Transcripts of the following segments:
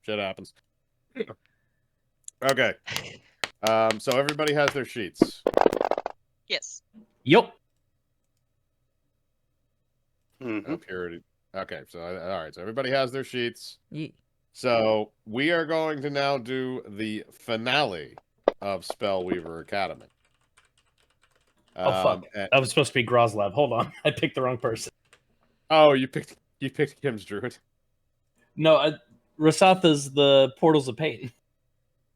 Shit happens. Okay. So everybody has their sheets. Yes. Yep. Oh, purity. Okay, so all right. So everybody has their sheets. Ye So we are going to now do the finale of Spellweaver Academy. Oh fuck! That was supposed to be Groslab. Hold on, I picked the wrong person. Oh, you picked Kim's druid. No, Rasatha's the Portals of Pain.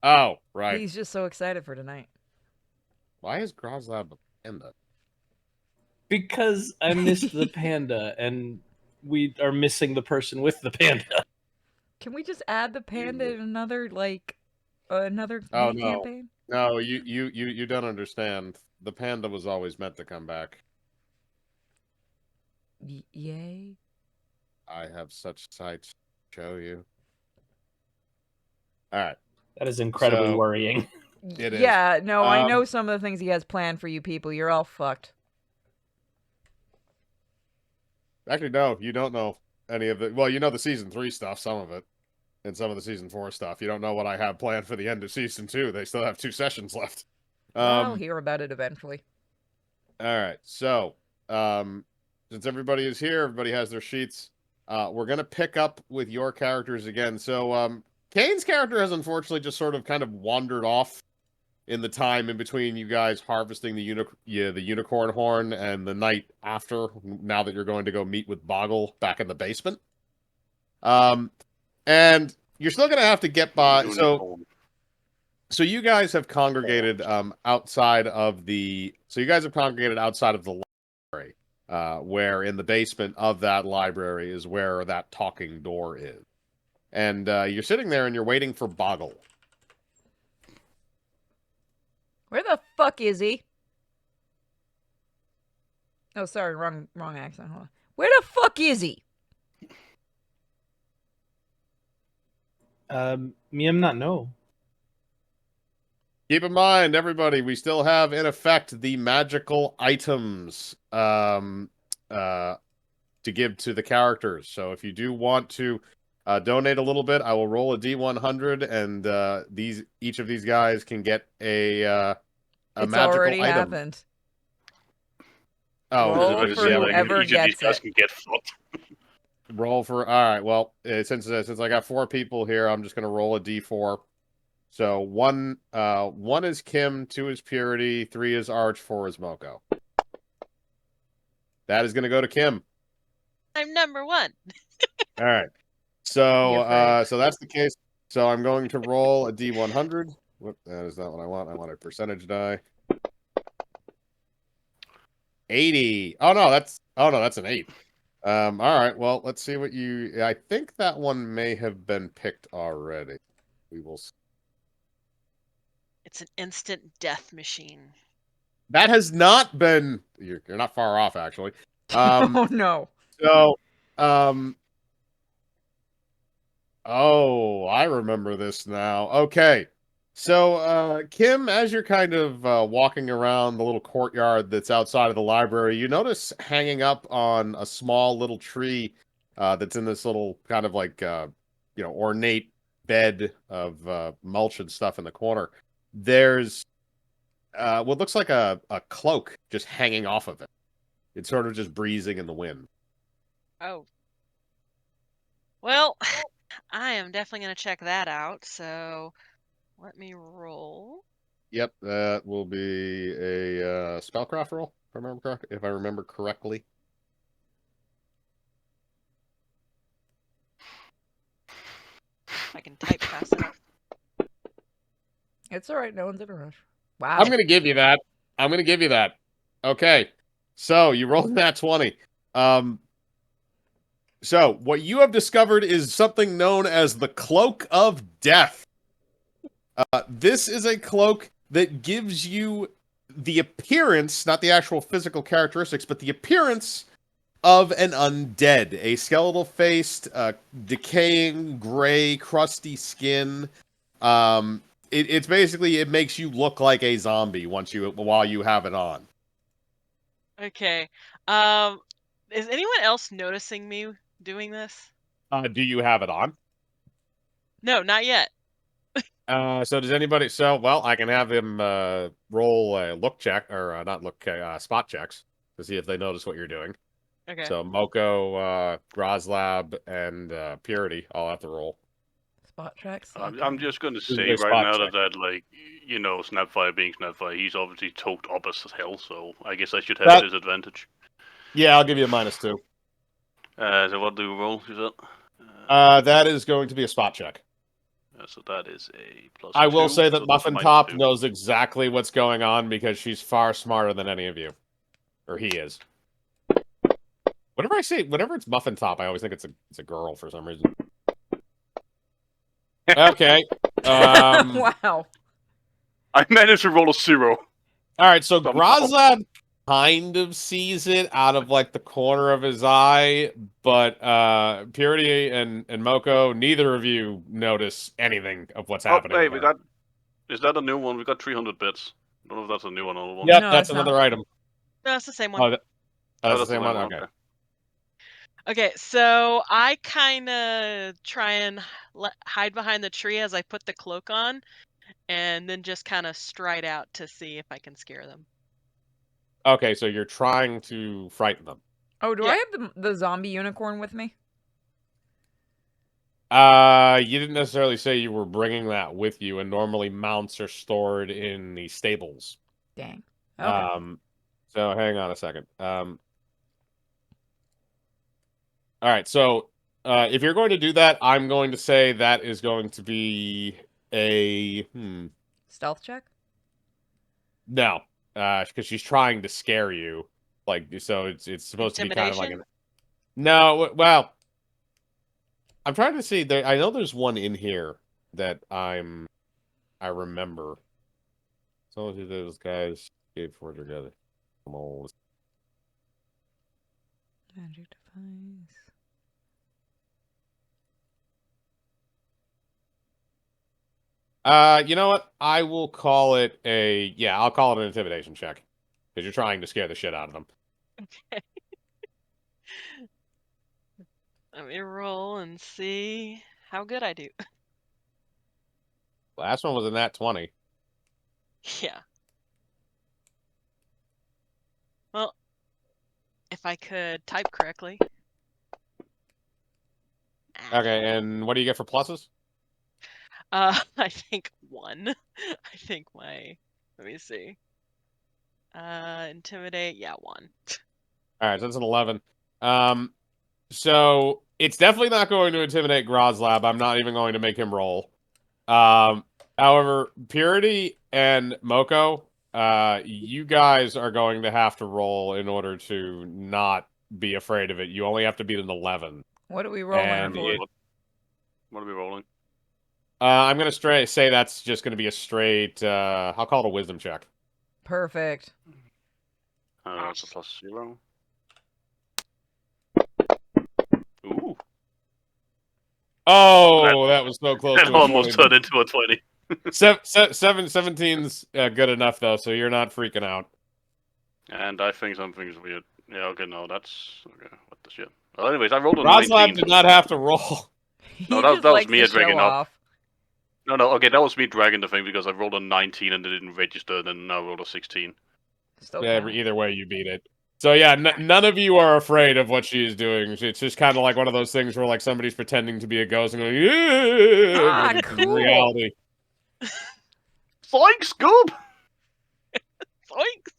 Oh, right. He's just so excited for tonight. Why is Groslab a panda? Because I missed the panda, and we are missing the person with the panda. Can we just add the panda in another another Oh main no, campaign? no, you don't understand. The panda was always meant to come back. Yay! I have such sights to show you. All right. That is incredibly So- worrying. It is. Yeah, no, I know some of the things he has planned for you people. You're all fucked. Actually, no, you don't know any of it. Well, you know the season 3 stuff, some of it, and some of the season 4 stuff. You don't know what I have planned for the end of season 2. They still have 2 sessions left. I'll hear about it eventually. All right. So, since everybody is here, everybody has their sheets. We're gonna pick up with your characters again. So, Kane's character has unfortunately just sort of kind of wandered off in the time in between you guys harvesting the unicorn horn and the night after. Now that you're going to go meet with Boggle back in the basement, and you're still gonna have to get by. So you guys have congregated outside of the. So you guys have congregated outside of the library, where in the basement of that library is where that talking door is, and you're sitting there and you're waiting for Boggle. Where the fuck is he? Oh, sorry, wrong accent. Hold on. Where the fuck is he? Me, I'm not know. Keep in mind, everybody, we still have in effect the magical items to give to the characters. So if you do want to donate a little bit, I will roll a D100, and each of these guys can get a It's magical already item. happened. Oh, Roll yeah, for whoever each of these gets guys it. can get fucked. roll for. All right. Well, since I got 4 people here, I'm just gonna roll a D4. So one is Kim, 2 is Purity, 3 is Arch, 4 is Moko. That is going to go to Kim. I'm number 1. All right. So so that's the case. So I'm going to roll a D100. Whoop, that is not what I want. I want a percentage die. 80. Oh no, that's an 8. All right. Well, let's see what you. I think that one may have been picked already. We will see. It's an instant death machine. That has not been. You're not far off, actually. Oh no. So, oh, I remember this now. Okay. So, Kim, as you're kind of walking around the little courtyard that's outside of the library, you notice hanging up on a small little tree that's in this little kind of like, ornate bed of mulch and stuff in the corner. There's what looks like a cloak just hanging off of it. It's sort of just breezing in the wind. Oh. Well, I am definitely going to check that out. So let me roll. Yep, that will be a spellcraft roll, if I remember correctly. I can type fast enough. It's alright, no one's in a rush. Wow. I'm gonna give you that. Okay. So you rolled that 20. So what you have discovered is something known as the Cloak of Death. This is a cloak that gives you the appearance, not the actual physical characteristics, but the appearance of an undead. A skeletal-faced, decaying, gray, crusty skin. It's basically, it makes you look like a zombie while you have it on. Okay. Is anyone else noticing me doing this? Do you have it on? No, not yet. So does anybody? So well, I can have him roll a look check or not look spot checks to see if they notice what you're doing. Okay. So Moko, Groslab, and Purity all have to roll. Spot checks. I'm just going to This is say their right spot now check. that like Snapfire being Snapfire, he's obviously toked up as hell. So I guess I should have a disadvantage. Yeah, I'll give you a -2. So what do we roll? Is that? That is going to be a spot check. So that is a +2. I will say that so that's a Muffin Top -2. knows exactly what's going on because she's far smarter than any of you, or he is. Whenever it's Muffin Top, I always think it's a girl for some reason. Okay. Wow. I managed to roll a 0. All right, so Somehow. Groslab kind of sees it out of like the corner of his eye, but Purity and Moko, neither of you notice anything of what's happening. Wait, here. is that a new one? We got 300 bits. I don't know if that's a new one or one. Yep, No, that's it's not. another item. No, it's the same one. Oh, that's the same one? Okay. Okay, so I kind of try and hide behind the tree as I put the cloak on, and then just kind of stride out to see if I can scare them. Okay, so you're trying to frighten them. Oh, do Yeah. I have the zombie unicorn with me? You didn't necessarily say you were bringing that with you, and normally mounts are stored in the stables. Dang. Okay. So hang on a second. All right, so if you're going to do that, I'm going to say that is going to be a Stealth check? no, because she's trying to scare you, like so it's supposed to be kind of like an no. Well, I'm trying to see there. I know there's one in here that I remember. So those guys gave for together. Magic device. You know what? I will call it I'll call it an intimidation check. Because you're trying to scare the shit out of them. Okay. Let me roll and see how good I do. Last one was a nat 20. Yeah. Well, if I could type correctly. Okay, and what do you get for pluses? I think 1. I think let me see. Intimidate, yeah, 1. Alright, so that's an 11. So it's definitely not going to intimidate Groslab. I'm not even going to make him roll. However, Purity and Moko, you guys are going to have to roll in order to not be afraid of it. You only have to beat an 11. What are we rolling for? What are we rolling? I'm going to say that's just going to be a straight, I'll call it a wisdom check. Perfect. That's a +0. Ooh. Oh, that was so close That to a almost 20. turned into a 20. 17's good enough, though, so you're not freaking out. And I think something's weird. Yeah, okay, no, that's... Okay, what the shit? Well, anyways, I rolled a Groslab 19. did not have to roll. No, He that just was likes me to dragging show up. off. No, okay, that was me dragging the thing because I rolled a 19 and it didn't register, and then I rolled a 16. Still Yeah, counts. either way, you beat it. So yeah, none of you are afraid of what she's doing. It's just kind of like one of those things where like somebody's pretending to be a ghost and going, yeah, Ah, in cool. reality. Zoinks, Scoob! Zoinks!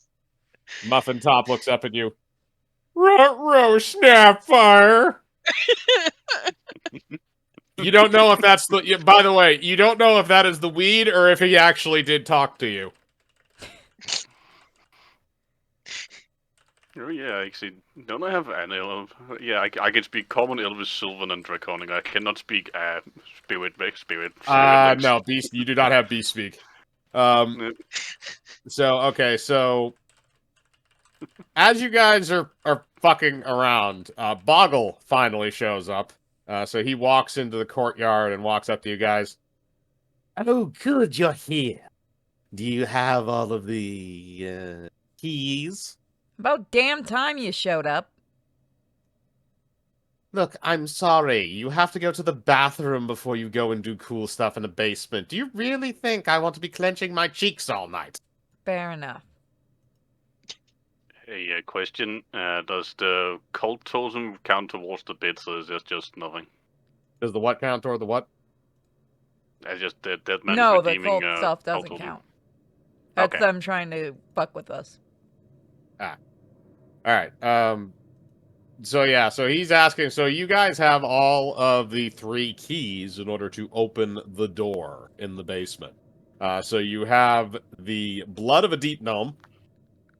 Muffin Top looks up at you. Ruh-roh, Snapfire! You don't know if that's the... By the way, you don't know if that is the weed or if he actually did talk to you. Oh yeah, actually, don't I have any of... Yeah, I can speak Common, Elvish, Sylvan, and Draconic. I cannot speak Spirit. No, Beast. You do not have Beast speak. Okay, so as you guys are fucking around, Boggle finally shows up. So he walks into the courtyard and walks up to you guys. Oh, good, you're here. Do you have all of the keys? About damn time you showed up. Look, I'm sorry. You have to go to the bathroom before you go and do cool stuff in the basement. Do you really think I want to be clenching my cheeks all night? Fair enough. Hey, question. Does the cult totem count towards the bits, or is it just nothing? Does the what count toward the what? I just that man No, is the redeeming cult stuff cult doesn't totem. count. That's Okay. them trying to fuck with us. All right. So yeah, so he's asking, so you guys have all of the 3 keys in order to open the door in the basement. So you have the blood of a deep gnome,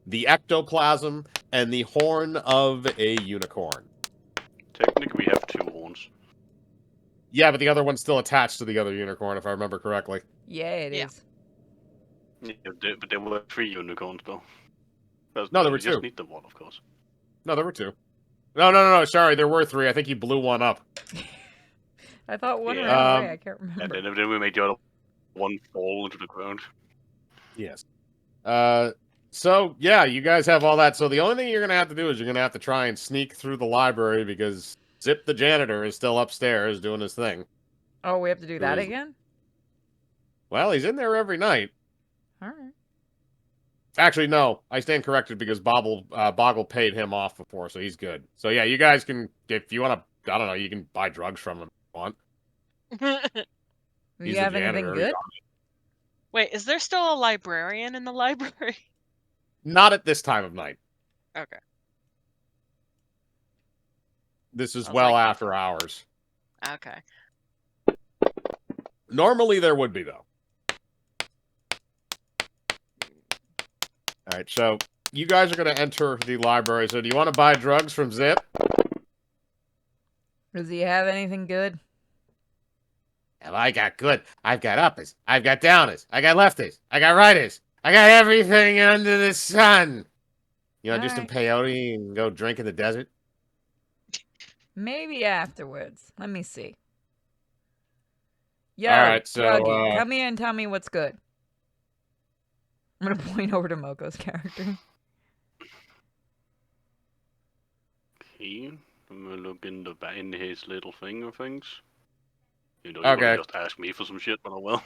the ectoplasm, and the horn of a unicorn. Technically, we have 2 horns. Yeah, but the other one's still attached to the other unicorn, if I remember correctly. Yeah, it Yeah. is. Yeah, but there were 3 unicorns, though. No, there were You just 2. need the one, of course. No, there were 2. No, sorry, there were 3. I think you blew one up. I thought one Yeah. ran away. I can't remember. And then we made the other one fall into the ground. Yes. So, yeah, you guys have all that. So the only thing you're going to have to do is you're going to have to try and sneak through the library because Zip the janitor is still upstairs doing his thing. Oh, we have to do that is- again? Well, he's in there every night. All right. Actually, no, I stand corrected because Boggle paid him off before, so he's good. So, yeah, you guys can, if you want to, I don't know, you can buy drugs from him if you want. Do He's you the have anything janitor. good? Wait, is there still a librarian in the library? Not at this time of night. Okay. This is I was well like- after hours. Okay. Normally there would be, though. All right, so you guys are going to enter the library. So do you want to buy drugs from Zip? Does he have anything good? Well, I got good. I've got uppers. I've got downers. I got lefties. I got righters. I got everything under the sun. You want to do some peyote and go drink in the desert? Maybe afterwards. Let me see. Yo, Alright, so, Druggy, come here and tell me what's good. I'm gonna point over to Moko's character. Okay. I'm gonna look in his little thing of things. You know, Okay. you just ask me for some shit, but I will.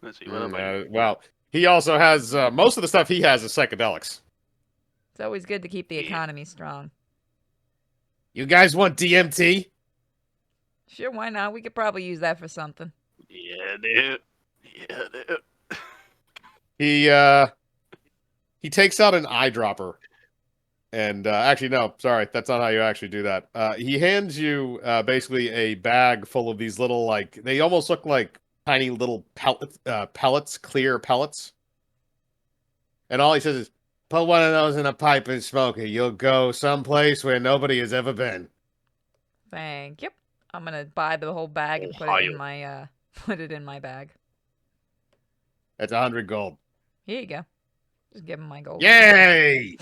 Let's see, what have I got? Well, he also has, most of the stuff he has is psychedelics. It's always good to keep the Yeah. economy strong. You guys want DMT? Sure, why not? We could probably use that for something. Yeah, dude. Yeah, dude. He takes out an eyedropper. And, actually, no, sorry, that's not how you actually do that. He hands you, basically a bag full of these little, like, they almost look like tiny little pellets, clear pellets. And all he says is, put one of those in a pipe and smoke it. You'll go someplace where nobody has ever been. Thank you. I'm gonna buy the whole bag and put it in my put it in my bag. That's 100 gold. Here you go. Just give him my gold. Yay!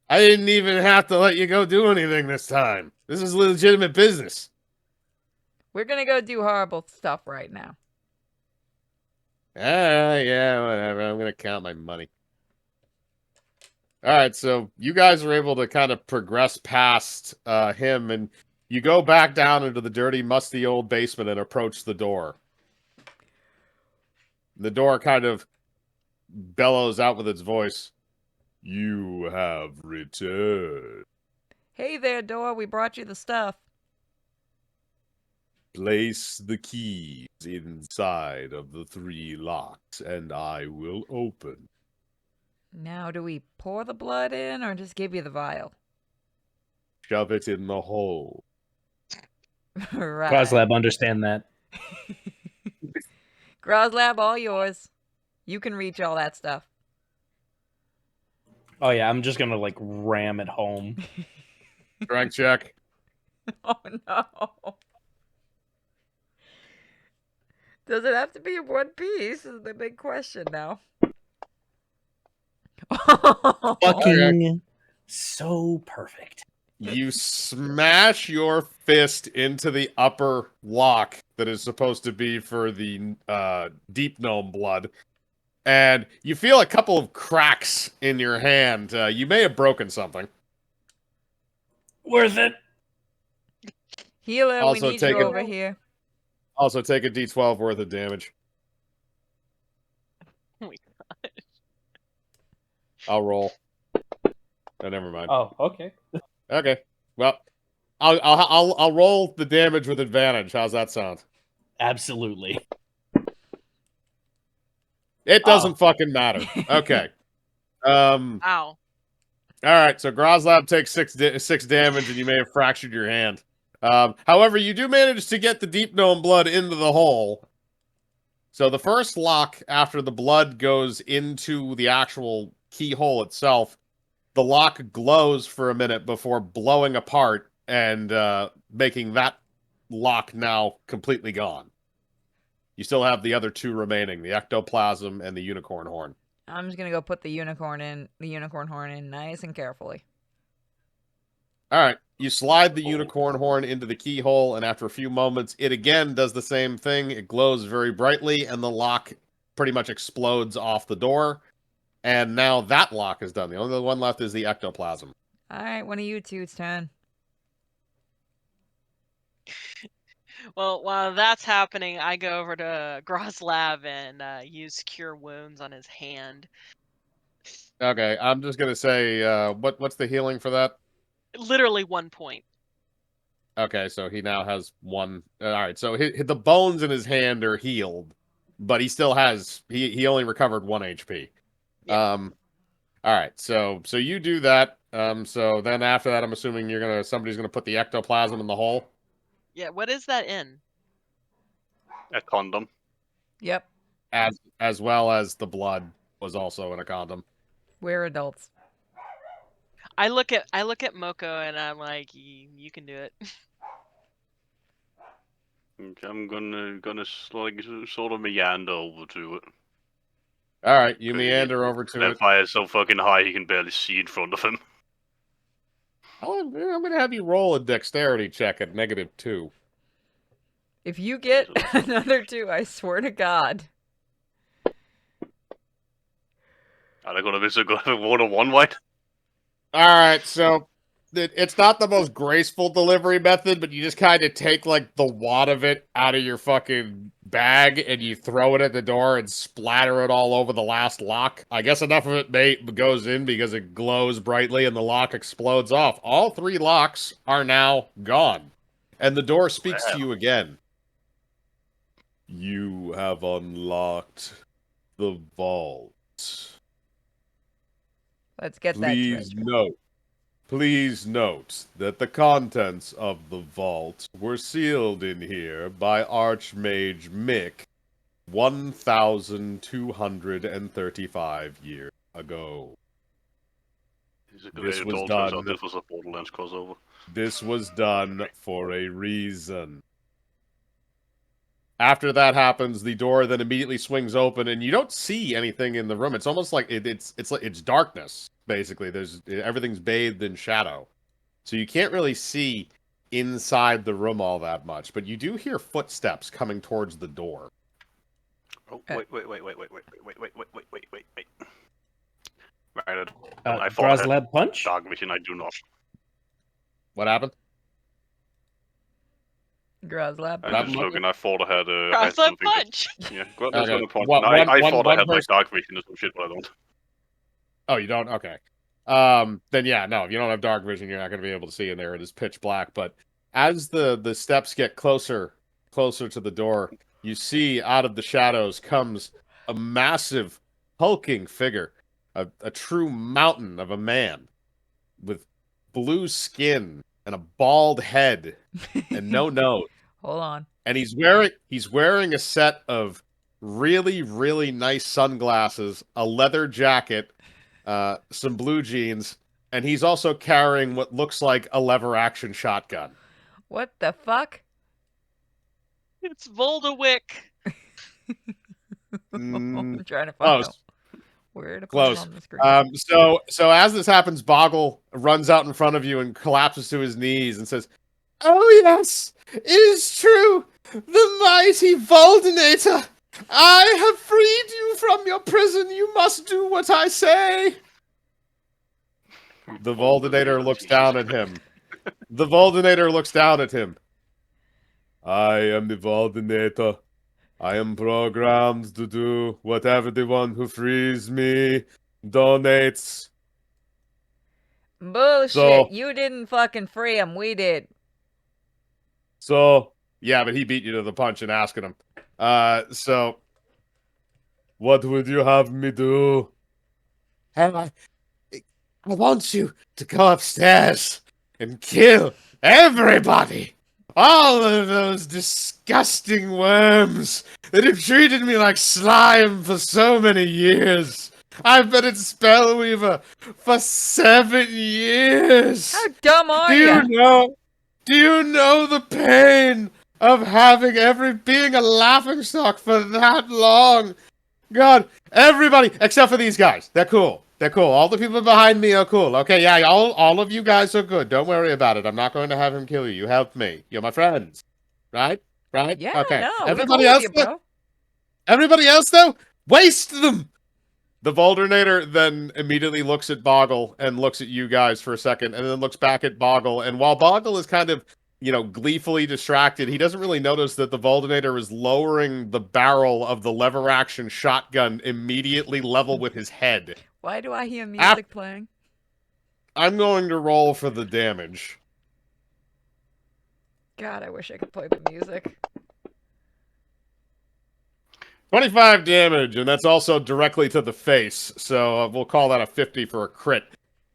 I didn't even have to let you go do anything this time. This is legitimate business. We're gonna go do horrible stuff right now. Yeah, whatever. I'm going to count my money. All right, so you guys are able to kind of progress past him, and you go back down into the dirty, musty old basement and approach the door. The door kind of bellows out with its voice. You have returned. Hey there, door. We brought you the stuff. Place the keys inside of the 3 locks, and I will open. Now, do we pour the blood in or just give you the vial? Shove it in the hole. Right. Crosslab, understand that. Groslab, all yours. You can reach all that stuff. Oh yeah, I'm just gonna like ram it home. Strength check. Oh no. Does it have to be in one piece? Is the big question now. Fucking so perfect. You smash your fist into the upper lock that is supposed to be for the deep gnome blood, and you feel a couple of cracks in your hand. You may have broken something. Worth it. Healer, we Also need take you it- over here. Also, take a d12 worth of damage. Oh my God. I'll roll. Oh, never mind. Oh, okay. Okay. Well, I'll roll the damage with advantage. How's that sound? Absolutely. It doesn't fucking matter. Okay. Ow. All right. So Groslab takes 6 damage, and you may have fractured your hand. However, you do manage to get the deep gnome blood into the hole. So the first lock, after the blood goes into the actual keyhole itself, the lock glows for a minute before blowing apart and making that lock now completely gone. You still have the other 2 remaining, the ectoplasm and the unicorn horn. I'm just gonna go put the unicorn horn in nice and carefully. All right, you slide the unicorn horn into the keyhole, and after a few moments, it again does the same thing. It glows very brightly, and the lock pretty much explodes off the door. And now that lock is done. The only one left is the ectoplasm. Alright, one of you two's turn. Well, while that's happening, I go over to Groslab and use Cure Wounds on his hand. Okay, I'm just gonna say, what's the healing for that? Literally 1 point. Okay, so he now has 1. All right, so the bones in his hand are healed, but he still has he only recovered 1 HP. Yeah. All right, so you do that. So then after that, I'm assuming somebody's gonna put the ectoplasm in the hole. Yeah, what is that in? A condom. Yep, As well as the blood was also in a condom. we're adults. I look at Moko and I'm like, you can do it. Okay, I'm gonna sort of meander over to it. All right, you Okay, meander over to That it. fire's so fucking high he can barely see in front of him. I'm gonna have you roll a dexterity check at -2. If you get another 2, I swear to God. Are they gonna be so good at water one white? All right, so it's not the most graceful delivery method, but you just kind of take like the wad of it out of your fucking bag and you throw it at the door and splatter it all over the last lock. I guess enough of it goes in because it glows brightly and the lock explodes off. All 3 locks are now gone, and the door speaks to you again. You have unlocked the vault. Let's get that treasure. Please note that the contents of the vault were sealed in here by Archmage Mick 1,235 years ago. This was done. This was a Borderlands crossover. This was done for a reason. After that happens, the door then immediately swings open, and you don't see anything in the room. It's almost like it's darkness. Basically, everything's bathed in shadow, so you can't really see inside the room all that much. But you do hear footsteps coming towards the door. Oh, wait. Right, I I thought I had Groslab punch? dark vision, I do not. What happened? Groslab. I'm just looking, I thought I had Groslab something punch! Yeah, Okay. Groslab punch. One- I one- thought one I had like person- dark vision or some shit, but I don't. Oh, you don't? Okay. Then yeah, no, if you don't have dark vision, you're not going to be able to see in there. It is pitch black. But as the steps get closer to the door, you see out of the shadows comes a massive, hulking figure, a true mountain of a man with blue skin and a bald head and no nose. Hold on. And he's wearing a set of really, really nice sunglasses, a leather jacket, some blue jeans, and he's also carrying what looks like a lever-action shotgun. What the fuck? It's Voldewick! Mm, I'm trying to find close. out where to put Close. it on the screen. So as this happens, Boggle runs out in front of you and collapses to his knees and says, "Oh yes, it is true, the mighty Voldinator. I have freed you from your prison. You must do what I say." The Voldinator looks down at him. The Voldinator looks down at him. I am the Voldinator. I am programmed to do what everyone who frees me donates. Bullshit. So- You didn't fucking free him. We did. So, yeah, but he beat you to the punch in asking him. So, what would you have me do? I want you to go upstairs and kill everybody. All of those disgusting worms that have treated me like slime for so many years. I've been in Spellweaver for 7 years. How dumb are Do you? do you know the pain of having being a laughingstock for that long? God, everybody except for these guys. They're cool. They're cool. All the people behind me are cool. Okay, yeah, all of you guys are good. Don't worry about it. I'm not going to have him kill you. You helped me. You're my friends. Right? Right? Yeah, Okay. no. Everybody we cool else, with you, bro. everybody else though, waste them. The Voldinator then immediately looks at Boggle and looks at you guys for a second, and then looks back at Boggle. And while Boggle is kind of, gleefully distracted, he doesn't really notice that the Voldinator is lowering the barrel of the lever action shotgun immediately level with his head. Why do I hear music playing? I'm going to roll for the damage. God, I wish I could play the music. 25 damage, and that's also directly to the face, so we'll call that a 50 for a crit.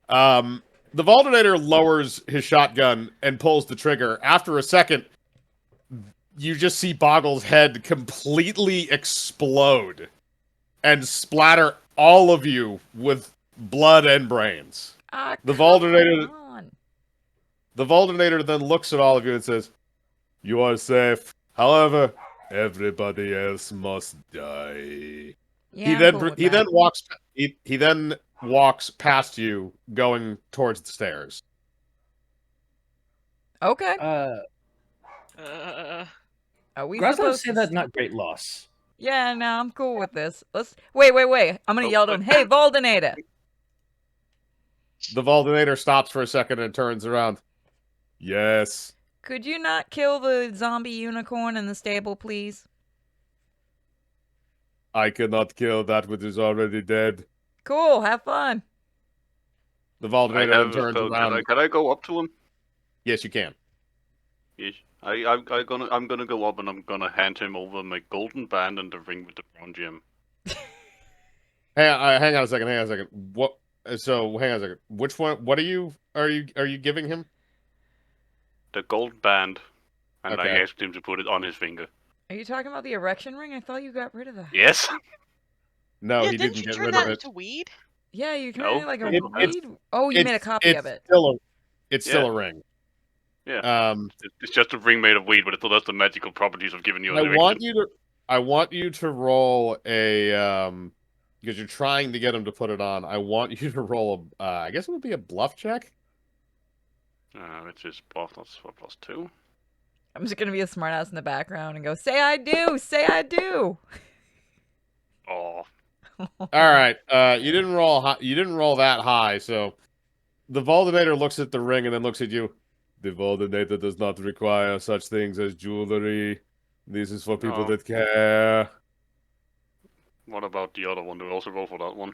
The Voldinator lowers his shotgun and pulls the trigger. After a second, you just see Boggle's head completely explode and splatter all of you with blood and brains. The Voldinator then looks at all of you and says, "You are safe. However, everybody else must die." Yeah, He then walks past you, going towards the stairs. Okay. Are we Grasslov supposed say to... that not great loss. Yeah, no, I'm cool with this. Let's... Wait. I'm gonna yell to him. Hey, Voldinator! The Voldinator stops for a second and turns around. Yes. Could you not kill the zombie unicorn in the stable, please? I cannot kill that which is already dead. Cool, have fun. The Voldinator then turns spell. around. Can I go up to him? Yes, you can. Yes. I'm gonna go up and I'm gonna hand him over my golden band and the ring with the brown gem. Hang on a second. What? So, hang on a second. Which one? What are you giving him? The gold band, and Okay. I asked him to put it on his finger. Are you talking about the erection ring? I thought you got rid of that. Yes. No, yeah, he didn't didn't you get turn rid that of it. into weed? Yeah, you No, turned it like a it's- weed. Oh, you made a copy of it. It's still a ring. Yeah. It's just a ring made of weed, but it still has the magical properties of giving you an I erection. want you to roll a because you're trying to get him to put it on. I want you to roll a I guess it would be a bluff check. Which is +2. I'm just gonna be a smartass in the background and go, "Say I do, say I do." Oh. All right. You didn't roll that high, so the Voldinator looks at the ring and then looks at you. The Voldinator does not require such things as jewelry. This is for people that care. What about the other one? Do we also roll for that one?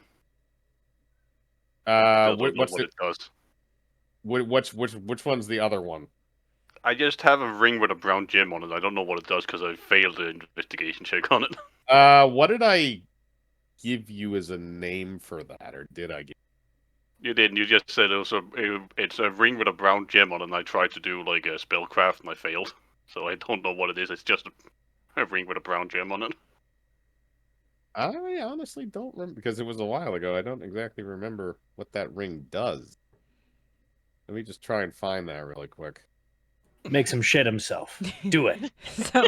What's what it does? which one's the other one? I just have a ring with a brown gem on it. I don't know what it does because I failed the investigation check on it. What did I give you as a name for that, or did I give? You didn't. You just said it's a ring with a brown gem on it, and I tried to do like a spellcraft and I failed. So I don't know what it is. It's just a ring with a brown gem on it. I honestly don't remember because it was a while ago. I don't exactly remember what that ring does. Let me just try and find that really quick. Makes him shit himself. Do it. So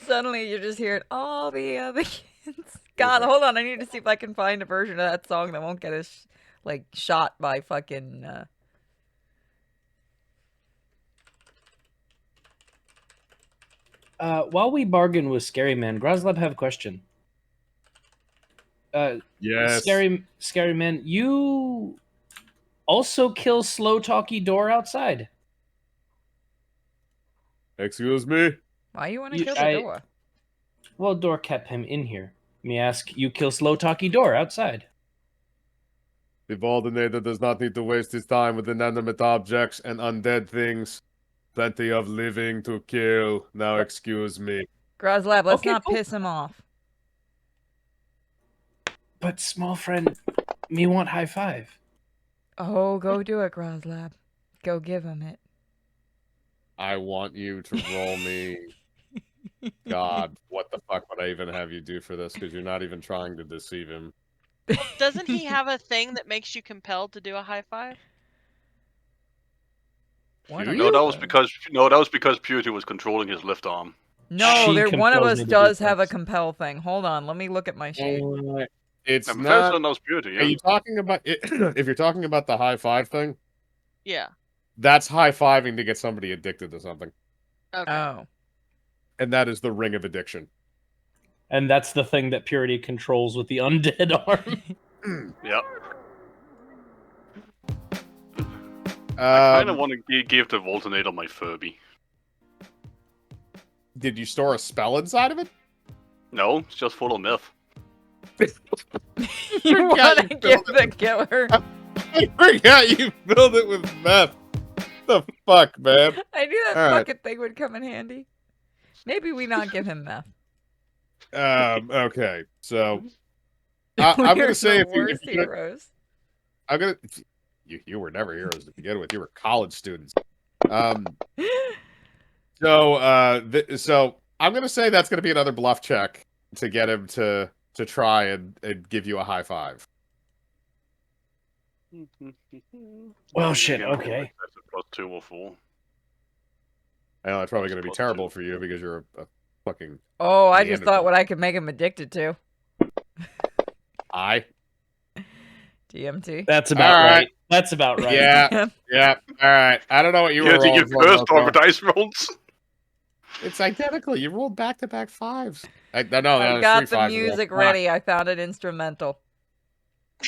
suddenly you're just hearing all the other kids. God, hold on. I need to see if I can find a version of that song that won't get us shot by fucking. While we bargain with Scary Man, Graslab have a question. Yes. Scary Man, you also kill Slow Talky Door outside. Excuse me? Why you want to kill the door? Well, door kept him in here. Me ask, you kill slow talky door outside. The Voldinator does not need to waste his time with inanimate objects and undead things. Plenty of living to kill. Now excuse me. Grozlab, let's Okay, not cool. piss him off. But small friend, me want high five. Oh, go do it, Grozlab. Go give him it. I want you to roll me. God, what the fuck would I even have you do for this? Because you're not even trying to deceive him. Doesn't he have a thing that makes you compelled to do a high five? One of No, that us was does. because Purity was controlling his left arm. No, one of compels us me to do does have a things. compel thing. Hold on, let me look at my sheet. It's And not. that was Purity. Are Yeah. you talking about if you're talking about the high five thing? Yeah. That's high fiving to get somebody addicted to something, Okay. Oh. and that is the ring of addiction. And that's the thing that Purity controls with the undead arm. Yeah. I kind of want to give the Voltinator my Furby. Did you store a spell inside of it? No, it's just full of myth. You want to give the killer? I forgot you filled it with meth. The fuck, man? I knew that All right. fucking thing would come in handy. Maybe we not give him meth. Okay, so I'm We're gonna say the worst heroes. I'm gonna. You were never heroes to begin with. You were college students. So I'm gonna say that's gonna be another bluff check to get him to try and give you a high five. Well, shit, Yeah, okay. That's a +2 or 4. I know that's probably gonna be Plus terrible 2. for you because you're a fucking Oh, I just Neanderthal. thought what I could make him addicted to. DMT. That's about All right. right. That's about right. Yeah. Yeah. All right. I don't know what you were You had to rolling give for, first Loco. on the dice rolls. It's identical. You rolled back-to-back fives. I know. I've got the music ready. I found it instrumental.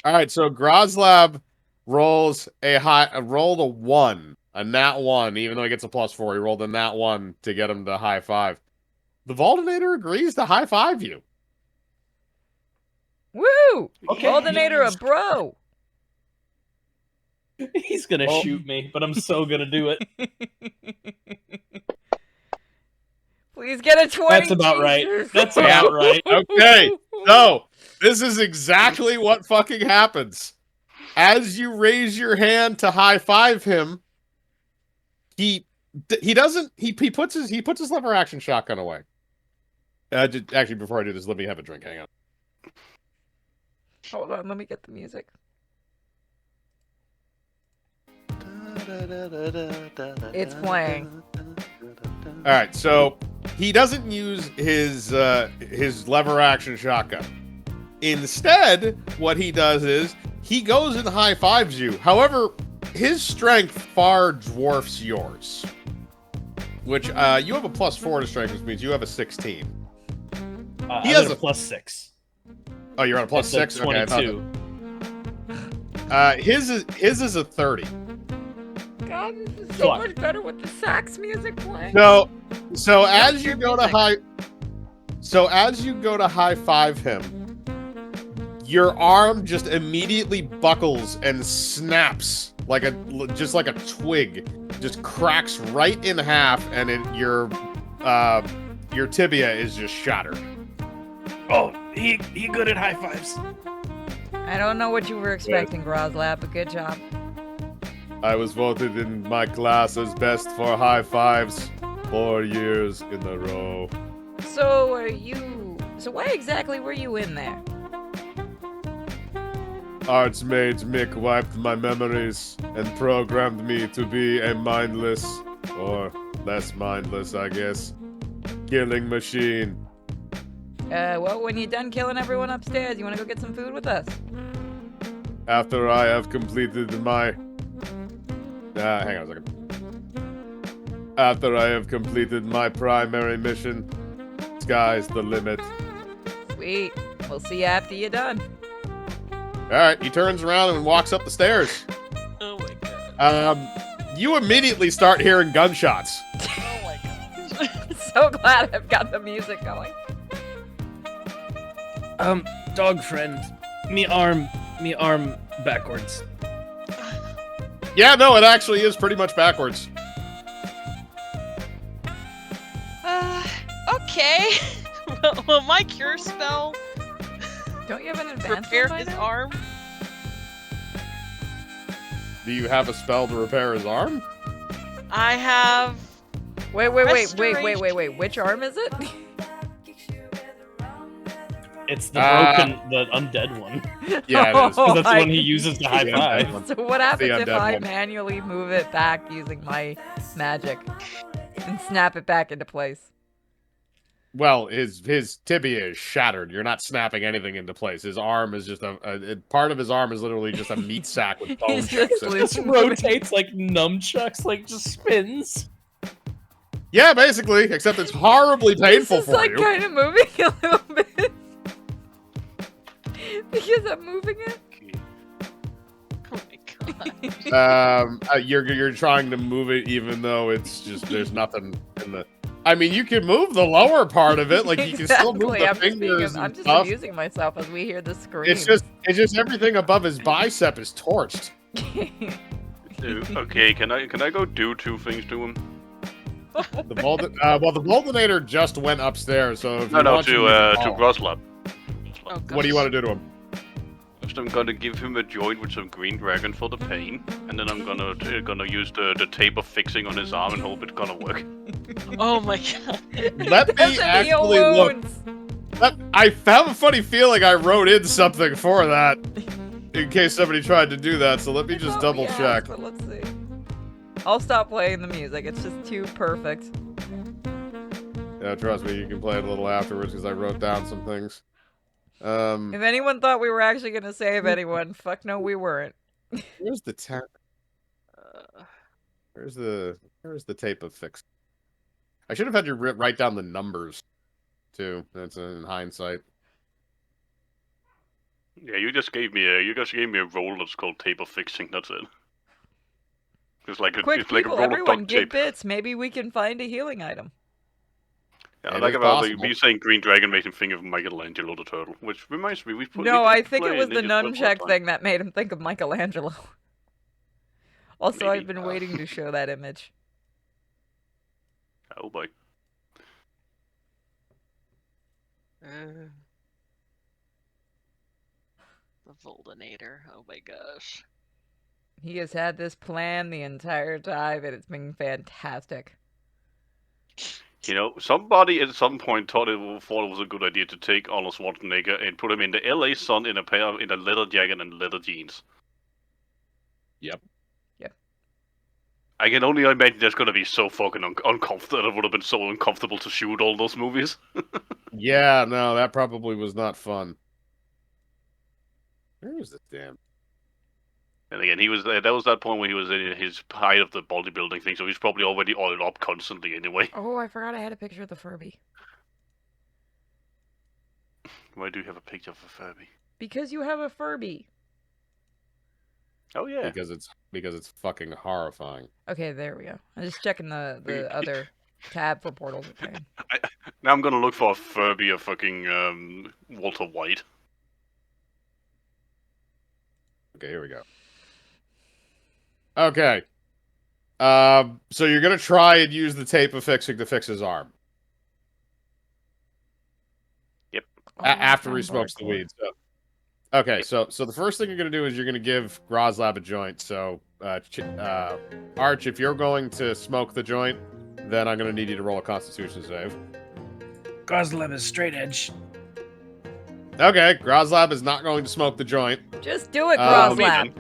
All right, so Grozlab rolls rolled a 1, a nat 1, even though he gets a +4. He rolled a nat 1 to get him to high five. The Voldinator agrees to high five you. Woo! Okay. Voldinator a bro. He's gonna Oh. shoot me, but I'm so gonna do it. Please get a 20. That's about right. Jesus. That's about right. Okay, so this is exactly what fucking happens. As you raise your hand to high five him, he puts his lever action shotgun away. Actually, before I do this, let me have a drink. Hang on. Hold on, let me get the music. It's playing. All right, so he doesn't use his lever action shotgun. Instead, what he does is he goes and high fives you. However, his strength far dwarfs yours, which you have a +4 to strength, which means you have a 16. He has a a- +6. Oh, you're on a That's a +6. Okay, I thought 22. that- his is a 30. God, this is so Fuck. much better with the sax music playing. So as you go to music. high five him, your arm just immediately buckles and snaps like a twig, just cracks right in half, and your tibia is just shattered. Oh, he good at high fives. I don't know what you were expecting, Grozlab, but good job. I was voted in my class as best for high fives 4 years in a row. So why exactly were you in there? Archmage Mick wiped my memories and programmed me to be a mindless, or less mindless, I guess, killing machine. Well, when you're done killing everyone upstairs, you want to go get some food with us? After I have completed my... hang on a second. After I have completed my primary mission, sky's the limit. Sweet. We'll see you after you're done. Alright, he turns around and walks up the stairs. Oh my god. You immediately start hearing gunshots. Oh my god. so glad I've got the music going. Dog friend, me arm backwards. Yeah, no, it actually is pretty much backwards. Okay. Well, my cure spell Don't you have an advanced repair one by his now? arm. Do you have a spell to repair his arm? I have. Wait. Which arm is it? It's the undead one. Yeah, it is. 'Cause that's the I one he can uses to see high the five. undead one. So what happens if undead I one. manually move it back using my magic and snap it back into place? Well, his tibia is shattered. You're not snapping anything into place. His arm is just part of his arm is literally just a meat sack with bone He's chunks just in it. Just rotates like numchucks, like just spins. Yeah, basically, except it's horribly painful This is for like you. kind of moving a little bit because I'm moving it. Oh my god. You're trying to move it even though it's just there's nothing in the. I mean, you can move the lower part of it, like you can still move the fingers I'm and just stuff. amusing myself as we hear the scream. It's just everything above his bicep is torched. Okay, can I go do two things to him? The Boldenator just went upstairs, so if No, you no, want to to Groslab. Oh, what do you want to do to him? First, I'm gonna give him a joint with some green dragon for the pain, and then I'm gonna use the tape of fixing on his arm and hope it's gonna work. Oh my god. Let me Doesn't heal actually look. wounds. I have a funny feeling I wrote in something for that, in case somebody tried to do that. So let me I just thought double we check. asked, but let's see. I'll stop playing the music. It's just too perfect. Yeah, trust me, you can play it a little afterwards because I wrote down some things. If anyone thought we were actually gonna save anyone, fuck no, we weren't. Where's the tape? Where's the tape of fix? I should have had you write down the numbers, too. That's in hindsight. Yeah, you just gave me a roll that's called tape of fixing. That's it. It's like Quick, it's like a people, roll of everyone, duct give tape. bits. Maybe we can find a healing item. Yeah, It like is about possible. me saying green dragon makes him think of Michelangelo the turtle, which reminds me we No, did I think play it was the Ninja Turtles last nunchuck time. thing that made him think of Michelangelo. Also, Maybe. I've been waiting to show that image. Oh boy. The Voldenator. Oh my gosh. He has had this plan the entire time, and it's been fantastic. You know, somebody at some point thought it was a good idea to take Arnold Schwarzenegger and put him in the LA sun in a leather jacket and leather jeans. Yep. I can only imagine that's gonna be so fucking uncomfortable. It would have been so uncomfortable to shoot all those movies. Yeah, no, that probably was not fun. Where is this damn? And again, he was that was that point when he was in his height of the bodybuilding thing, so he's probably already oiled up constantly anyway. Oh, I forgot I had a picture of the Furby. Why do you have a picture of a Furby? Because you have a Furby. Oh yeah. Because it's fucking horrifying. Okay, there we go. I'm just checking the other tab for portals. Okay. Now I'm gonna look for a Furby of fucking Walter White. Okay, here we go. Okay. So you're gonna try and use the tape of fixing to fix his arm. Yep. Oh, After I he found smokes the Bardcore. weed. Okay, so the first thing you're gonna do is you're gonna give Groslab a joint. So, Arch, if you're going to smoke the joint, then I'm gonna need you to roll a Constitution save. Groslab is straight edge. Okay, Groslab is not going to smoke the joint. Just do it, Um, Groslab.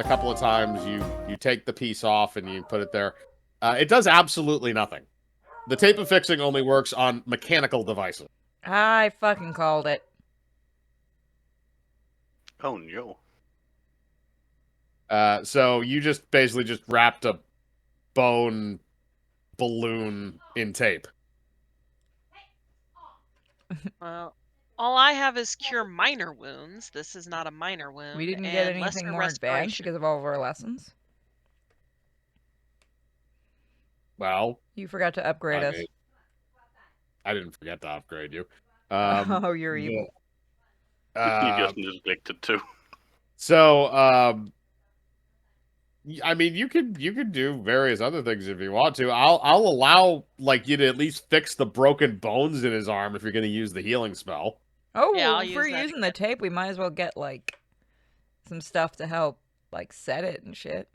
a couple of times. You take the piece off and you put it there. It does absolutely nothing. The tape affixing only works on mechanical devices. I fucking called it. Oh no. So you just basically just wrapped a bone balloon in tape. Well, all I have is cure minor wounds. This is not a minor wound. We didn't get and anything lesser more advanced respiration. because of all of our lessons. Well, You forgot to upgrade us. I didn't forget to upgrade you. Oh, you're evil. You just neglected too. So, I mean, you could do various other things if you want to. I'll allow like you to at least fix the broken bones in his arm if you're going to use the healing spell. Oh, Yeah, I'll if we're use that using the tape, we might as well get like some stuff to help like set it and shit.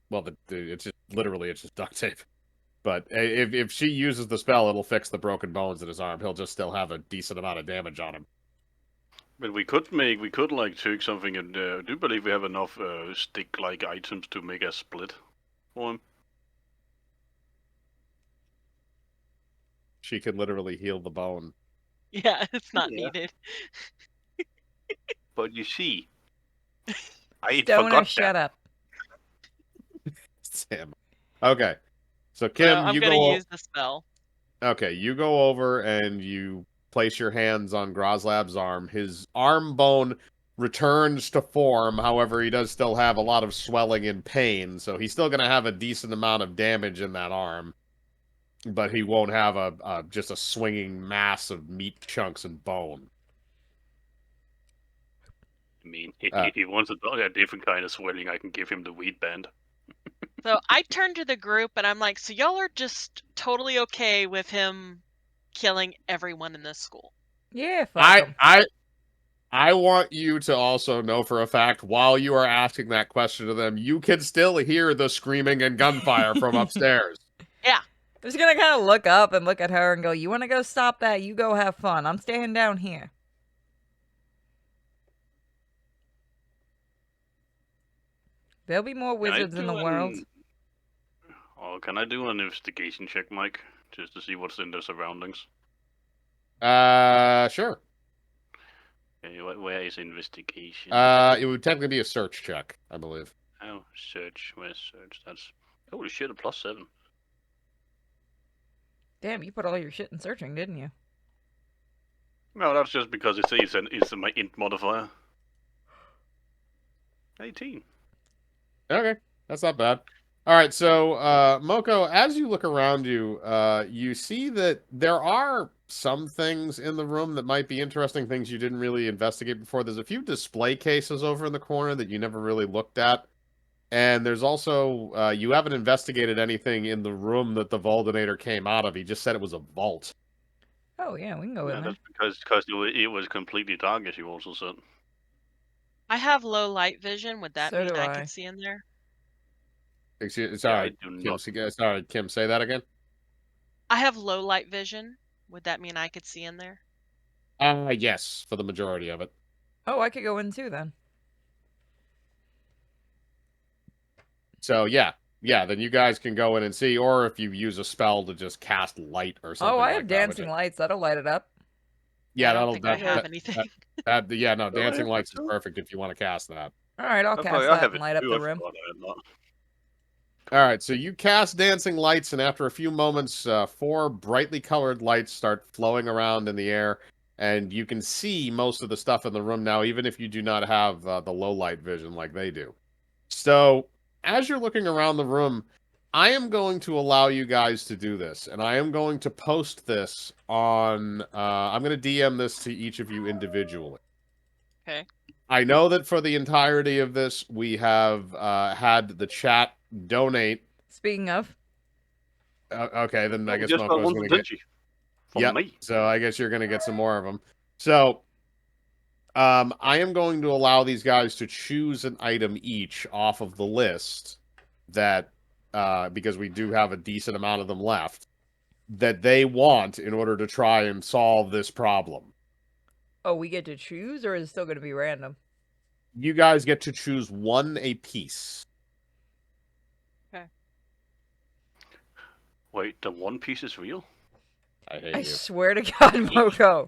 Well, it's just literally it's just duct tape. But if she uses the spell, it'll fix the broken bones in his arm. He'll just still have a decent amount of damage on him. But we could like take something and do you believe we have enough stick-like items to make a split for him? She can literally heal the bone. Yeah, it's not Yeah. needed. But you see, I Stoner, forgot shut up. Sam. Okay. So So Kim, I'm you gonna go. use the spell. Okay, you go over and you place your hands on Groslab's arm. His arm bone returns to form. However, he does still have a lot of swelling and pain, so he's still going to have a decent amount of damage in that arm. But he won't have just a swinging mass of meat chunks and bone. I mean, if he wants a different kind of swelling, I can give him the wheat band. So I turn to the group and I'm like, so y'all are just totally okay with him killing everyone in this school? Yeah, fuck 'em. I want you to also know for a fact, while you are asking that question to them, you can still hear the screaming and gunfire from upstairs. Yeah. I'm just gonna kind of look up and look at her and go, "You want to go stop that? You go have fun. I'm staying down here." There'll be more wizards in the world. Oh, can I do an investigation check, Mike? Just to see what's in the surroundings? Sure. Okay, where is investigation? It would technically be a search check, I believe. Oh, search. Where's search? That's... Holy shit, a +7. Damn, you put all your shit in searching, didn't you? No, that's just because it's my int modifier. 18. Okay, that's not bad. All right, so Moko, as you look around you, you see that there are some things in the room that might be interesting, things you didn't really investigate before. There's a few display cases over in the corner that you never really looked at. And there's also, you haven't investigated anything in the room that the Voldinator came out of. He just said it was a vault. Oh yeah, we can go Yeah, in there. that's because it was completely dark, as you also said. I have low light vision. Would that So mean do I I. could see in there? Sorry, I do Kim, not. sorry, Kim, say that again? I have low light vision. Would that mean I could see in there? Yes, for the majority of it. Oh, I could go in too then. So, yeah, then you guys can go in and see, or if you use a spell to just cast light or something Oh, I like have that. dancing lights. That'll light it up. Yeah, I don't that'll think I have anything. yeah, no, Oh, dancing yeah, lights is sure. perfect if you want to cast that. All right, I'll I cast have that it and light up too, the I room. forgot I had that. All right, so you cast dancing lights, and after a few moments, 4 brightly colored lights start flowing around in the air, and you can see most of the stuff in the room now, even if you do not have the low light vision like they do. So, as you're looking around the room, I am going to allow you guys to do this, and I am going to post this on. I'm going to DM this to each of you individually. Okay. I know that for the entirety of this, we have had the chat donate. Speaking of, Okay, then I guess Just got Moko's one going to get. didn't you? From Yep. me. So I guess you're going to get some more of them. So, I am going to allow these guys to choose an item each off of the list that, because we do have a decent amount of them left, that they want in order to try and solve this problem. oh, we get to choose, or is it still going to be random? You guys get to choose one apiece. Wait, the One Piece is real? I hate I you. swear to God, Moko.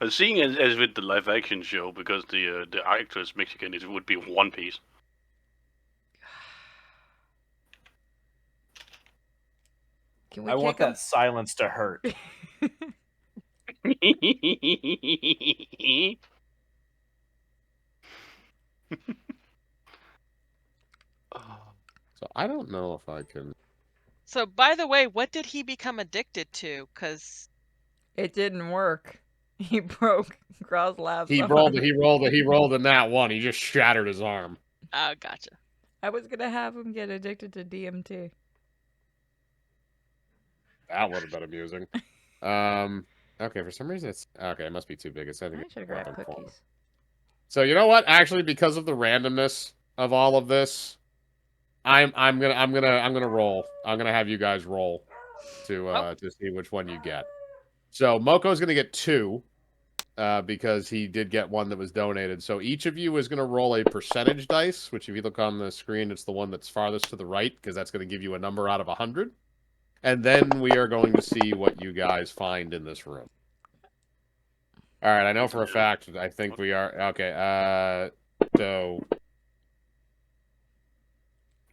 Seeing as with the live action show, because the actor is Mexican, it would be One Piece. Can we I kick want him? that silence to hurt. So I don't know if I can. So, by the way, what did he become addicted to? Because It didn't work. He broke Groslab's He arm. rolled a nat one. He just shattered his arm. oh, gotcha. I was gonna have him get addicted to DMT. That would have been amusing. Okay, for some reason it's okay. It must be too big. It's I think I it's should have grabbed weapon form. cookies. So you know what? Actually, because of the randomness of all of this, I'm gonna roll. I'm gonna have you guys roll to see which one you get. So Moko's gonna get 2, because he did get one that was donated. So each of you is gonna roll a percentage dice, which if you look on the screen, it's the one that's farthest to the right, because that's gonna give you a number out of 100. And then we are going to see what you guys find in this room. All right, I know for a fact. I think we are okay. So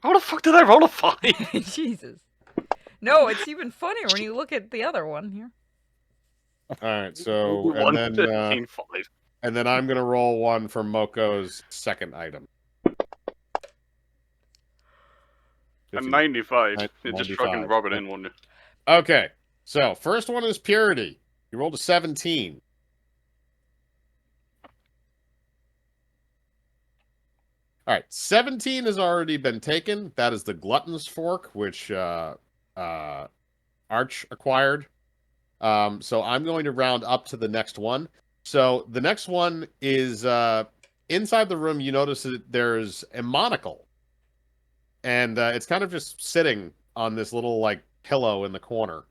How the fuck did I roll a 5? Jesus. No, it's even funnier when you look at the other one here. all right, so One and 5. then I'm gonna roll one for Moko's second item. A 95. Nin- You just 95. fucking rub it in, won't you? Okay, so first one is Purity. You rolled a 17. All right, 17 has already been taken. That is the Glutton's Fork, which Arch acquired. So I'm going to round up to the next one. So the next one is inside the room. You notice that there's a monocle, and it's kind of just sitting on this little like pillow in the corner.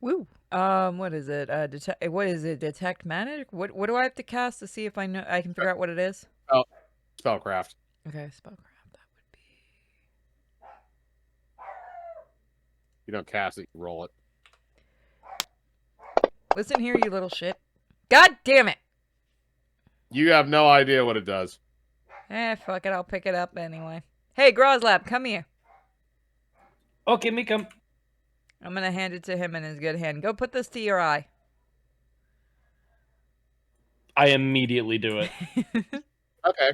Woo. What is it? What is it? Detect magic? What do I have to cast to see if I can figure out what it is? Spellcraft. Okay, spellcraft. That would be. You don't cast it, you roll it. Listen here, you little shit. God damn it! You have no idea what it does. Fuck it. I'll pick it up anyway. Hey, Groslab, come here. Okay, me come. I'm gonna hand it to him in his good hand. Go put this to your eye. I immediately do it. Okay.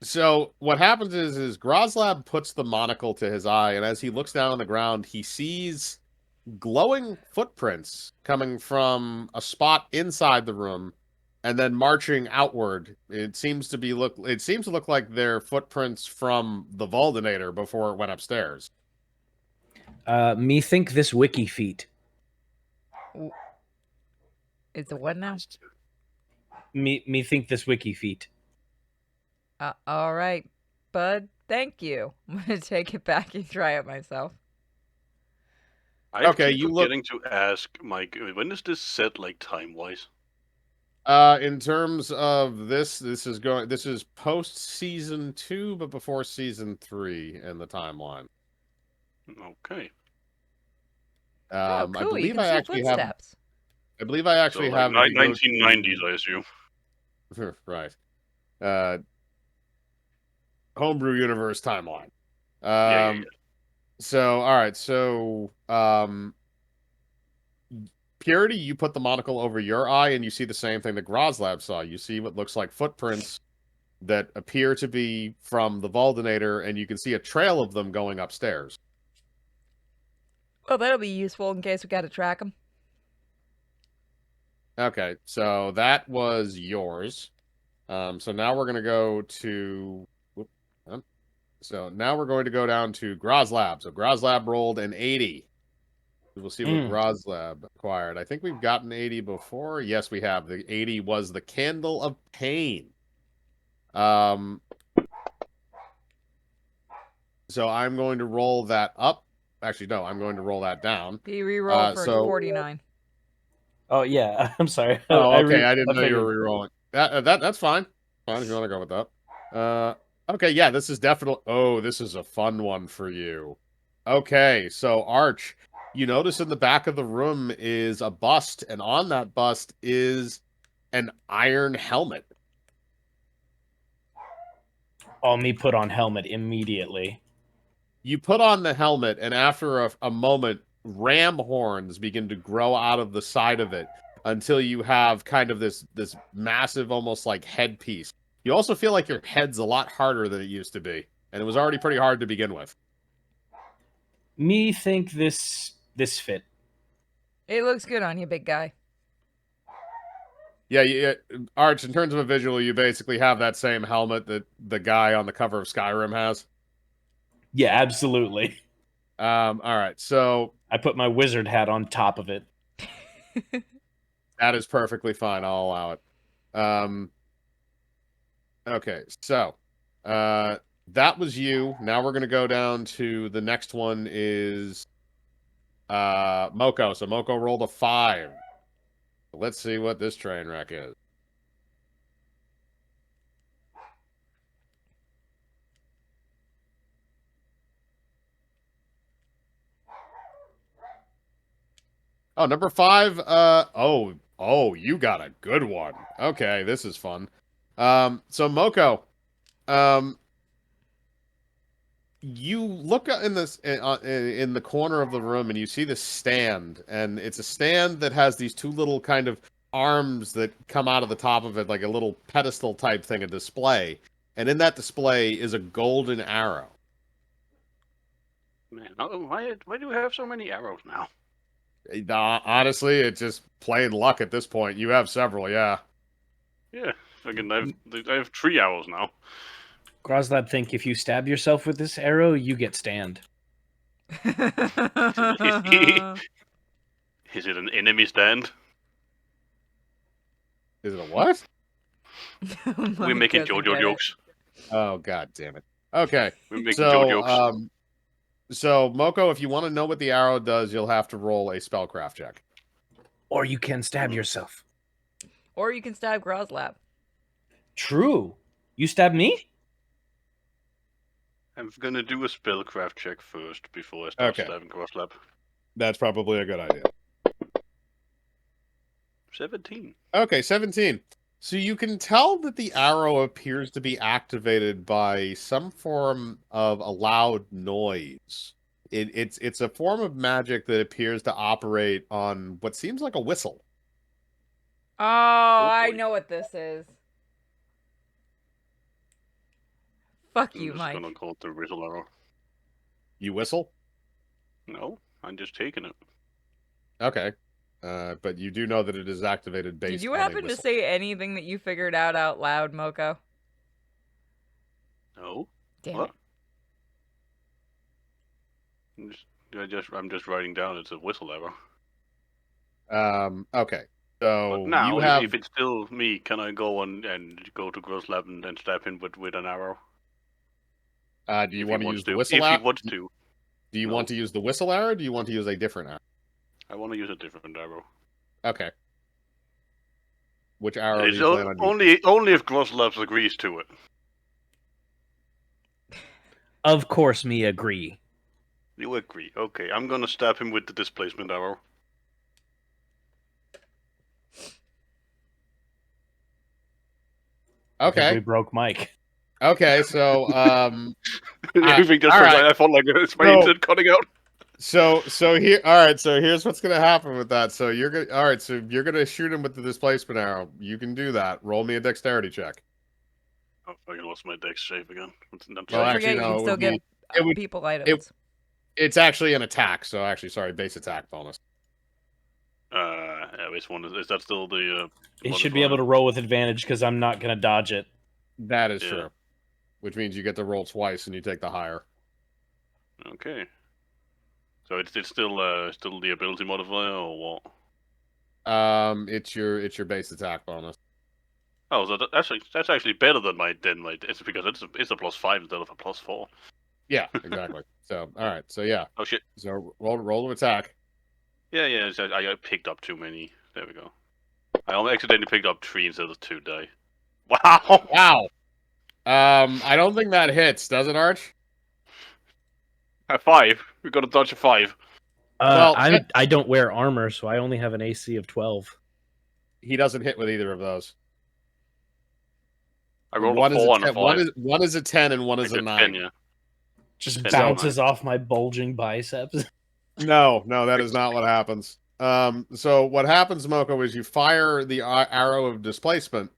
So what happens is Groslab puts the monocle to his eye, and as he looks down on the ground, he sees glowing footprints coming from a spot inside the room, and then marching outward. It seems to look like they're footprints from the Voldinator before it went upstairs. Me think this wiki feat. It's a what now? Me think this wiki feat. All right, bud. Thank you. I'm gonna take it back and try it myself. I Okay, keep you look- forgetting to ask Mike, when is this set, like, time-wise? In terms of this is post season 2, but before season 3 in the timeline. Okay. Oh, I cool. You believe can I see actually have. footsteps. I believe I actually So, have. like, if you go 1990s, I assume. to- right. Homebrew universe timeline. Yeah. So all right. So Purity, you put the monocle over your eye, and you see the same thing that Groslab saw. You see what looks like footprints that appear to be from the Voldinator, and you can see a trail of them going upstairs. Well, that'll be useful in case we gotta track them. Okay, so that was yours. So now we're gonna go to. So now we're going to go down to Groslab. So Groslab rolled an 80. We'll see what Groslab acquired. I think we've gotten 80 before. Yes, we have. The 80 was the Candle of Pain. So I'm going to roll that up. Actually, no, I'm going to roll that down. He rerolled for so- 49. Oh yeah, I'm sorry. Oh, okay. I didn't know you figured- were re-rolling. That's fine. Fine if you want to go with that. Okay, yeah, this is definitely. Oh, this is a fun one for you. Okay, so Arch, you notice in the back of the room is a bust, and on that bust is an iron helmet. Oh, me put on helmet immediately. You put on the helmet, and after a moment, ram horns begin to grow out of the side of it until you have kind of this massive, almost like headpiece. You also feel like your head's a lot harder than it used to be, and it was already pretty hard to begin with. Me think this fit. It looks good on you, big guy. Yeah, Arch, in terms of a visual, you basically have that same helmet that the guy on the cover of Skyrim has. Yeah, absolutely. All right, so I put my wizard hat on top of it. that is perfectly fine. I'll allow it. Okay, so that was you. Now we're gonna go down to the next one is Moko. So Moko rolled a 5. Let's see what this train wreck is. Oh, number 5. You got a good one. Okay, this is fun. So Moko, you look in the corner of the room and you see this stand, and it's a stand that has these two little kind of arms that come out of the top of it, like a little pedestal type thing, a display. And in that display is a golden arrow. Man, why do we have so many arrows now? Honestly, it's just plain luck at this point. You have several, yeah. Yeah, fucking, I have 3 arrows now. Groslab think if you stab yourself with this arrow, you get stand. Is it an enemy stand? Is it a what? We're making JoJo jokes. Oh, god damn it. Okay. We're making JoJo jokes. So, Moko, if you want to know what the arrow does, you'll have to roll a spellcraft check. Or you can stab yourself. Or you can stab Groslab. True. You stab me? I'm gonna do a spellcraft check first before I start stabbing Crosslab. That's probably a good idea. 17. Okay, 17. So you can tell that the arrow appears to be activated by some form of a loud noise. It's a form of magic that appears to operate on what seems like a whistle. Oh, I boy. know what this is. Fuck you, I'm just Mike. gonna call it the whistle arrow. You whistle? No, I'm just taking it. Okay. But you do know that it is activated based on Did you a happen to whistle. say anything that you figured out loud, Moko? No. Damn What? it. I'm just writing down it's a whistle arrow. Okay. But So now, you have... if it's still me, can I go and go to Grosslab and then stab him with an arrow? do you want to use the whistle If arrow? he wants to. Do you No. want to use the whistle arrow, or do you want to use a different arrow? I want to use a different arrow. Okay. Which arrow do It's you plan on using? only if Grosslab agrees to it. Of course, me agree. You agree. Okay, I'm gonna stab him with the displacement arrow. I think we Okay. broke Mike. Okay, so Everything just all forgot. right. I felt like it's my So- internet cutting out. so here all right, so here's what's gonna happen with that. So you're gonna shoot him with the displacement arrow. You can do that. Roll me a dexterity check. Oh, fucking lost my dex shape again. Well, Don't actually, forget you no, can it still would give be- it would- people items. It's actually an attack, so actually sorry, base attack bonus. Yeah, which one is that still the He should be able to roll with advantage because I'm not going to dodge it. That is Yeah. true. Which means you get to roll twice and you take the higher. Okay. So it's still the ability modifier or what? It's your base attack bonus. Oh, so that's actually better than my it's because it's a +5 instead of a +4. Yeah, exactly. So all right, so yeah. Oh shit. So roll to attack. Yeah, I picked up too many There we go. I only accidentally picked up 3 instead of 2 die. Wow! Wow. I don't think that hits, does it, Arch? A 5. We got to dodge a 5. Well, I don't wear armor, so I only have an AC of 12. he doesn't hit with either of those. I rolled One a is 4 and a 10, 5. one is a 10 and one is It's a 9. 10, yeah. Just 10 bounces off my bulging biceps. No, that is not what happens. So what happens, Moko, is you fire the arrow of displacement,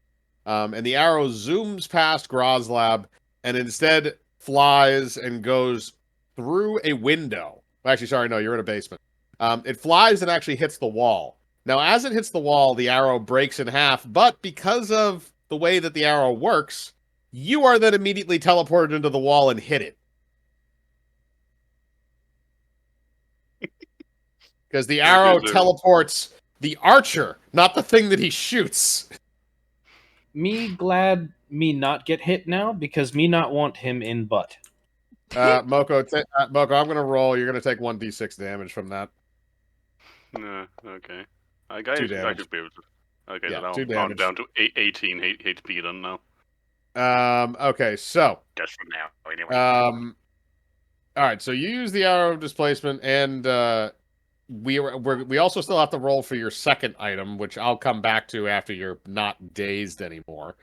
and the arrow zooms past Groslab and instead flies and goes through a window. Actually, sorry, no, you're in a basement. It flies and actually hits the wall. Now, as it hits the wall, the arrow breaks in half, but because of the way that the arrow works, you are then immediately teleported into the wall and hit it. Because the arrow teleports the archer, not the thing that he shoots. Me glad me not get hit now, because me not want him in butt. Moko, Moko, I'm going to roll. You're going to take 1d6 damage from that. No, okay. I 2 damage. should be able to. Okay, Yeah, so now 2 I'm damage. down to 18 HP then now. Okay, so. Just for now, anyway. Alright, so you use the arrow of displacement, and we also still have to roll for your second item, which I'll come back to after you're not dazed anymore.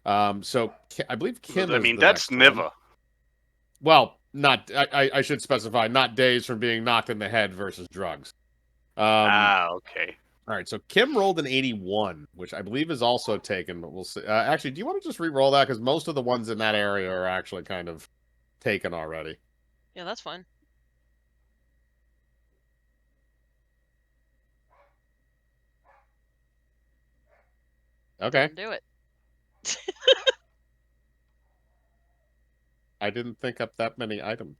So I believe Kim I is mean, the that's next never. one. Well, not. I should specify, not dazed from being knocked in the head versus drugs. Okay. All right, so Kim rolled an 81, which I believe is also taken, but we'll see. Actually, do you want to just re-roll that? Because most of the ones in that area are actually kind of taken already. Yeah, that's fine. Okay. Do it. I didn't think up that many items.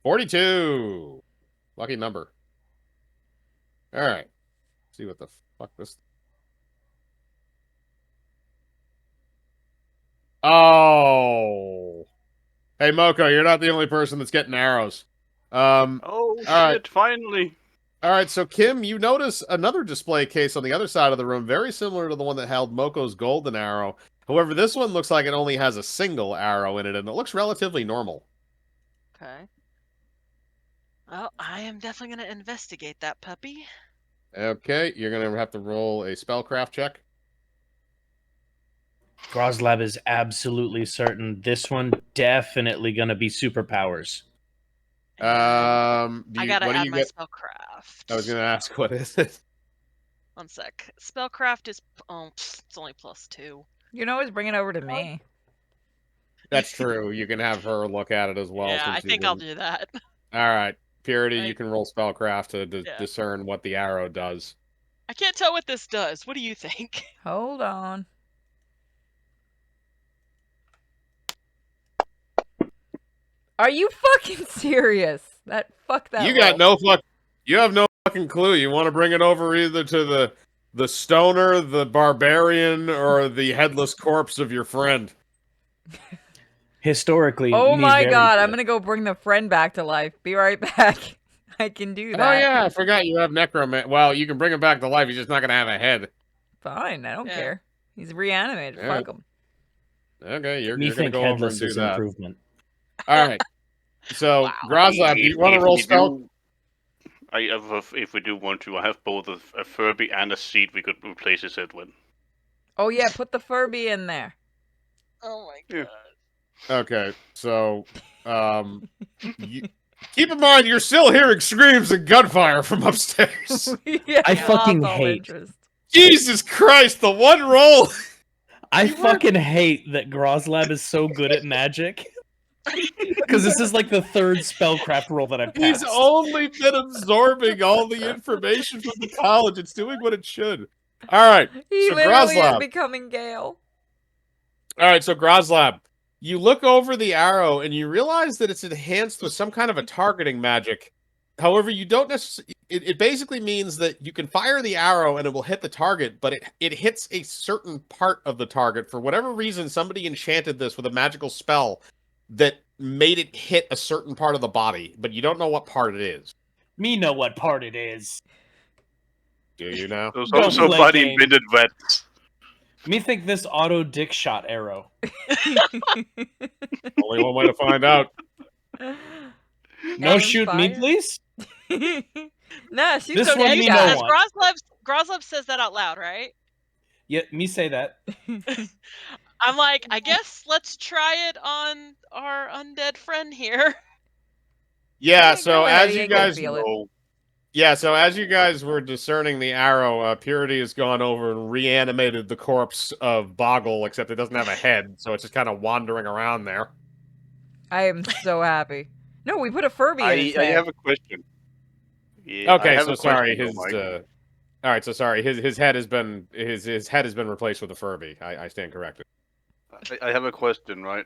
42! Lucky number. Alright. See what the fuck this... Oh! Hey, Moko, you're not the only person that's getting arrows. Oh, shit, right. finally! Alright, so Kim, you notice another display case on the other side of the room, very similar to the one that held Moko's golden arrow. However, this one looks like it only has a single arrow in it, and it looks relatively normal. Okay. Well, I am definitely going to investigate that puppy. Okay, you're going to have to roll a spellcraft check. Groslab is absolutely certain this one definitely gonna be superpowers. I What gotta do add you my get? spellcraft. I was going to ask, what is it? 1 sec. Spellcraft is it's only +2. You can always bring it over to me. That's true. You can have her look at it as well. Yeah, I since you think I'll didn't. do that. All right, Purity, you Like- can roll spellcraft to Yeah. discern what the arrow does. I can't tell what this does. What do you think? Hold on. Are you fucking serious? Fuck that. You got roll. no fuck. You have no fucking clue. You want to bring it over either to the stoner, the barbarian, or the headless corpse of your friend. Historically, Oh me my very god, good. I'm gonna go bring the friend back to life. Be right back. I can do that. Oh yeah, I forgot you have necromancy. Well, you can bring him back to life. He's just not gonna have a head. Fine, I don't Yeah. care. He's reanimated. Yeah. Fuck him. Okay, you're Me gonna think go over and headless do is that. improvement. All right. So, Wow. Groslab, do you want to roll spell? If we do want to, I have both a Furby and a seed we could replace his head with. Oh yeah, put the Furby in there. Oh my Yeah. god. Okay, so, keep in mind you're still hearing screams and gunfire from upstairs. Yeah, I lost fucking all hate- interest. Jesus Christ, the one roll. I You were- fucking hate that Groslab is so good at magic. Because this is like the third spellcraft roll that I've He's passed. only been absorbing all the information from the college. It's doing what it should. All right. He So literally is Groslab. becoming Gale. All right, so Groslab, you look over the arrow and you realize that it's enhanced with some kind of a targeting magic. However, you don't necessarily... It basically means that you can fire the arrow and it will hit the target, but it hits a certain part of the target. For whatever reason, somebody enchanted this with a magical spell that made it hit a certain part of the body, but you don't know what part it is. Me know what part it is. Do you now? So Don't play somebody games. invented vets. Me think this auto dick shot arrow. Only one way to find out. No Aim shoot me, fire. please. Nah, she's This so one As, me good. no as one. Grozlev says that out loud, right? Yeah, me say that. I'm like, I guess let's try it on our undead friend here. Yeah, Yeah, so go ahead, as he you ain't gonna guys feel it. know, yeah, so as you guys were discerning the arrow, Purity has gone over and reanimated the corpse of Boggle, except it doesn't have a head, so it's just kind of wandering around there. I am so happy. No, we put a Furby in his I head. have a question. Yeah, I Okay, have so a question, sorry, though, his Mike. all right, so sorry, his head has been his head has been replaced with a Furby. I stand corrected. I have a question, right?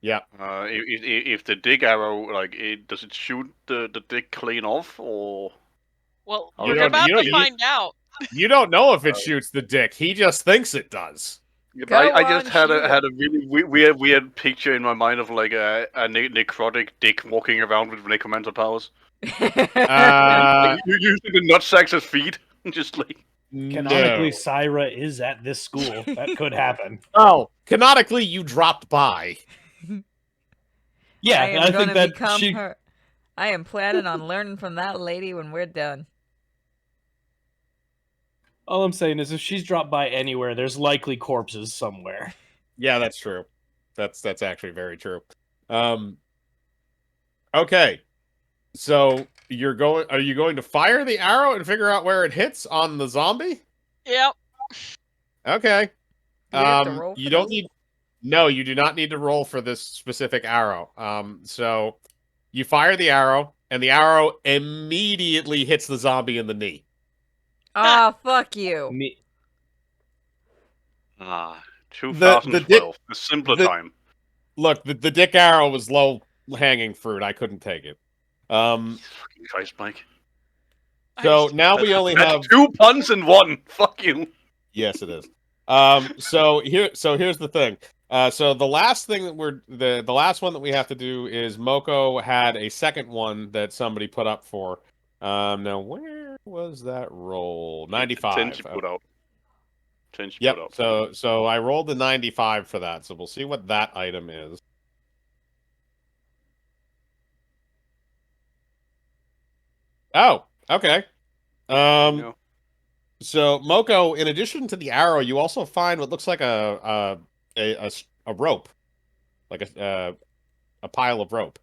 Yeah. If the dick arrow, like, does it shoot the dick clean off, or? Well, You we're don't- about you to don't- find out. You don't know if it shoots the dick. He just thinks it does. Yeah, Go but I just on, had shoot a really weird picture in my mind of like a necrotic dick walking around with necromancer powers. Like, you using the nutsacks as feet, just like. Canonically, No. Syra is at this school. That could happen. Oh, canonically, you dropped by. Yeah, I am I gonna think that become she. her. I am planning on learning from that lady when we're done. All I'm saying is, if she's dropped by anywhere, there's likely corpses somewhere. Yeah, that's true. That's actually very true. Okay. So are you going to fire the arrow and figure out where it hits on the zombie? Yep. Okay. Do we have to roll You for don't this? need No, you do not need to roll for this specific arrow. So you fire the arrow and the arrow immediately hits the zombie in the knee. Ah, fuck you. Me, 2012, the simpler the- time. Look, the dick arrow was low hanging fruit. I couldn't take it. Fucking Christ, Mike. So now we only have That's 2 puns in one. Fuck you. Yes, it is. So here's the thing. So the last thing that the last one that we have to do is Moko had a second one that somebody put up for. Now where was that roll? 95. 10 she put out. 10 she Yep. put out. So I rolled the 95 for that. So we'll see what that item is. Oh, okay. Yeah. So Moko, in addition to the arrow, you also find what looks like a rope, like a pile of rope.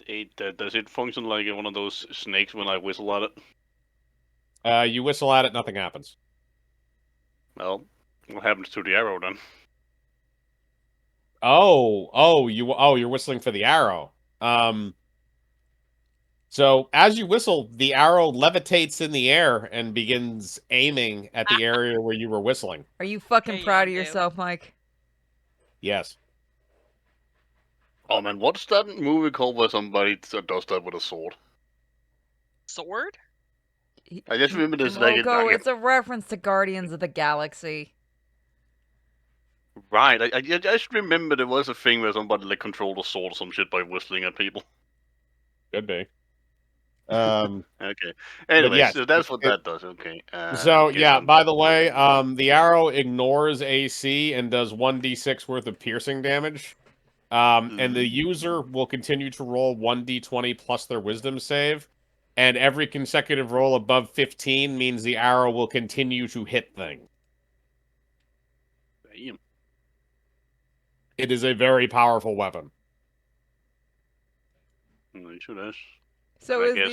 Does it function like one of those snakes when I whistle at it? You whistle at it, nothing happens. Well, what happens to the arrow then? You're whistling for the arrow. So as you whistle, the arrow levitates in the air and begins aiming at the area where you were whistling. Are you fucking Hey, proud of young yourself, Mike? Yes. Oh man, what's that movie called where somebody does that with a sword? Sword? I just remember this like Moko, it's a reference to Guardians of the Galaxy. right. I just remember there was a thing where somebody like controlled a sword or some shit by whistling at people. Could be. Okay. Anyway, yes, so that's what that does. Okay. So I guess yeah, I'm by done. the way, the arrow ignores AC and does 1d6 worth of piercing damage. And the user will continue to roll 1d20 plus their wisdom save. And every consecutive roll above 15 means the arrow will continue to hit things. Damn. It is a very powerful weapon. You should ask. So I is guess,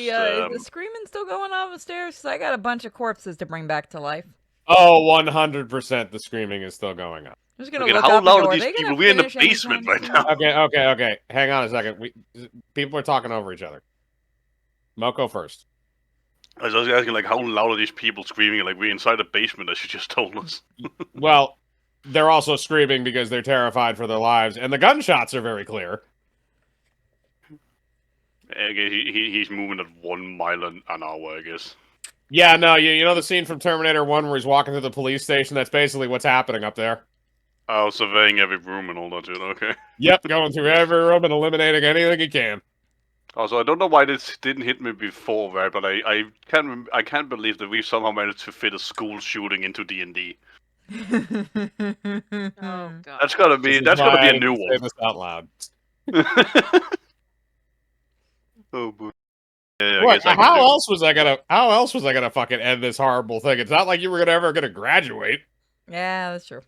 the screaming still going on the stairs? 'Cause I got a bunch of corpses to bring back to life. Oh, 100% the screaming is still going on. I'm just gonna Okay, look how up and loud go, are are these they gonna people? We're in the finish anytime basement right soon? now. Okay. Hang on a second. People are talking over each other. Moko first. I was just asking, like, how loud are these people screaming? Like, we're inside a basement, as you just told us. Well, they're also screaming because they're terrified for their lives, and the gunshots are very clear. Okay, he's moving at 1 mile an hour, I guess. Yeah, no, you know the scene from Terminator 1 where he's walking to the police station? That's basically what's happening up there. Oh, surveying every room and all that shit, okay. Yep, going through every room and eliminating anything he can. Also, I don't know why this didn't hit me before, right? But I can't believe that we somehow managed to fit a school shooting into D&D. Oh god. That's gotta be This is why a I new didn't say one. this out loud. Oh boy. Yeah, I Look, guess I can do. how else was I gonna fucking end this horrible thing? It's not like you were ever gonna graduate. Yeah, that's true.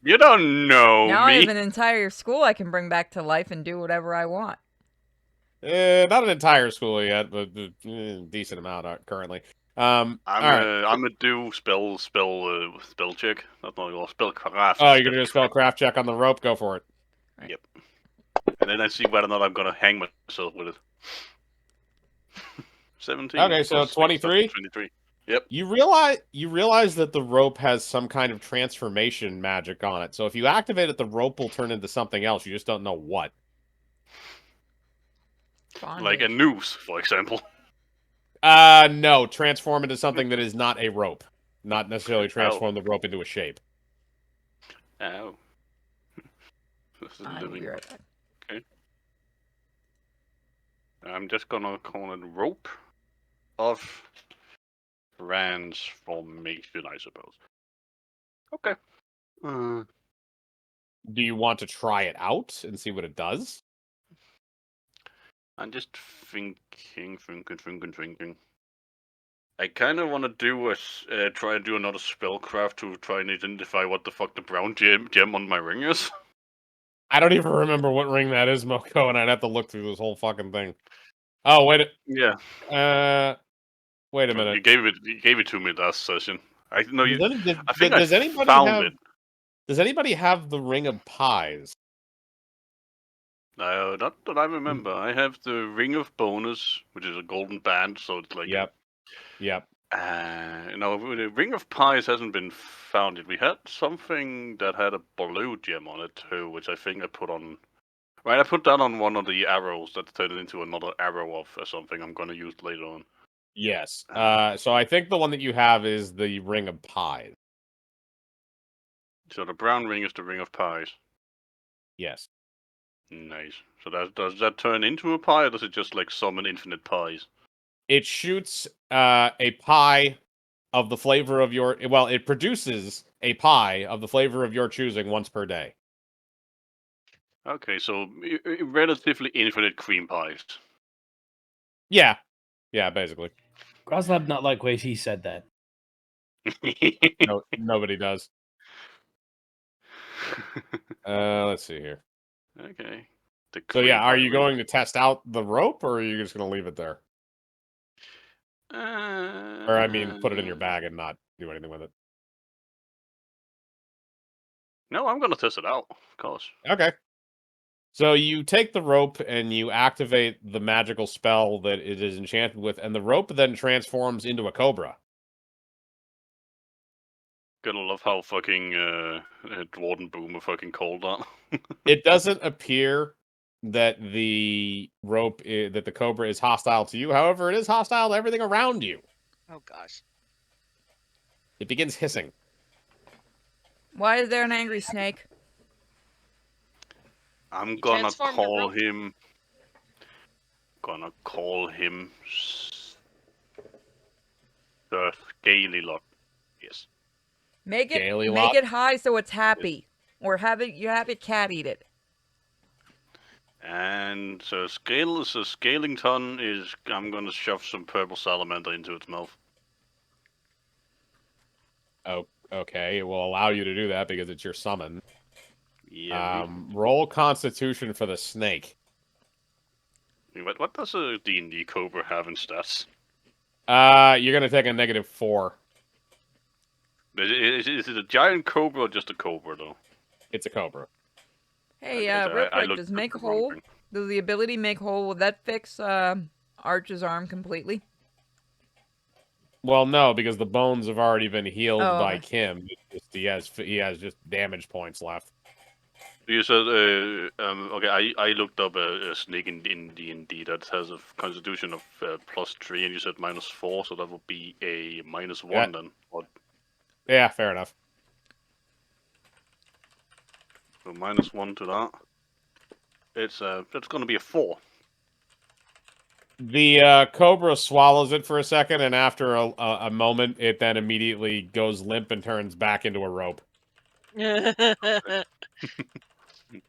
You don't know Now I have me. an entire school I can bring back to life and do whatever I want. Not an entire school yet, but decent amount currently. All right. I'm a do spell check. That's not all spell craft. Oh, you're gonna do a spellcraft check on the rope? Go for it. Yep. And then I see whether or not I'm gonna hang myself with it. 17. Okay, so plus 23? 23. Yep. You realize that the rope has some kind of transformation magic on it. So if you activate it, the rope will turn into something else. You just don't know what. Like a Bondage. noose, for example. No, transform into something that is not a rope. Not necessarily transform the rope into a shape. Oh. This is I will be living. right back. Okay. I'm just gonna call it rope of transformation, I suppose. Okay. Do you want to try it out and see what it does? I'm just thinking. I kind of want to do try and do another spellcraft to try and identify what the fuck the brown gem on my ring is. I don't even remember what ring that is, Moko, and I'd have to look through this whole fucking thing. Oh, wait. Yeah. Wait a You minute. gave it to me last session. I know you. I think Does I anybody found have? it. Does anybody have the ring of pies? Not that I remember. I have the ring of bonus, which is a golden band, so it's like Yep. no, the ring of pies hasn't been found yet. We had something that had a blue gem on it too, which I think I put on. Right, I put that on one of the arrows that turned it into another arrow of something I'm gonna use later on. Yes. So I think the one that you have is the ring of pies. So the brown ring is the ring of pies. Yes. Nice. So does that turn into a pie, or does it just like summon infinite pies? It shoots a pie of the flavor of your. Well, it produces a pie of the flavor of your choosing once per day. Okay, so relatively infinite cream pies. Yeah. Yeah, basically. Groslab not like ways he said that. No, nobody does. Let's see here. Okay. So yeah, are you going to test out the rope, or are you just going to leave it there? Or I mean, put it in your bag and not do anything with it. No, I'm going to test it out, of course. Okay. So you take the rope and you activate the magical spell that it is enchanted with, and the rope then transforms into a cobra. Gonna love how fucking Dwarden Boomer fucking called that. It doesn't appear that the that the cobra is hostile to you. However, it is hostile to everything around you. Oh gosh. It begins hissing. Why is there an angry snake? I'm You gonna transformed a call rope? him. The Scaly Lot. Yes. Make Gaily lot? it high so it's happy, or you have your cat eat it. And so Scalington is. I'm gonna shove some purple salamander into its mouth. Oh, okay. It will allow you to do that because it's your summon. Yeah. Roll Constitution for the snake. What does a D&D Cobra have in stats? You're gonna take a -4. Is it a giant cobra or just a cobra though? It's a cobra. Hey, Okay, so real I quick, looked does at make the wrong whole? thing. Does the ability make whole? Will that fix Arch's arm completely? Well, no, because the bones have already been healed Oh, by okay. Kim. He has just damage points left. You said, okay, I looked up a snake in D&D that has a constitution of +3, and you said -4, so that would be a -1 Yeah. then. Or, Yeah, fair enough. so -1 to that. It's that's gonna be a 4. The cobra swallows it for a second, and after a moment, it then immediately goes limp and turns back into a rope.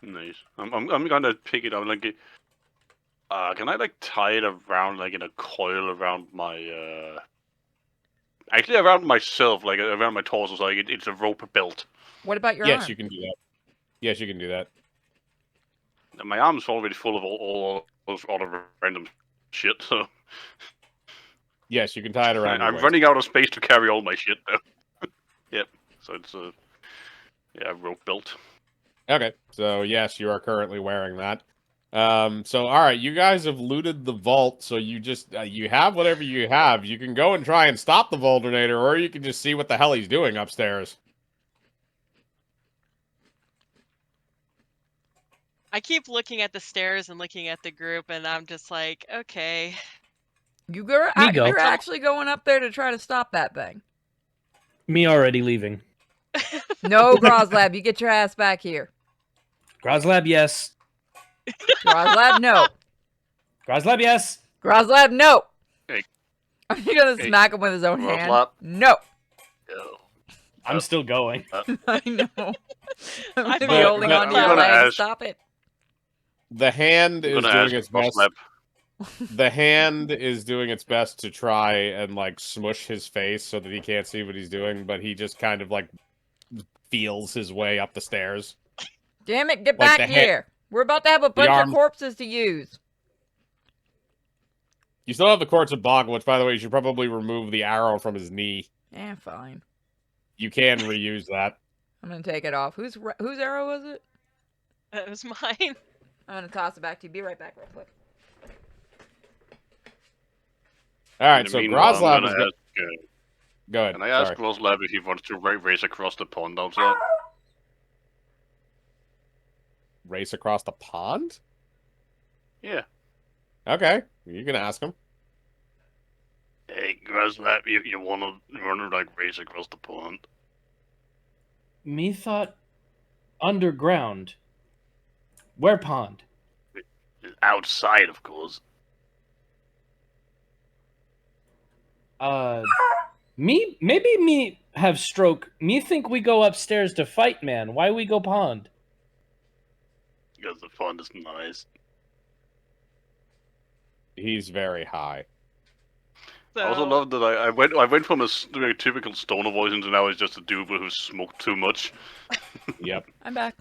Nice. I'm gonna pick it up. Like, can I like tie it around like in a coil around my actually around myself, like around my torso, so like it's a rope belt. What about your Yes, arm? you can do that. Yes, you can do that. And my arm's already full of all those other random shit. So Yes, you can tie it around your I'm waist. running out of space to carry all my shit though. Yep. So it's a rope belt. Okay, so yes, you are currently wearing that. So all right, you guys have looted the vault, so you just you have whatever you have. You can go and try and stop the Voldernator, or you can just see what the hell he's doing upstairs. I keep looking at the stairs and looking at the group, and I'm just like, okay. You're actually going up there to try to stop that thing. Me already leaving. No, Groslab, you get your ass back here. Groslab, yes. Groslab, no. Groslab, yes. Groslab, no. Hey. Are you gonna Hey, smack him with his own hand? Groslab. No. I'm still going. I know. I'm I gonna be thought holding on to I'm your gonna leg. ask- Stop it. The hand I'm is gonna doing ask its best. Groslab. The hand is doing its best to try and like smush his face so that he can't see what he's doing, but he just kind of like feels his way up the stairs. Damn it, get Like back the here. We're about to have a bunch of arm- corpses to use. You still have the corpse of Boggle, which, by the way, you should probably remove the arrow from his knee. Eh, fine. You can reuse that. I'm gonna take it off. Whose arrow was it? It was mine. I'm gonna toss it back to you. Be right back real quick. All right, In the so meanwhile, I'm Groslab gonna is ask, go ahead. Can I ask Sorry. Groslab if he wants to race across the pond outside? Race across the pond? Yeah. Okay, you can ask him. Hey, Groslab, you wanna like race across the pond? Me thought underground. Where pond? Outside, of course. Maybe me have stroke. Me think we go upstairs to fight, man. Why we go pond? Because the pond is nice. He's very high. So, I also love that I went from a typical stoner voice into now it's just a dude who smoked too much. Yep. I'm back.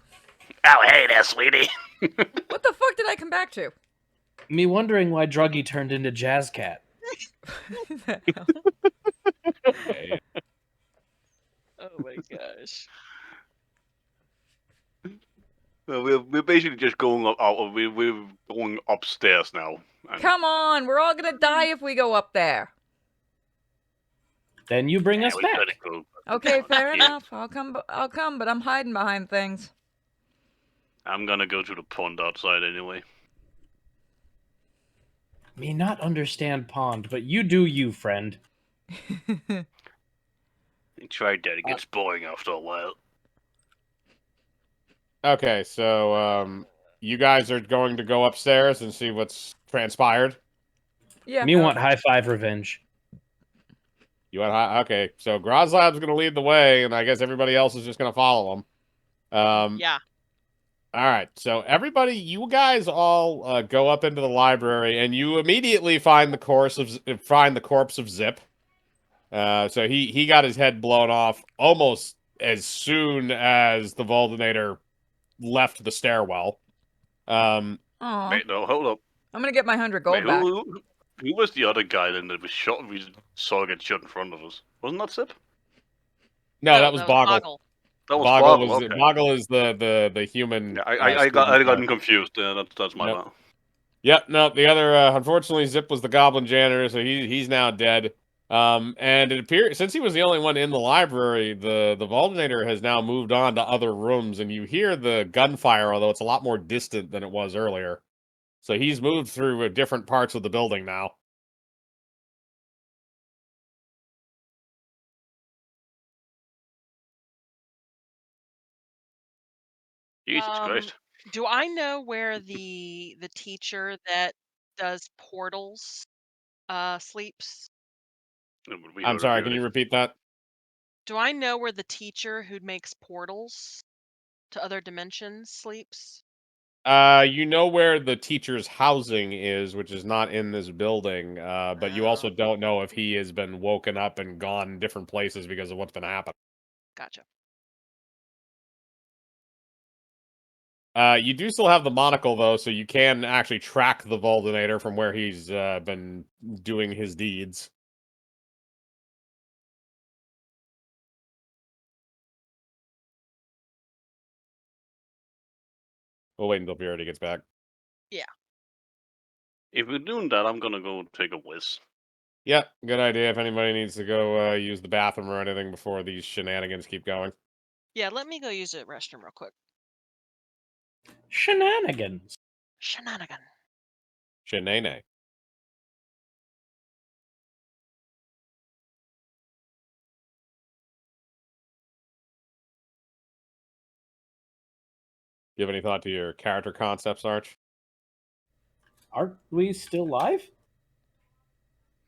Oh, hey there, sweetie. What the fuck did I come back to? Me wondering why Druggy turned into Jazz Cat. Okay. oh my gosh. Well, we're basically just going we're going upstairs now. And Come on, we're all gonna die if we go up there. Then you bring us we back. gotta go. Okay, fair Yeah. enough. I'll come, but I'm hiding behind things. I'm gonna go to the pond outside anyway. Me not understand pond, but you do you, friend. I tried that. It gets boring after a while. Okay, so you guys are going to go upstairs and see what's transpired. Yeah. Me want high five revenge. You want okay? So Groslab's going to lead the way, and I guess everybody else is just going to follow him. Yeah. All right, so everybody, you guys all go up into the library, and you immediately find the corpse of Zip. So he got his head blown off almost as soon as the Voldenator left the stairwell. Aw. Wait, no, hold up. I'm gonna get my 100 gold Wait, back. who was the other guy then that was shot? We saw get shot in front of us. Wasn't that Sip? No, that was Boggle. That was Boggle Boggle. Okay. Boggle is the human. Yeah, I got confused. That's my bad. Yep, no, the other unfortunately Zip was the goblin janitor, so he's now dead. And it appears since he was the only one in the library, the Voldenator has now moved on to other rooms, and you hear the gunfire, although it's a lot more distant than it was earlier. So he's moved through different parts of the building now. Jesus Christ. Do I know where the teacher that does portals sleeps? We I'm heard sorry, of can it. you repeat that? Do I know where the teacher who makes portals to other dimensions sleeps? You know where the teacher's housing is, which is not in this building, but you also Oh. don't know if he has been woken up and gone different places because of what's been happening. Gotcha. You do still have the monocle, though, so you can actually track the Voldinator from where he's been doing his deeds. We'll wait until Purity gets back. If we're doing that, I'm gonna go take a whiz. Yeah, good idea if anybody needs to go use the bathroom or anything before these shenanigans keep going. Yeah, let me go use the restroom real quick. Shenanigans. Shenanigan. Shenane. You have any thought to your character concepts, Arch? Aren't we still live?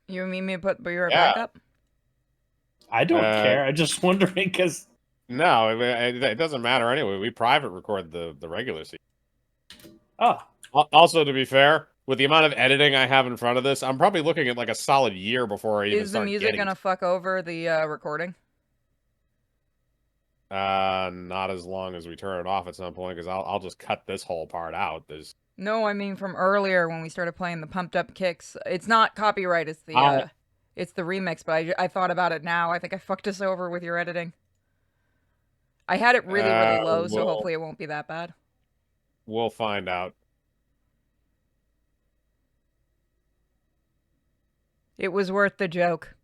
You mean me to put your Yeah. back up? I don't Uh, care. I'm just wondering because No, it doesn't matter anyway. We private record the regular season. Also, to be fair, with the amount of editing I have in front of this, I'm probably looking at like a solid year before I even Is the start music getting gonna fuck over the recording? not as long as we turn it off at some point, because I'll just cut this whole part out. There's No, I mean from earlier when we started playing the pumped up kicks. It's not copyright. It's the it's the remix. But I thought about it now. I think I fucked us over with your editing. I had it really low, so hopefully it won't be that bad. we'll find out. It was worth the joke.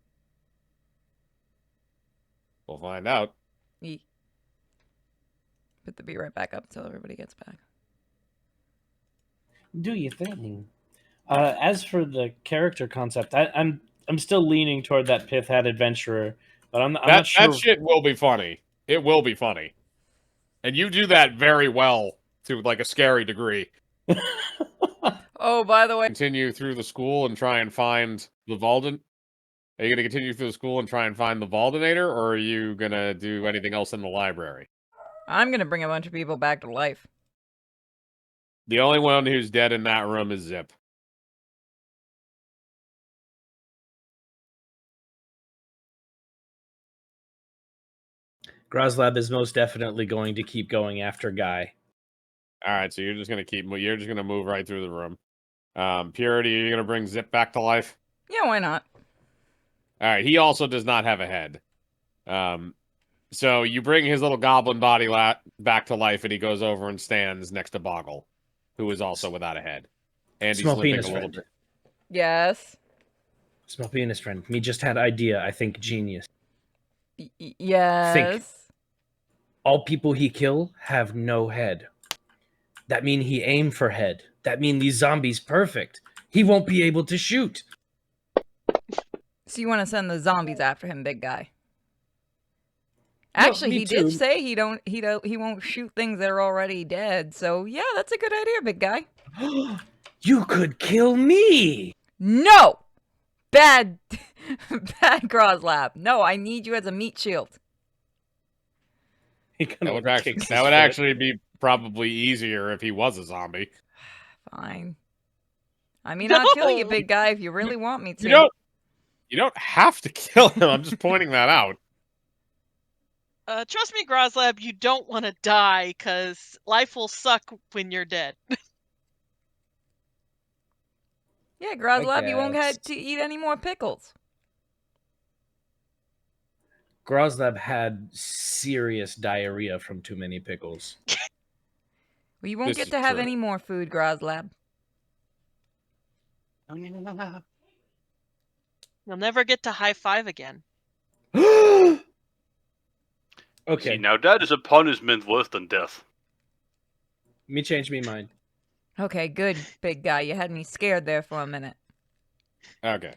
We'll find out. Put the beat right back up until everybody gets back. do you think? As for the character concept, I'm still leaning toward that pith hat adventurer, but I'm not sure. That shit will be funny. It will be funny, and you do that very well to like a scary degree. Oh, by the way, Continue through the school and try and find the Valden. Are you going to continue through the school and try and find the Valdinator, or are you going to do anything else in the library? I'm gonna bring a bunch of people back to life. The only one who's dead in that room is Zip. Groslab is most definitely going to keep going after Guy. All right, so you're just going to move right through the room. Purity, are you going to bring Zip back to life? Yeah, why not? All right, he also does not have a head. So you bring his little goblin body back to life, and he goes over and stands next to Boggle, who is also without a head. And he's Small limping penis a little friend. bit. Yes. Small penis friend. Me just had idea. I think genius. Yes. All people he kill have no head. That mean he aim for head. That mean these zombies perfect. He won't be able to shoot. So you want to send the zombies after him, big guy? Well, Actually, me he too. did say he won't shoot things that are already dead. So yeah, that's a good idea, big guy. You could kill me. No, bad, bad Groslab. No, I need you as a meat shield. That would actually be probably easier if he was a zombie. Fine. I mean, I'll kill you, No! big guy, if you really want me to. You don't have to kill him. I'm just pointing that out. Trust me, Groslab, you don't want to die, because life will suck when you're dead. Yeah, Groslab, you won't guess. have to eat any more pickles. Groslab had serious diarrhea from too many pickles. Well, you won't This get is to have true. any more food, Groslab. You'll never get to high five again. Okay. See, now that is a punishment worse than death. Me change me mind. Okay, good, big guy. You had me scared there for a minute. Okay.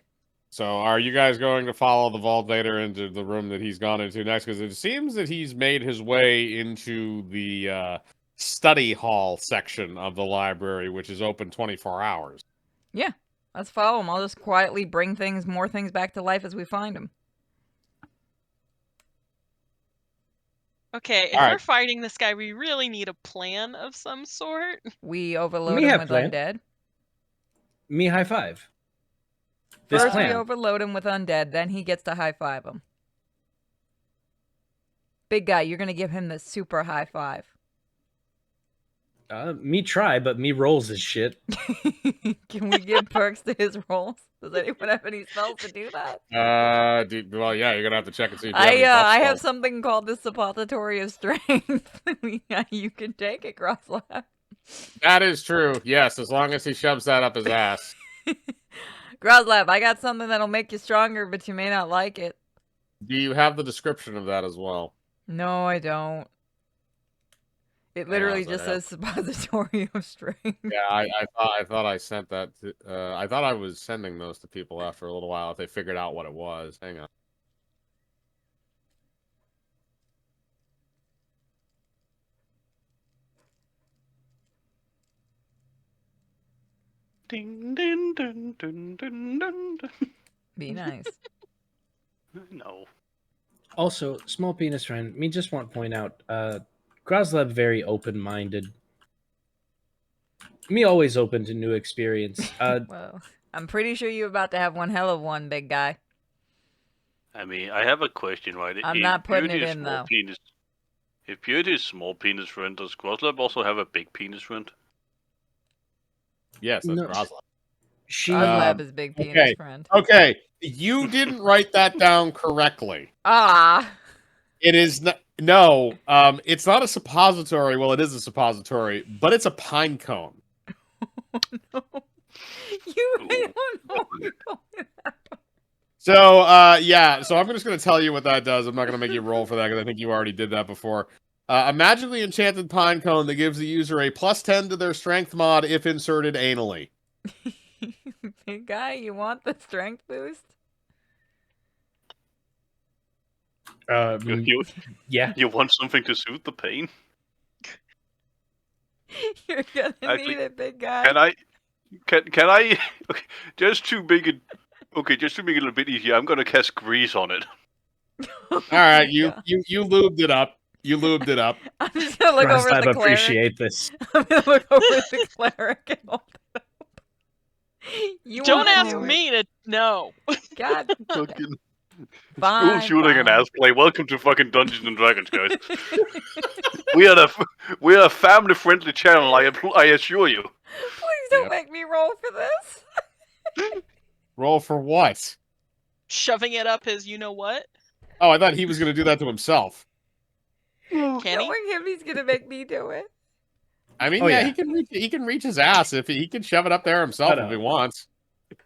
So are you guys going to follow the Vaultator into the room that he's gone into next? Because it seems that he's made his way into the study hall section of the library, which is open 24 hours. Yeah, let's follow him. I'll just quietly bring more things back to life as we find them. Okay, if All right. we're fighting this guy, we really need a plan of some sort. We overload Me him have with plan. undead. Me high five. This First, we plan. overload him with undead, then he gets to high five him. Big guy, you're gonna give him the super high five. Me try, but me rolls his shit. Can we give perks to his rolls? Does anyone have any spells to do that? Well, yeah, you're gonna have to check and see if you have any buff I have spells. something called the suppository of strength. Yeah, you can take it, Grosslap. That is true. Yes, as long as he shoves that up his ass. Grosslap, I got something that'll make you stronger, but you may not like it. Do you have the description of that as well? No, I don't. It Hang literally on a just second. says suppository of strength. Yeah, I thought I sent that to, I thought I was sending those to people after a little while if they figured out what it was. Hang on. Ding, ding, ding, ding, ding, ding, ding. Be nice. No. Also, small penis friend, me just want to point out, Groslab very open-minded. Me always open to new experience. Well, I'm pretty sure you're about to have one hell of one, big guy. I mean, I have a question, right? I'm If not putting Beauty it is in, small though. Penis, if Beauty is small penis friend, does Groslab also have a big penis friend? Yes, that's No. Groslab. She Grosslap is big penis okay. friend. Okay, you didn't write that down correctly. Ah! It is no. It's not a suppository. Well, it is a suppository, but it's a pine cone. No. You I don't know where you're going with that. So, yeah. So I'm just going to tell you what that does. I'm not going to make you roll for that because I think you already did that before. A magically enchanted pine cone that gives the user a +10 to their strength mod if inserted anally. Big guy, you want the strength boost? yeah. You want something to soothe the pain? You're gonna Actually, need it, big guy. Can I? Okay, just to make it a little bit easier, I'm gonna cast grease on it. All right, you God. you lubed it up. You lubed it up. I'm just gonna look over at Groslab the cleric. appreciate this. I'm gonna look over at the cleric and hold it up. You Don't wanna ask do it? me to know. God. Fucking school Fine, shooting and fine. ass play. Welcome to fucking Dungeons and Dragons, guys. we are a family friendly channel. I assure you. Please don't Yep. make me roll for this. Roll for what? Shoving it up his you know what? Oh, I thought he was going to do that to himself. Can he? Knowing him, he's gonna make me do it. I mean, Oh, yeah, yeah. he can reach his ass if he can shove it up there himself Shut if he up. wants.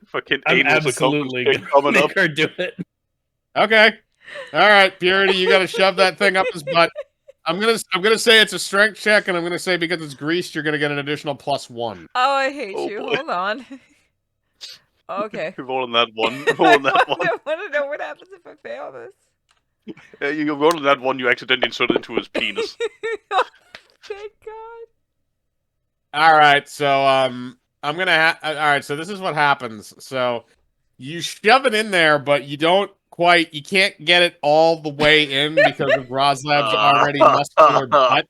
Fucking I'm anal absolutely circumference gonna coming up. make her do it. Okay. All right, Purity, you got to shove that thing up his butt. I'm gonna say it's a strength check, and I'm gonna say because it's greased, you're gonna get an additional +1. Oh, I hate Oh, you. boy. Hold on. Okay. Rolling that one. Rolling that one. I want to know what happens if I fail this. You rolling that one. You accidentally inserted into his penis. Thank God. All right, so I'm gonna all right, so this is what happens. So you shove it in there, but you can't get it all the way in because of Groslab's already muscular butt.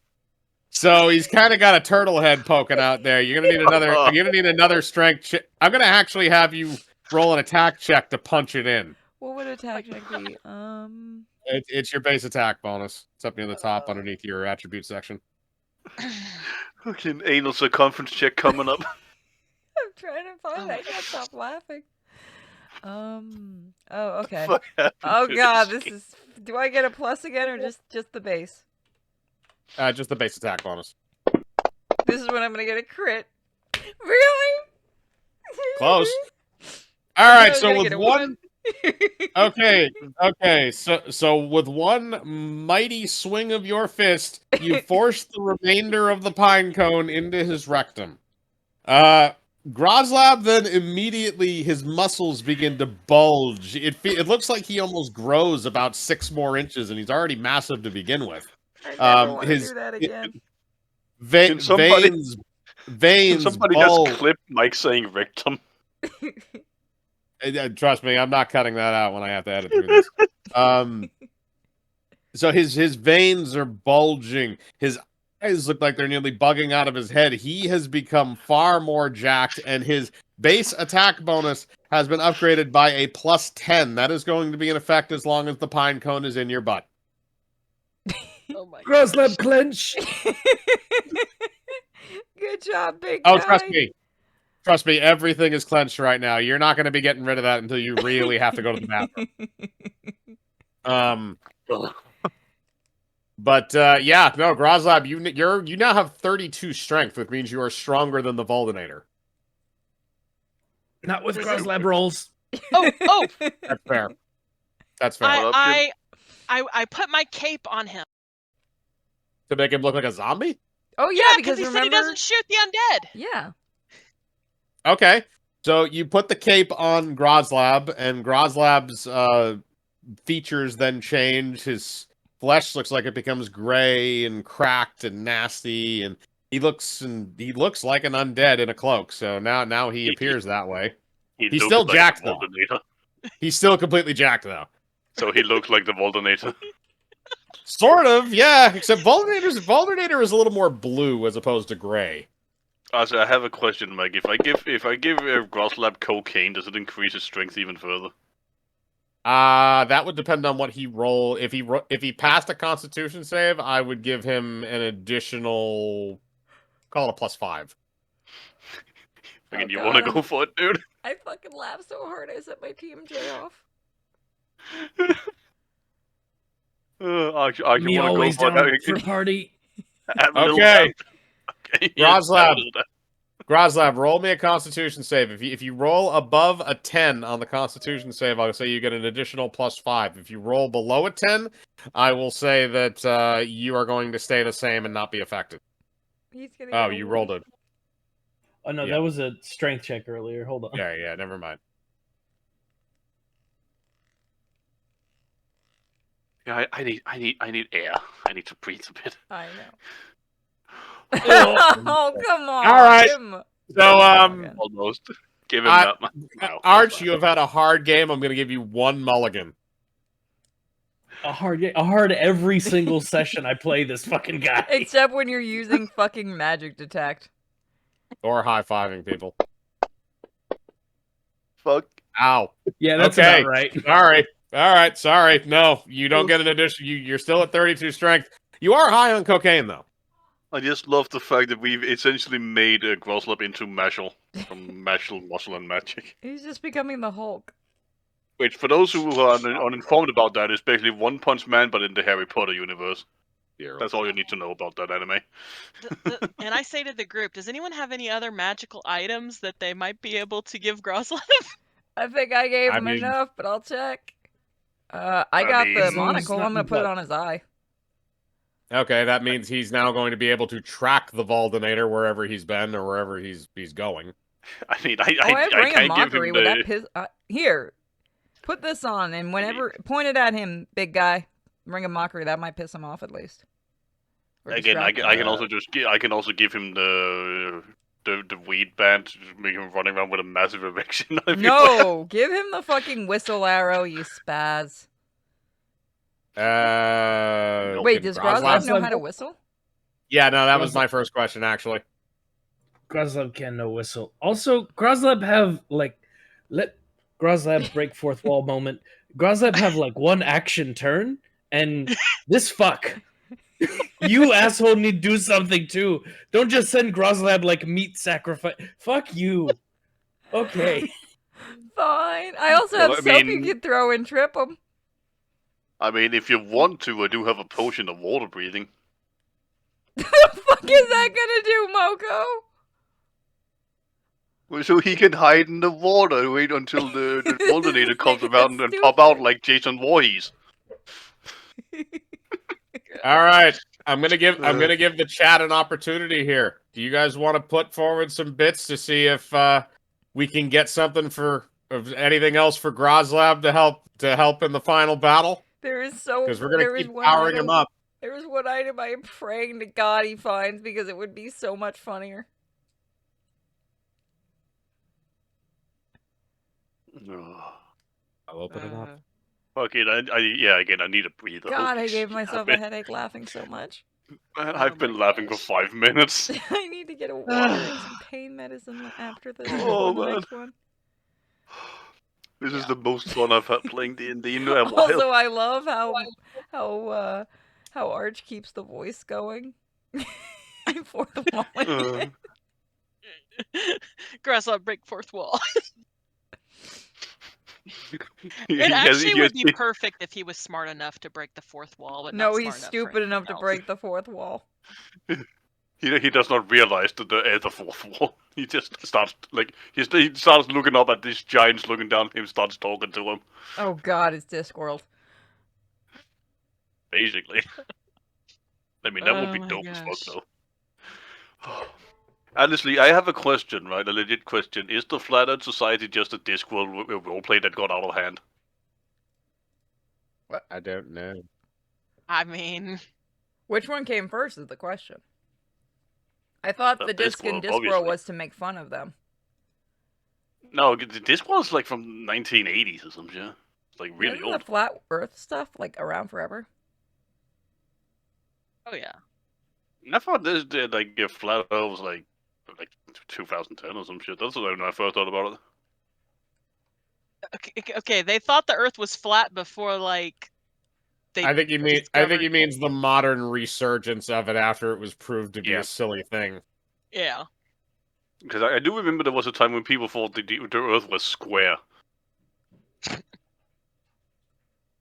So he's kind of got a turtle head poking out there. You're gonna need another strength check. I'm gonna actually have you roll an attack check to punch it in. What would attack check be? It's your base attack bonus. It's up near the top underneath your attribute section. Fucking anal circumference check coming up. I'm trying to find it. I can't stop laughing. Oh, okay. Fuck happened Oh to God, this this is. Do I get a plus again or just the base? Just the base attack bonus. This is when I'm gonna get a crit. Really? Close. All right, I'm so gonna with get a one. Okay. So with one mighty swing of your fist, you force the remainder of the pine cone into his rectum. Groslab then immediately his muscles begin to bulge. It looks like he almost grows about 6 more inches, and he's already massive to begin with. I never want to do that again. Can somebody- Veins Somebody bulge. just clip Mike saying rectum. Trust me, I'm not cutting that out when I have to edit through this. So his veins are bulging. His eyes look like they're nearly bugging out of his head. He has become far more jacked, and his base attack bonus has been upgraded by a +10. That is going to be in effect as long as the pine cone is in your butt. Oh my Groslab clench. Good job, big Oh, guy. trust me. Trust me, everything is clenched right now. You're not going to be getting rid of that until you really have to go to the bathroom. But yeah, no, Groslab, you now have 32 strength, which means you are stronger than the Voldinator. Not with Was Groslab rolls. Oh! That's fair. That's fair. I put my cape on him. To make him look like a zombie? Oh yeah, because he remember, said he doesn't shoot the undead. Yeah. Okay. So you put the cape on Groslab, and Groslab's features then change. His flesh looks like it becomes gray and cracked and nasty, and he looks like an undead in a cloak. So now he appears that way. He's looks still like jacked the though. Voldinator. He's still completely jacked though. So he looks like the Voldinator. Sort of, yeah. Except Voldinator is a little more blue as opposed to gray. Also, I have a question, Mike. If I give Groslab cocaine, does it increase his strength even further? That would depend on what he roll. If he passed a Constitution save, I would give him an additional, call it a +5. Again, Oh, you want to God. go for it, dude? I fucking laughed so hard I set my TMJ off. I Me want to always go for down it. for party. Okay. Okay. Groslab, roll me a Constitution save. If you roll above a 10 on the Constitution save, I'll say you get an additional +5. If you roll below a 10, I will say that you are going to stay the same and not be affected. He's gonna Oh, get a you one. rolled it. Oh no, Yeah. that was a strength check earlier. Hold on. Yeah, never mind. Yeah, I need air. I need to breathe a bit. I know. Oh. Oh, come on. All right. So, Almost. Give him I- that. No, Arch, you have had a hard game. I'm going to give you one mulligan. A hard every single session I play this fucking guy. Except when you're using fucking magic detect. Or high-fiving people. Fuck. Ow. Yeah, that's Okay. about right. All right. Sorry. No, you don't get an addition. You're still at 32 strength. You are high on cocaine, though. I just love the fact that we've essentially made Groslab into Mashal. From Mashal, Muscle, and Magic. He's just becoming the Hulk. Which, for those who are uninformed about that, is basically One Punch Man, but in the Harry Potter universe. That's all you need to know about that anime. And I say to the group, does anyone have any other magical items that they might be able to give Groslab? I think I gave him enough, but I'll check. I got the monocle. I'm gonna put it on his eye. Okay, that means he's now going to be able to track the Voldinator wherever he's been or wherever he's going. I mean, I bring a can't mockery. give him Would that piss? Here, put this on, and whenever point it at him, big guy, bring a mockery. That might piss him off at least. Or Again, I distract him. can also give him the weed band to make him running around with a massive erection. No, give him the fucking whistle arrow, you spaz. Wait, does Groslab know how to whistle? Yeah, no, that was my first question, actually. Groslab can no whistle. Also, Groslab have let Groslab break fourth wall moment. Groslab have one action turn, and this fuck. You asshole need to do something too. Don't just send Groslab meat sacrifice. Fuck you. Okay. Fine. I also have soap you can throw and trip him. I mean, if you want to, I do have a potion of water breathing. The fuck is that gonna do, Moko? Well, so he can hide in the water, wait until the Voldinator comes around and pop out like Jason Voorhees. All right, I'm gonna give the chat an opportunity here. Do you guys want to put forward some bits to see if we can get something anything else for Groslab to help in the final battle? Because we're gonna keep powering him up. There is one item I am praying to God he finds because it would be so much funnier. I'll open it up. Okay, again, I need a breather. God, Holy I gave shit, myself a headache laughing so much. Man, Oh I've my been laughing for gosh. 5 minutes. I need to get a water and some pain medicine after this Oh, before the man. next one. This is Yeah. the most fun I've had playing D&D in a while. Also, I love how Arch keeps the voice going for the moment. Grasshopper break fourth wall. he It has, actually he has, would be perfect if he was smart enough to break the fourth wall, but No, not he's smart enough for stupid enough anything to else. break the fourth wall. he does not realize that the fourth wall. He just starts he starts looking up at these giants looking down at him, starts talking to him. Oh God, it's Discworld. Basically. I mean, that would be Oh my dope as fuck, gosh. though. Honestly, I have a question, right? A legit question. Is the Flat Earth Society just a Discworld roleplay that got out of hand? What? I don't know. I mean, Which one came first is the question. I thought the disc in Discworld, Discworld obviously. was to make fun of them. No, Discworld's like from 1980s or some shit. It's like really Isn't old. the flat Earth stuff like around forever? oh yeah. I thought this did like get Flat Earth was like 2010 or some shit. That's when I first thought about it. Okay, they thought the Earth was flat before, like, they I think he discovered... means the modern resurgence of it after it was proved to be Yeah. a silly thing. Yeah. Because I do remember there was a time when people thought the Earth was square.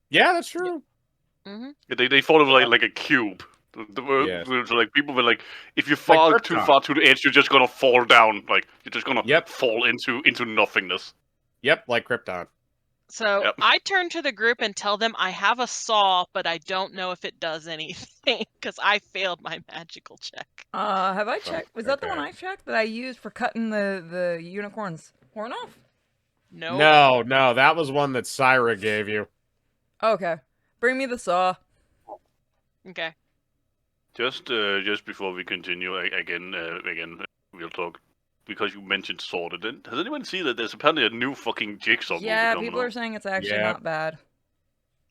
Yeah, that's true. Mm-hmm. They thought it was like a cube. Yes. Like people were like, if you fall Like too Krypton. far to the edge, you're just gonna fall down. Like you're just gonna Yep. fall into nothingness. Yep, like Krypton. So Yep. I turn to the group and tell them I have a saw, but I don't know if it does anything because I failed my magical check. Have I checked? Was that the one okay. I checked that I used for cutting the unicorn's horn off? Nope. No, that was one that Syra gave you. Okay. Bring me the saw. Okay. Just before we continue, again, we'll talk because you mentioned sword. Has anyone seen that there's apparently a new fucking Jigsaw movie Yeah, coming people are out? saying it's actually Yeah. not bad.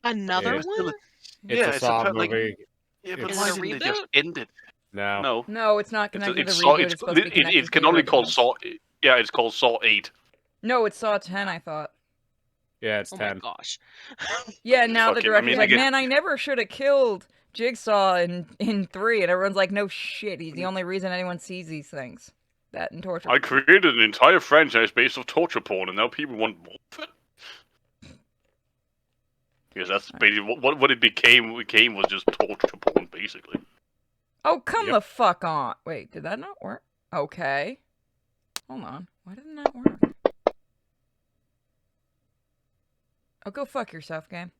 Another Yeah. one? It's a Saw movie. Yeah, but Is why it a didn't they just reboot? end it? No. No. No, it's not connected It's to the Saw. reboot. It's supposed to be connected It to can the only call originals. Saw. Yeah, it's called Saw 8. No, it's Saw 10, I thought. Yeah, it's Oh my 10. gosh. Yeah, now the Fuck it, I director's mean, like, again- man, I never should have killed Jigsaw in 3. And everyone's like, no shit, he's the only reason anyone sees these things. That and torture. I created an entire franchise based off torture porn, and now people want more of it. Because that's basically what it became. Was just torture porn, basically. Oh, come Yep. the fuck on. Wait, did that not work? Okay. Hold on. Why didn't that work? Oh, go fuck yourself, game.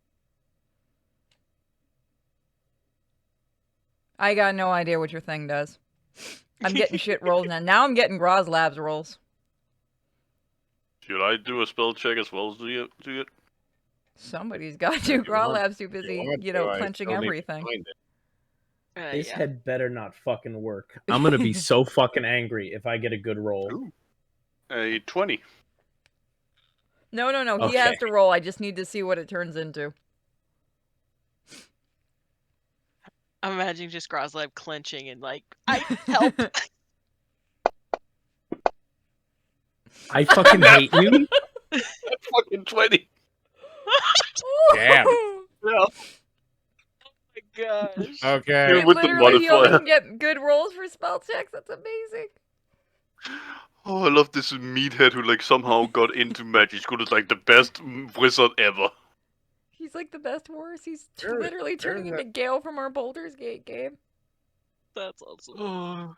I got no idea what your thing does. I'm getting shit rolls now. Now I'm getting Groz Labs rolls. Should I do a spell check as well as do you? Somebody's got to. you Groz want- Labs too busy, clenching everything. This Yeah. head better not fucking work. I'm gonna be so fucking angry if I get a good roll. Ooh. A 20. No. He Okay. has to roll. I just need to see what it turns into. I'm imagining just Groslab clenching and like, I help. I fucking hate you. Fucking 20. Damn. Yeah. Oh my gosh. Okay. Dude, with the Literally, he only modifier. can get good rolls for spell checks. That's amazing. Oh, I love this meathead who somehow got into magic school. Is the best wizard ever. He's like the best horse. He's There- literally turning there's into Gale from our Baldur's Gate game. That's awesome. Oh.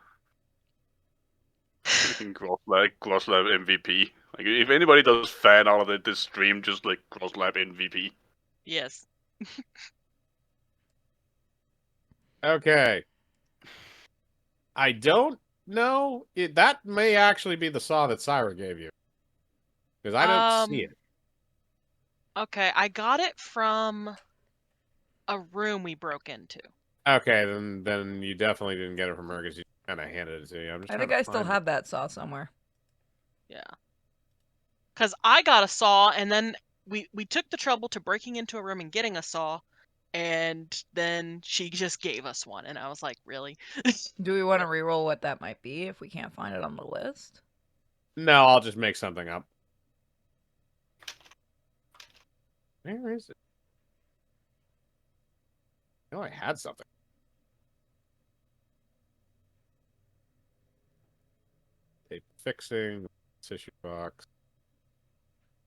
Freaking Grosslab MVP. If anybody does fan out of it, this stream, just Grosslab MVP. Yes. Okay. I don't know. That may actually be the saw that Syra gave you. Because I don't see it. Okay, I got it from a room we broke into. Okay, then you definitely didn't get it from her because you kind of handed it to you. I'm just I trying think to I still find it. have that saw somewhere. Yeah. because I got a saw, and then we took the trouble to breaking into a room and getting a saw, and then she just gave us one, and I was like, really? Do we want to reroll what that might be if we can't find it on the list? No, I'll just make something up. Where is it? I know I had something. Tape fixing, tissue box.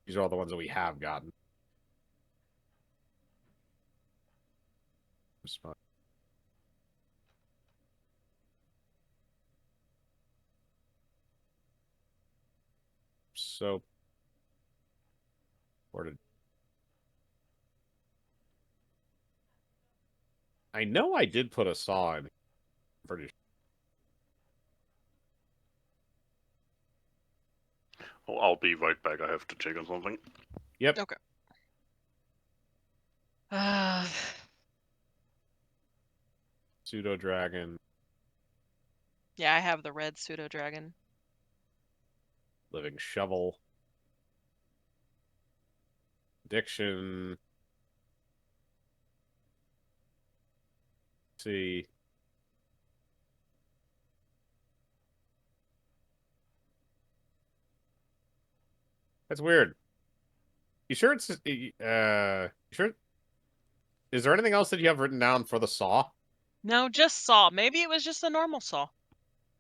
These are all the ones that we have gotten. So, where did I know I did put a saw in? Pretty sure. Oh, I'll be right back. I have to check on something. Yep. Okay. Pseudo dragon, Yeah, I have the red pseudo dragon. living shovel, addiction. See. That's weird. You sure it's you sure? Is there anything else that you have written down for the saw? No, just saw. Maybe it was just a normal saw.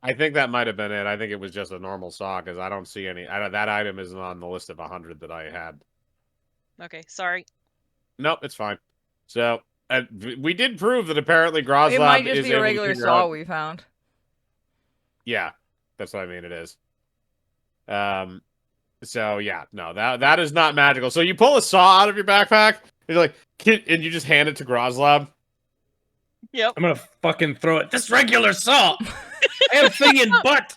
I think that might have been it. I think it was just a normal saw because I don't see any. That item isn't on the list of 100 that I had. Okay, sorry. Nope, it's fine. So we did prove that apparently It might Groslab just is be a able to regular figure saw out. we found. Yeah, that's what I mean. It is. So yeah, no, that is not magical. So you pull a saw out of your backpack, and you're like, and you just hand it to Groslab. Yep. I'm gonna fucking throw it. This regular saw. I have thing in butt.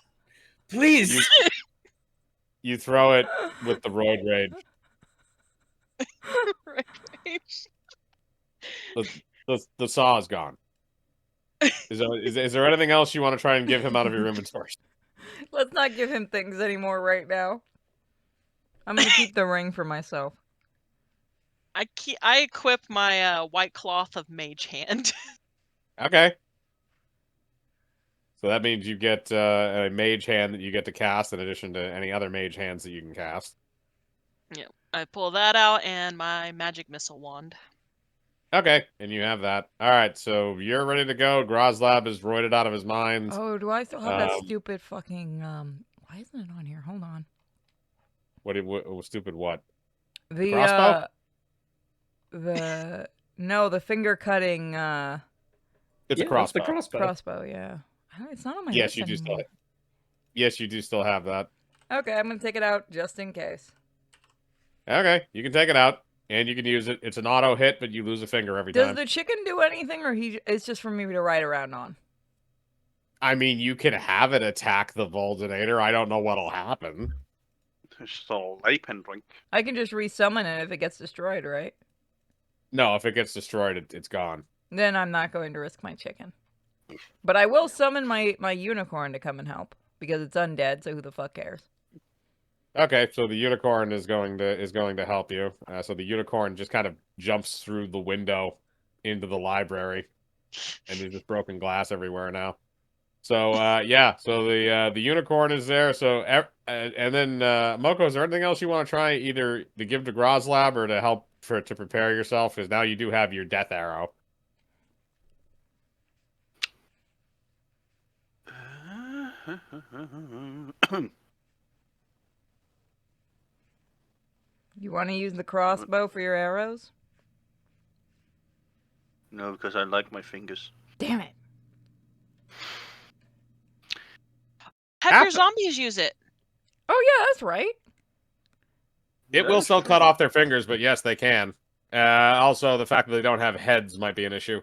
Please. You throw it with the roid rage. Right. The saw is gone. Is there anything else you want to try and give him out of your inventory? Let's not give him things anymore right now. I'm gonna keep the ring for myself. I equip my white cloth of mage hand. Okay. So that means you get a mage hand that you get to cast in addition to any other mage hands that you can cast. Yeah, I pull that out and my magic missile wand. Okay, and you have that. All right, so you're ready to go. Groslab is roided out of his mind. Oh, do I still have that stupid fucking why isn't it on here? Hold on. What stupid what? The Crossbow? the finger cutting It's a Yeah, that's crossbow. the crossbow. crossbow, yeah. It's not on my Yes, list you do still. anymore. Yes, you do still have that. Okay, I'm gonna take it out just in case. Okay, you can take it out and you can use it. It's an auto hit, but you lose a finger every Does time. the chicken do anything, or it's just for me to ride around on? I mean, you can have it attack the Voldenator. I don't know what'll happen. It's a life and drink. I can just resummon it if it gets destroyed, right? No, if it gets destroyed, it's gone. Then I'm not going to risk my chicken. But I will summon my unicorn to come and help because it's undead. So who the fuck cares? Okay, so the unicorn is going to help you. So the unicorn just kind of jumps through the window into the library, and there's just broken glass everywhere now. So yeah, so the unicorn is there. So and then Moko, is there anything else you want to try either to give to Groslab or to help to prepare yourself? Because now you do have your death arrow. You want to use the crossbow for your arrows? No, because I like my fingers. Damn it. Have your zombies use it. Oh yeah, that's right. It will still cut off their fingers, but yes, they can. Also, the fact that they don't have heads might be an issue.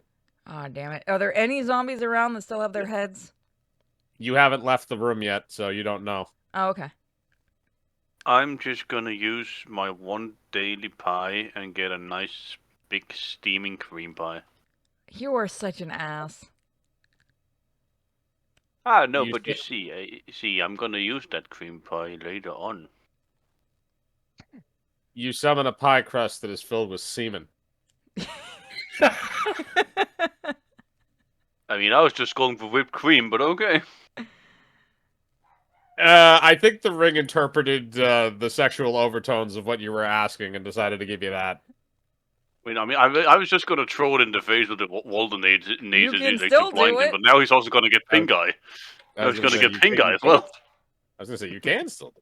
Ah, damn it. Are there any zombies around that still have their heads? You haven't left the room yet, so you don't know. Oh, okay. I'm just gonna use my one daily pie and get a nice big steaming cream pie. You are such an ass. Ah, no, You but you see, I'm gonna use that cream pie later on. You summon a pie crust that is filled with semen. I mean, I was just going for whipped cream, but okay. I think the ring interpreted the sexual overtones of what you were asking and decided to give you that. I was just gonna throw it in the face of the Walden needed can like, still to blind do him, it. but now he's also gonna get pink eye. I Now was he's gonna gonna say, get pink eye as well. I was gonna say you can still.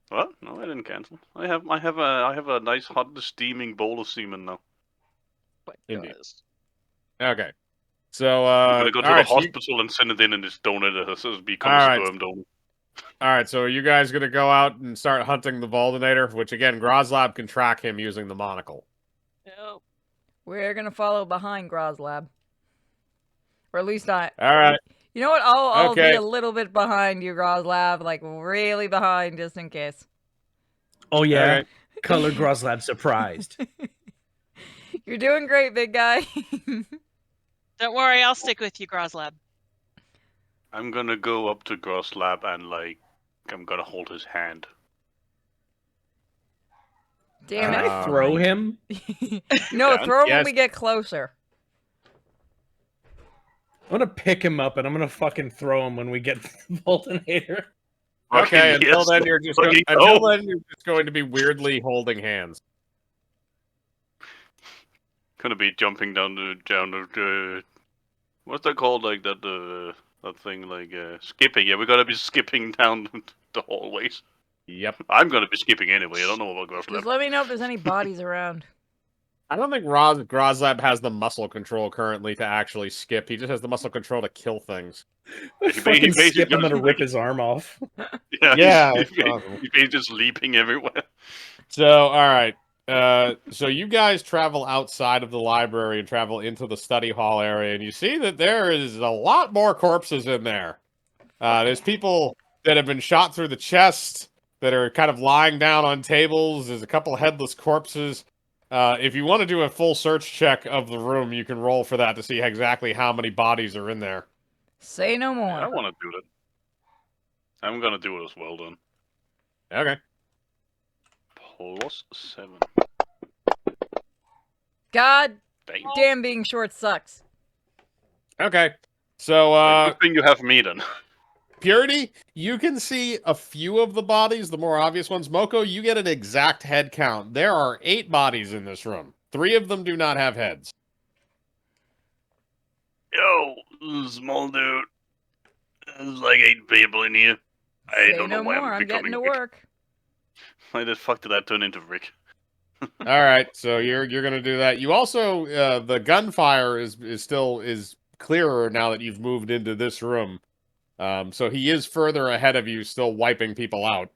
What? No, I didn't cancel. I have a nice hot steaming bowl of semen now. Indeed. Guys. Okay. So I'm gonna go to the alright, so hospital and send it in and just donate it as become a Alright. sperm donor. Alright, so are you guys gonna go out and start hunting the Voldinator? Which again, Groslab can track him using the monocle. Yep. We're gonna follow behind Groslab. Or at least I. Alright. You know what? I'll be Okay. a little bit behind you, Groslab, like really behind, just in case. Oh yeah, Okay. Color Groslab surprised. You're doing great, big guy. Don't worry, I'll stick with you, Groslab. I'm gonna go up to Groslab and I'm gonna hold his hand. Damn Can it! I throw him? No, can. throw him Yes. when we get closer. I'm gonna pick him up and I'm gonna fucking throw him when we get to the Voltinator. Okay, Fucking until yes, then you're just fucking until go. then you're just going to be weirdly holding hands. Gonna be jumping down the what's that called? Like that thing skipping. Yeah, we gotta be skipping down the hallways. Yep. I'm gonna be skipping anyway. I don't know about Groslab. Just let me know if there's any bodies around. I don't think Groslab has the muscle control currently to actually skip. He just has the muscle control to kill things. He Fucking basically skip him got, and rip his arm off. Yeah, he's it's possible. basically just leaping everywhere. So, all right. So you guys travel outside of the library and travel into the study hall area, and you see that there is a lot more corpses in there. There's people that have been shot through the chest that are kind of lying down on tables. There's a couple headless corpses. If you want to do a full search check of the room, you can roll for that to see exactly how many bodies are in there. Say no more. I want to do that. I'm gonna do it as well then. Okay. +7. God Damn. damn, being short sucks. Okay. So, Good thing you have me then. Purity, you can see a few of the bodies, the more obvious ones. Moko, you get an exact head count. There are 8 bodies in this room. 3 of them do not have heads. Yo, small dude. There's like 8 people in here. I Say don't know no why more. I'm I'm getting becoming to Rick. work. Why the fuck did I turn into Rick? All right, so you're gonna do that. You also the gunfire is still clearer now that you've moved into this room. So he is further ahead of you, still wiping people out.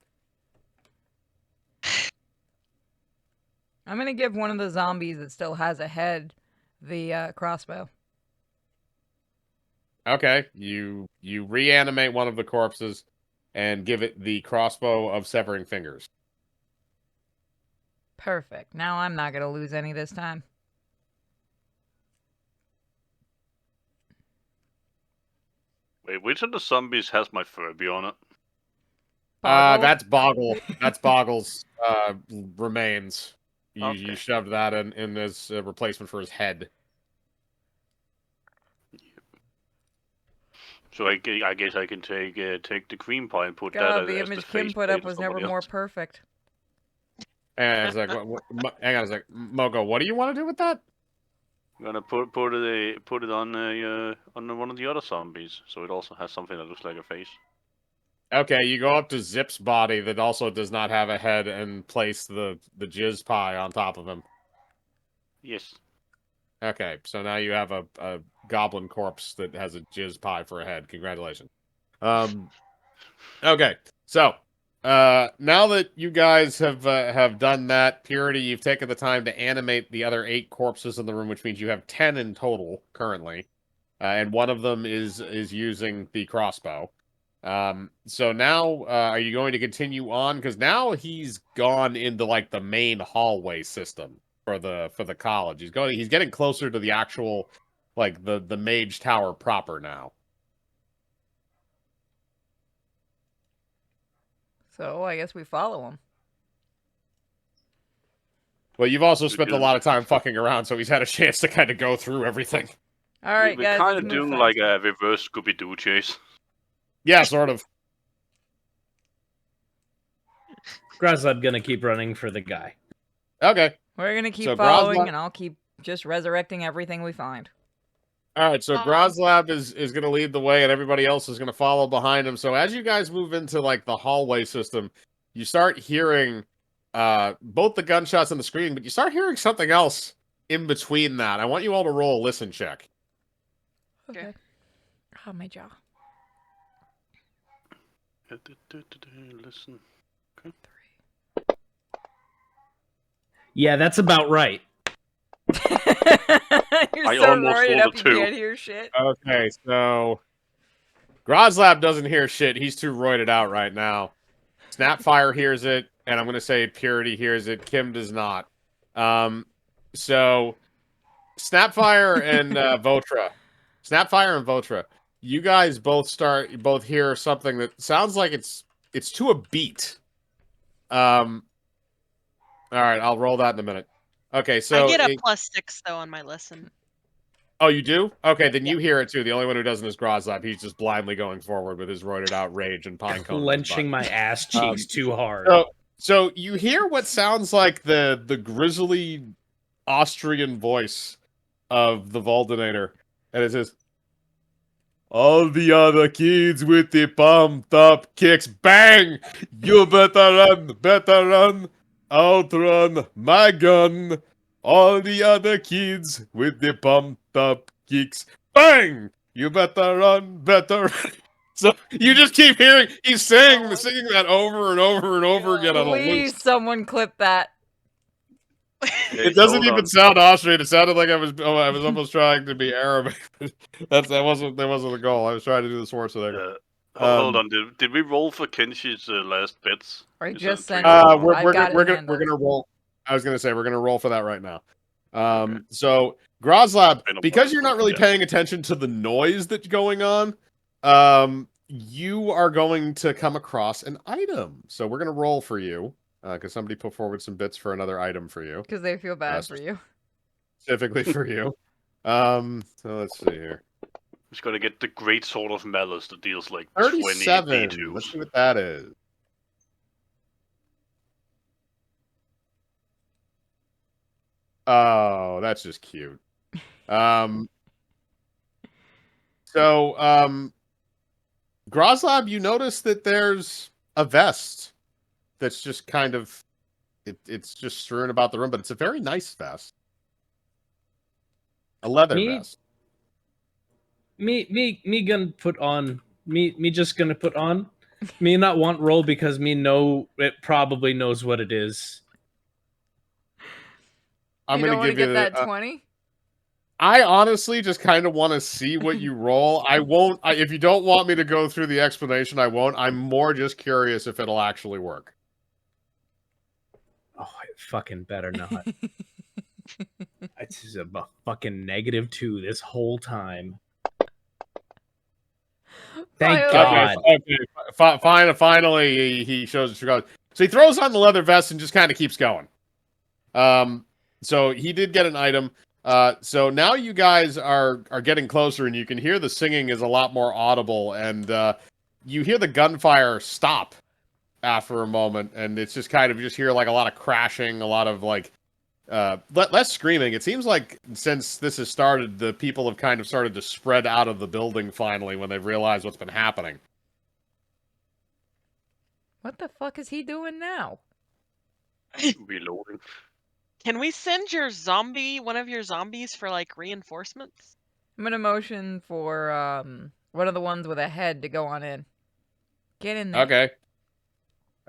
I'm gonna give one of the zombies that still has a head the crossbow. Okay, you reanimate one of the corpses and give it the crossbow of severing fingers. Perfect. Now I'm not gonna lose any this time. Wait, which of the zombies has my Furby on it? Boggle? That's Boggle. That's Boggle's remains. You Okay. shoved that in as a replacement for his head. So I guess I can take the cream pie and put that God, as the the image face Kim put plate up of was never somebody more else. perfect. And it's like, hang on a sec, Moko, what do you want to do with that? I'm gonna put it on one of the other zombies, so it also has something that looks like a face. Okay, you go up to Zip's body that also does not have a head and place the jizz pie on top of him. Yes. Okay, so now you have a goblin corpse that has a jizz pie for a head. Congratulations. Okay, so now that you guys have done that, Purity, you've taken the time to animate the other 8 corpses in the room, which means you have 10 in total currently, and one of them is using the crossbow. So now, are you going to continue on? Because now he's gone into like the main hallway system for the college. He's getting closer to the actual, like the mage tower proper now. So I guess we follow him. Well, you've also We're spent a doing- lot of time fucking around, so he's had a chance to kind of go through everything. All right, We're guys. kind let's of move doing fast. like a reverse Scooby-Doo chase. Yeah, sort of. Groslab gonna keep running for the guy. Okay. We're gonna keep So following, Groslab- and I'll keep just resurrecting everything we find. All right, so Um, Groslab is going to lead the way, and everybody else is going to follow behind him. So as you guys move into like the hallway system, you start hearing both the gunshots and the screaming, but you start hearing something else in between that. I want you all to roll a listen check. Okay. Oh, my jaw. Listen. Yeah, that's about right. You're I so almost roided rolled up a you 2. can't hear shit. Okay, so Groslab doesn't hear shit. He's too roided out right now. Snapfire hears it, and I'm going to say Purity hears it. Kim does not. So Snapfire and Snapfire and Votra, you guys both hear something that sounds like it's to a beat. All right, I'll roll that in a minute. Okay, so I get a +6 though on my listen. Oh, you do? Okay, then you hear it too. The only one who doesn't is Groslab. He's just blindly going forward with his roided out rage and pine cone. Clenching my ass cheeks too hard. So you hear what sounds like the grisly Austrian voice of the Voldinator, and it says, "All the other kids with the pumped up kicks, bang! You better run, outrun my gun. All the other kids with the pumped up kicks, bang! You better run, better run." So you just keep hearing he's singing that over and over and over again on a loop. Please, someone clip that. It doesn't even sound Austrian. It sounded like I was almost trying to be Arabic. that wasn't the goal. I was trying to do the Schwarzenegger. Hold on. Did we roll for Kenshi's last bits? I Is just that sent three it. or We're I've got it gonna handled. roll. I was gonna say we're gonna roll for that right now. Okay. So Groslab, Been a because while, you're not really yeah. paying attention to the noise that's going on, you are going to come across an item. So we're gonna roll for you because somebody put forward some bits for another item for you, Because they feel bad for you. specifically for you. So let's see here. Just gotta get the great sword of malice that deals like 37. 20 Let's D2s. see what that is. Oh, that's just cute. So, Groslab, you notice that there's a vest that's just kind of it's just strewn about the room, but it's a very nice vest. A leather vest. Me gonna put on me just gonna put on me not want roll because me know it probably knows what it is. I'm You don't gonna want to give you get the, that 20? I honestly just kind of want to see what you roll. I won't. If you don't want me to go through the explanation, I won't. I'm more just curious if it'll actually work. Oh, it fucking better not. It's a fucking -2 this whole time. Thank Finally. God. Okay. Finally, he shows us. So he throws on the leather vest and just kind of keeps going. So he did get an item. So now you guys are getting closer, and you can hear the singing is a lot more audible, and you hear the gunfire stop after a moment, and it's just kind of you just hear like a lot of crashing, a lot of like less screaming. It seems like since this has started, the people have kind of started to spread out of the building finally when they've realized what's been happening. What the fuck is he doing now? Reloading. Can we send one of your zombies for like reinforcements? I'm gonna motion for one of the ones with a head to go on in. Get in there.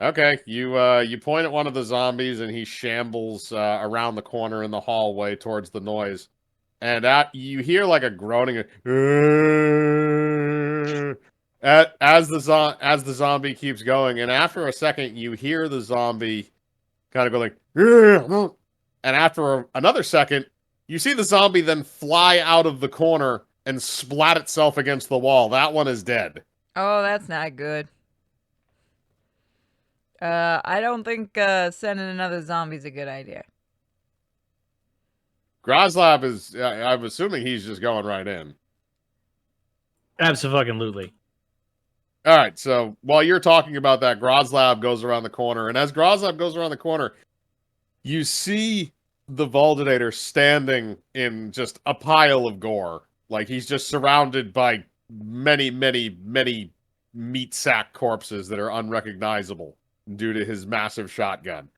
Okay. You point at one of the zombies, and he shambles around the corner in the hallway towards the noise, and you hear like a groaning as the zombie keeps going, and after a second, you hear the zombie kind of go like, and after another second, you see the zombie then fly out of the corner and splat itself against the wall. That one is dead. Oh, that's not good. I don't think sending another zombie's a good idea. Groslab is, I'm assuming he's just going right in. Absolutely. All right, so while you're talking about that, Groslab goes around the corner, and as Groslab goes around the corner, you see the Voldinator standing in just a pile of gore. Like he's just surrounded by many, many, many meat sack corpses that are unrecognizable due to his massive shotgun.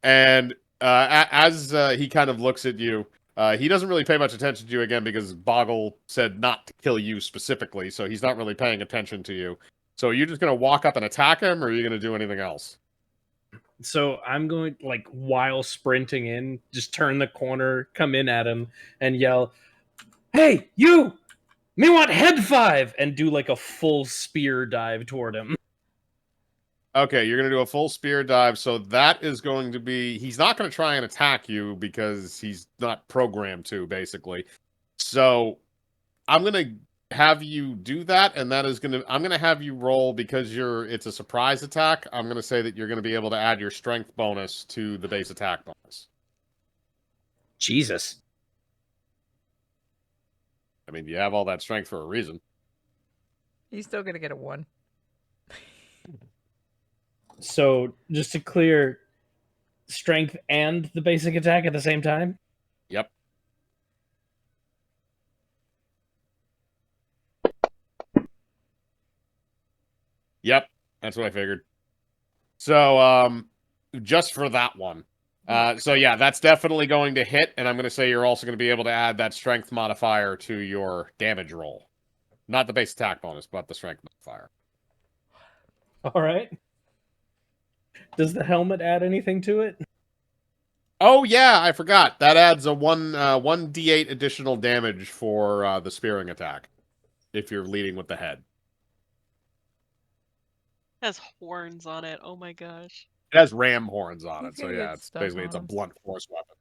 And as he kind of looks at you, he doesn't really pay much attention to you again because Boggle said not to kill you specifically, so he's not really paying attention to you. So are you just going to walk up and attack him, or are you going to do anything else? So I'm going, like, while sprinting in, just turn the corner, come in at him, and yell, "Hey, you! Me want head 5!" and do, like, a full spear dive toward him. Okay, you're going to do a full spear dive, so that is going to be... He's not going to try and attack you because he's not programmed to, basically. So I'm going to have you do that, and that is going to... I'm going to have you roll, because it's a surprise attack, I'm going to say that you're going to be able to add your strength bonus to the base attack bonus. Jesus. I mean, you have all that strength for a reason. He's still gonna get a 1. So, just to clear, strength and the basic attack at the same time? Yep. Yep, that's what I figured. So, just for that one. So yeah, that's definitely going to hit, and I'm going to say you're also going to be able to add that strength modifier to your damage roll. Not the base attack bonus, but the strength modifier. All right. Does the helmet add anything to it? Oh yeah, I forgot. That adds a 1d8 additional damage for the spearing attack, if you're leading with the head. It has horns on it. Oh my gosh. It has ram horns on He's it, so gonna yeah, get it's stuck basically on it's a him. blunt force weapon.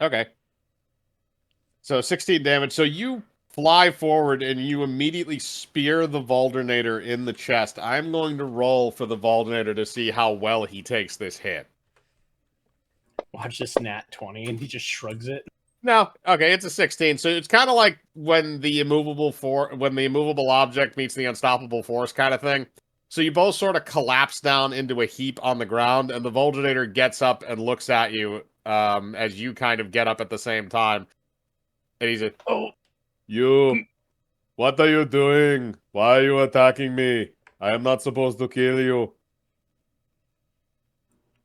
Okay. So 16 damage. So you fly forward and you immediately spear the Voldinator in the chest. I'm going to roll for the Voldinator to see how well he takes this hit. Watch this nat 20 and he just shrugs it. No, okay, it's a 16. So it's kind of like when the immovable object meets the unstoppable force kind of thing. So you both sort of collapse down into a heap on the ground, and the Voldinator gets up and looks at you as you kind of get up at the same time. And he's like, Oh, "You, what are you doing? Why are you attacking me? I am not supposed to kill you."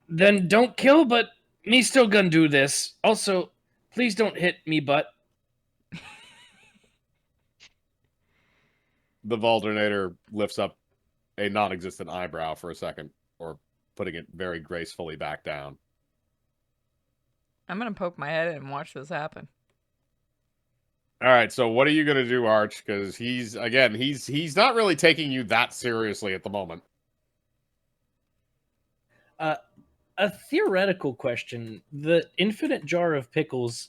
then don't kill, but me still gonna do this. Also, please don't hit me, butt. The Voldinator lifts up a non-existent eyebrow for a second, or putting it very gracefully back down. I'm gonna poke my head in and watch this happen. All right, so what are you gonna do, Arch? Because he's not really taking you that seriously at the moment. A theoretical question: the infinite jar of pickles.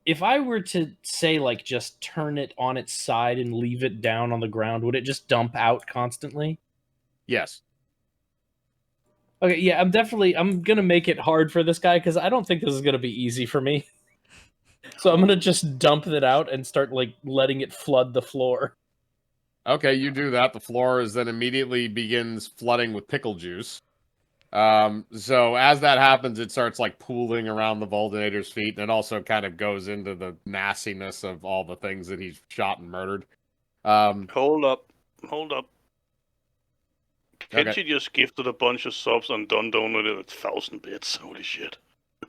If I were to say, like, just turn it on its side and leave it down on the ground, would it just dump out constantly? Yes. Okay, yeah, I'm gonna make it hard for this guy because I don't think this is gonna be easy for me. So I'm gonna just dump it out and start, like, letting it flood the floor. Okay, you do that. The floor is then immediately begins flooding with pickle juice. So as that happens, it starts like pooling around the Voldinator's feet, and it also kind of goes into the nastiness of all the things that he's shot and murdered. Hold up. Can't Okay. you just gifted a bunch of subs and done donated 1,000 bits? Holy shit.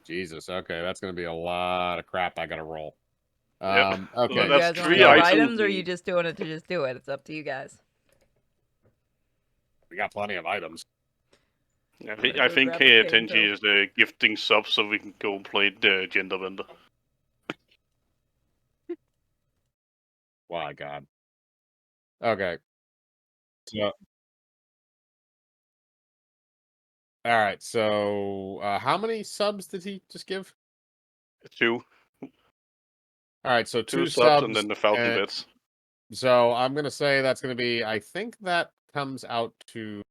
Jesus, okay, that's gonna be a lot of crap I gotta roll. Yep. Okay. Do you That's guys want to 3 do items items, or are you and- just doing it to just do it? It's up to you guys. We got plenty of items. I Go think grab a Tenji pig, is gifting subs so we can go play the gender vendor. My God. Okay. So All right, so how many subs did he just give? 2. All right, so 2 two subs subs. and then the 1,000 and- bits. So I'm going to say that's going to be, I think that comes out to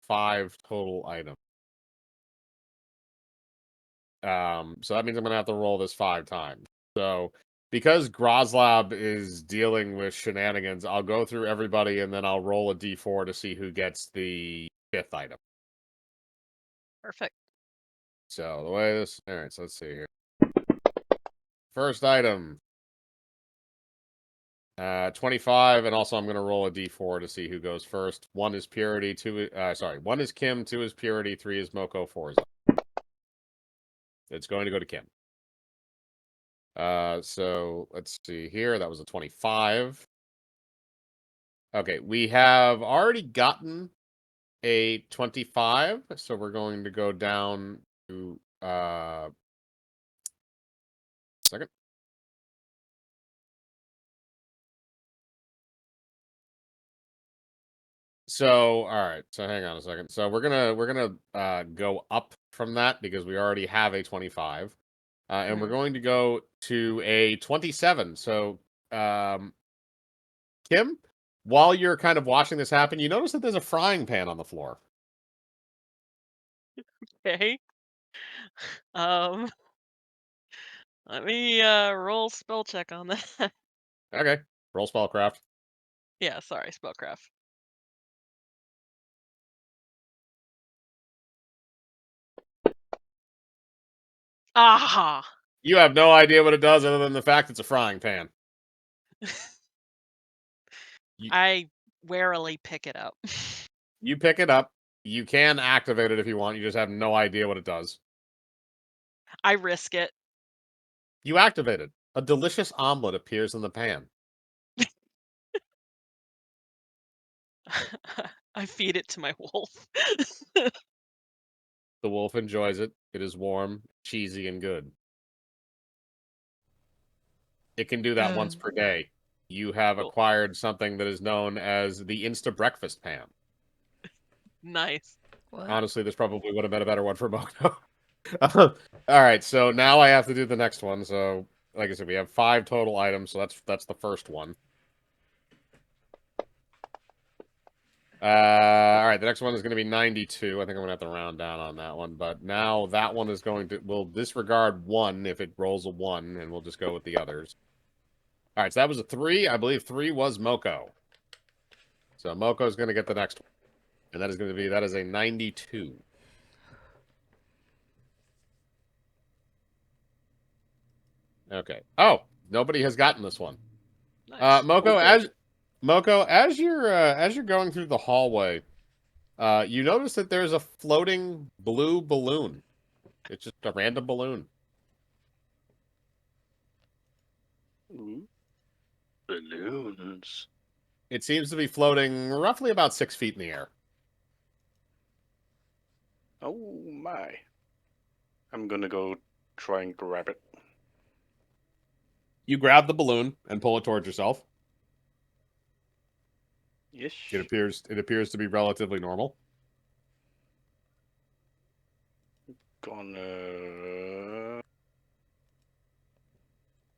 5 total items. So that means I'm going to have to roll this 5 times. So because Groslab is dealing with shenanigans, I'll go through everybody and then I'll roll a d4 to see who gets the 5th item. Perfect. So the way this, all right, so let's see here. First item, 25, and also I'm going to roll a d4 to see who goes first. 1 is Purity, 1 is Kim, 2 is Purity, 3 is Moko, 4 is... It's going to go to Kim. So let's see here. That was a 25. Okay, we have already gotten a 25, so we're going to go down to second. So, all right. So hang on a second. So we're gonna go up from that because we already have a 25, and we're Mhm. going to go to a 27. So, Kim, while you're kind of watching this happen, you notice that there's a frying pan on the floor. Okay. Um, let me roll spell check on that. Okay, roll spellcraft. Yeah, sorry, spellcraft. Aha! You have no idea what it does other than the fact it's a frying pan. I warily pick it up. You pick it up. You can activate it if you want. You just have no idea what it does. I risk it. You activate it. A delicious omelet appears in the pan. I feed it to my wolf. The wolf enjoys it. It is warm, cheesy, and good. It can do that once per day. You have Cool. acquired something that is known as the Insta Breakfast Pan. Nice. What? Honestly, this probably would have been a better one for Moto. All right, so now I have to do the next one. So, like I said, we have 5 total items, so that's the first one. All right, the next one is going to be 92. I think I'm going to have to round down on that one. But now that one is going to... We'll disregard 1 if it rolls a 1, and we'll just go with the others. All right, so that was a 3. I believe 3 was Moko. So Moko is going to get the next one. And that is going to be... That is a 92. Okay. Oh, nobody has gotten this one. Nice. Moko, Okay. as you're going through the hallway, you notice that there's a floating blue balloon. It's just a random balloon. Ooh. Balloons. It seems to be floating roughly about 6 feet in the air. Oh my. I'm gonna go try and grab it. You grab the balloon and pull it towards yourself. Yes. It appears to be relatively normal.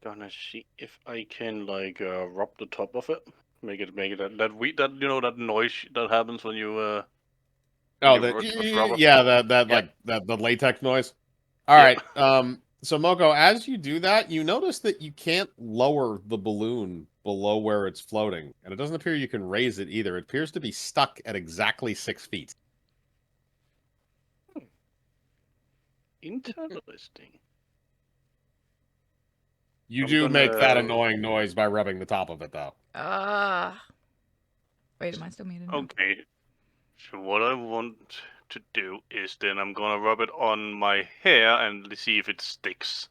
Gonna see if I can like rub the top of it. Make it that you know that noise that happens when you when Oh, you touch rubber. yeah, that Yeah. like that the latex noise. All Yeah. right. So Moko, as you do that, you notice that you can't lower the balloon below where it's floating, and it doesn't appear you can raise it either. It appears to be stuck at exactly 6 feet. Interesting. You I'm do make that gonna- annoying noise by rubbing the top of it, though. Wait, am I still muted? Okay. So what I want to do is then I'm gonna rub it on my hair and see if it sticks.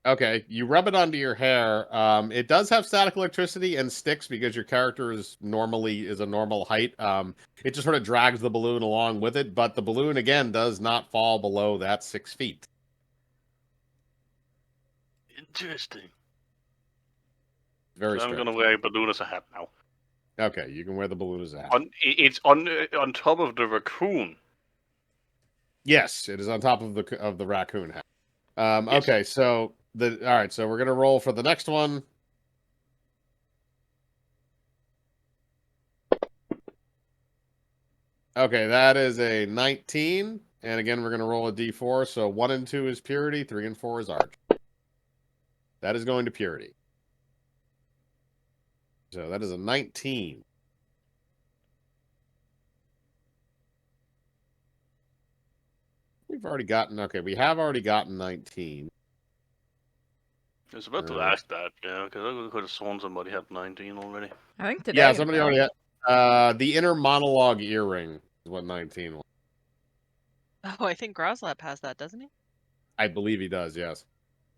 Okay, you rub it onto your hair. It does have static electricity and sticks because your character is a normal height. It just sort of drags the balloon along with it, but the balloon again does not fall below that 6 feet. Interesting. Very So I'm strange. gonna wear a balloon as a hat now. Okay, you can wear the balloon as a hat. It's on top of the raccoon. Yes, it is on top of the raccoon hat. Yes. Okay, so all right, so we're gonna roll for the next one. Okay, that is a 19, and again we're gonna roll a d4. So 1 and 2 is purity, 3 and 4 is arch. That is going to purity. So that is a 19. We've already gotten we have already gotten 19. I was about to ask that, yeah, because I could have sworn somebody had 19 already. I think today. Yeah, somebody already had. The inner monologue earring is what 19 was. Oh, I think Groslap has that, doesn't he? I believe he does, yes.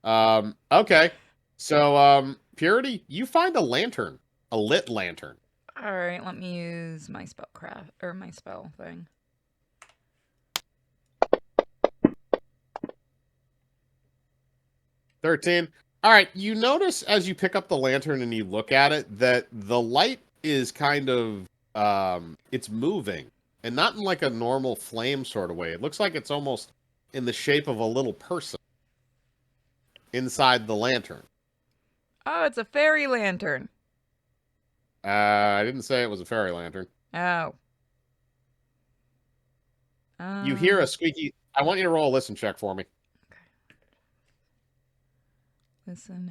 Okay. So, Purity, you find a lantern. A lit lantern. All right, let me use my spellcraft or my spell thing. $13. All right, you notice as you pick up the lantern and you look at it that the light is kind of it's moving, and not in like a normal flame sort of way. It looks like it's almost in the shape of a little person inside the lantern. Oh, it's a fairy lantern. I didn't say it was a fairy lantern. Oh. You hear a squeaky. I want you to roll a listen check for me. Listen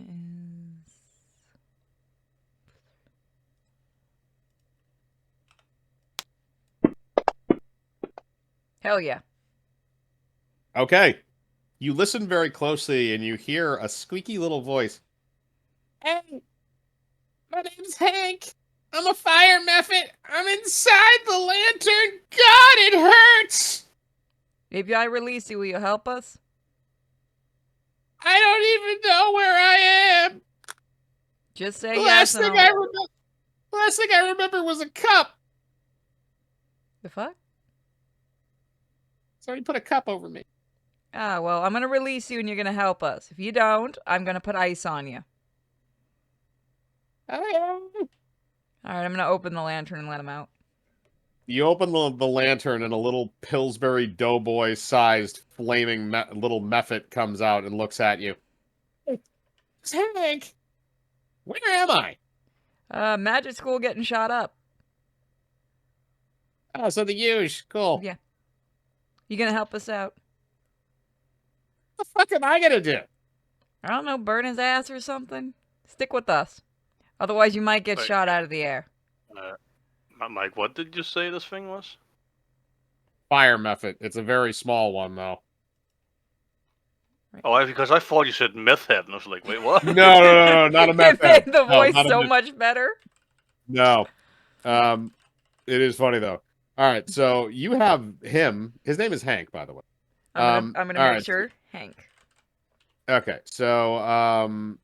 is. Hell yeah. Okay. You listen very closely and you hear a squeaky little voice. Hey, my name's Hank. I'm a fire method. I'm inside the lantern. God, it hurts. If I release you, will you help us? I don't even know where I am. Just say The yes. last thing I remember was a cup. The fuck? Somebody put a cup over me. Ah, well, I'm gonna release you and you're gonna help us. If you don't, I'm gonna put ice on you. Alright, I'm gonna open the lantern and let him out. You open the lantern and a little Pillsbury Doughboy-sized flaming little mephit comes out and looks at you. Hank, where am I? Magic school getting shot up. Oh, so the huge. Cool. Yeah. You gonna help us out? What the fuck am I gonna do? I don't know, burn his ass or something? Stick with us. Otherwise, you might get Wait. shot out of the air. Mike, what did you say this thing was? Fire method. It's a very small one, though. Right. Oh, because I thought you said meth head, and I was like, wait, what? No, not a meth It head. made the voice not a so meth- much better. No. It is funny, though. All right, so you have him. His name is Hank, by the way. I'm gonna all make right. sure. Hank. Okay, so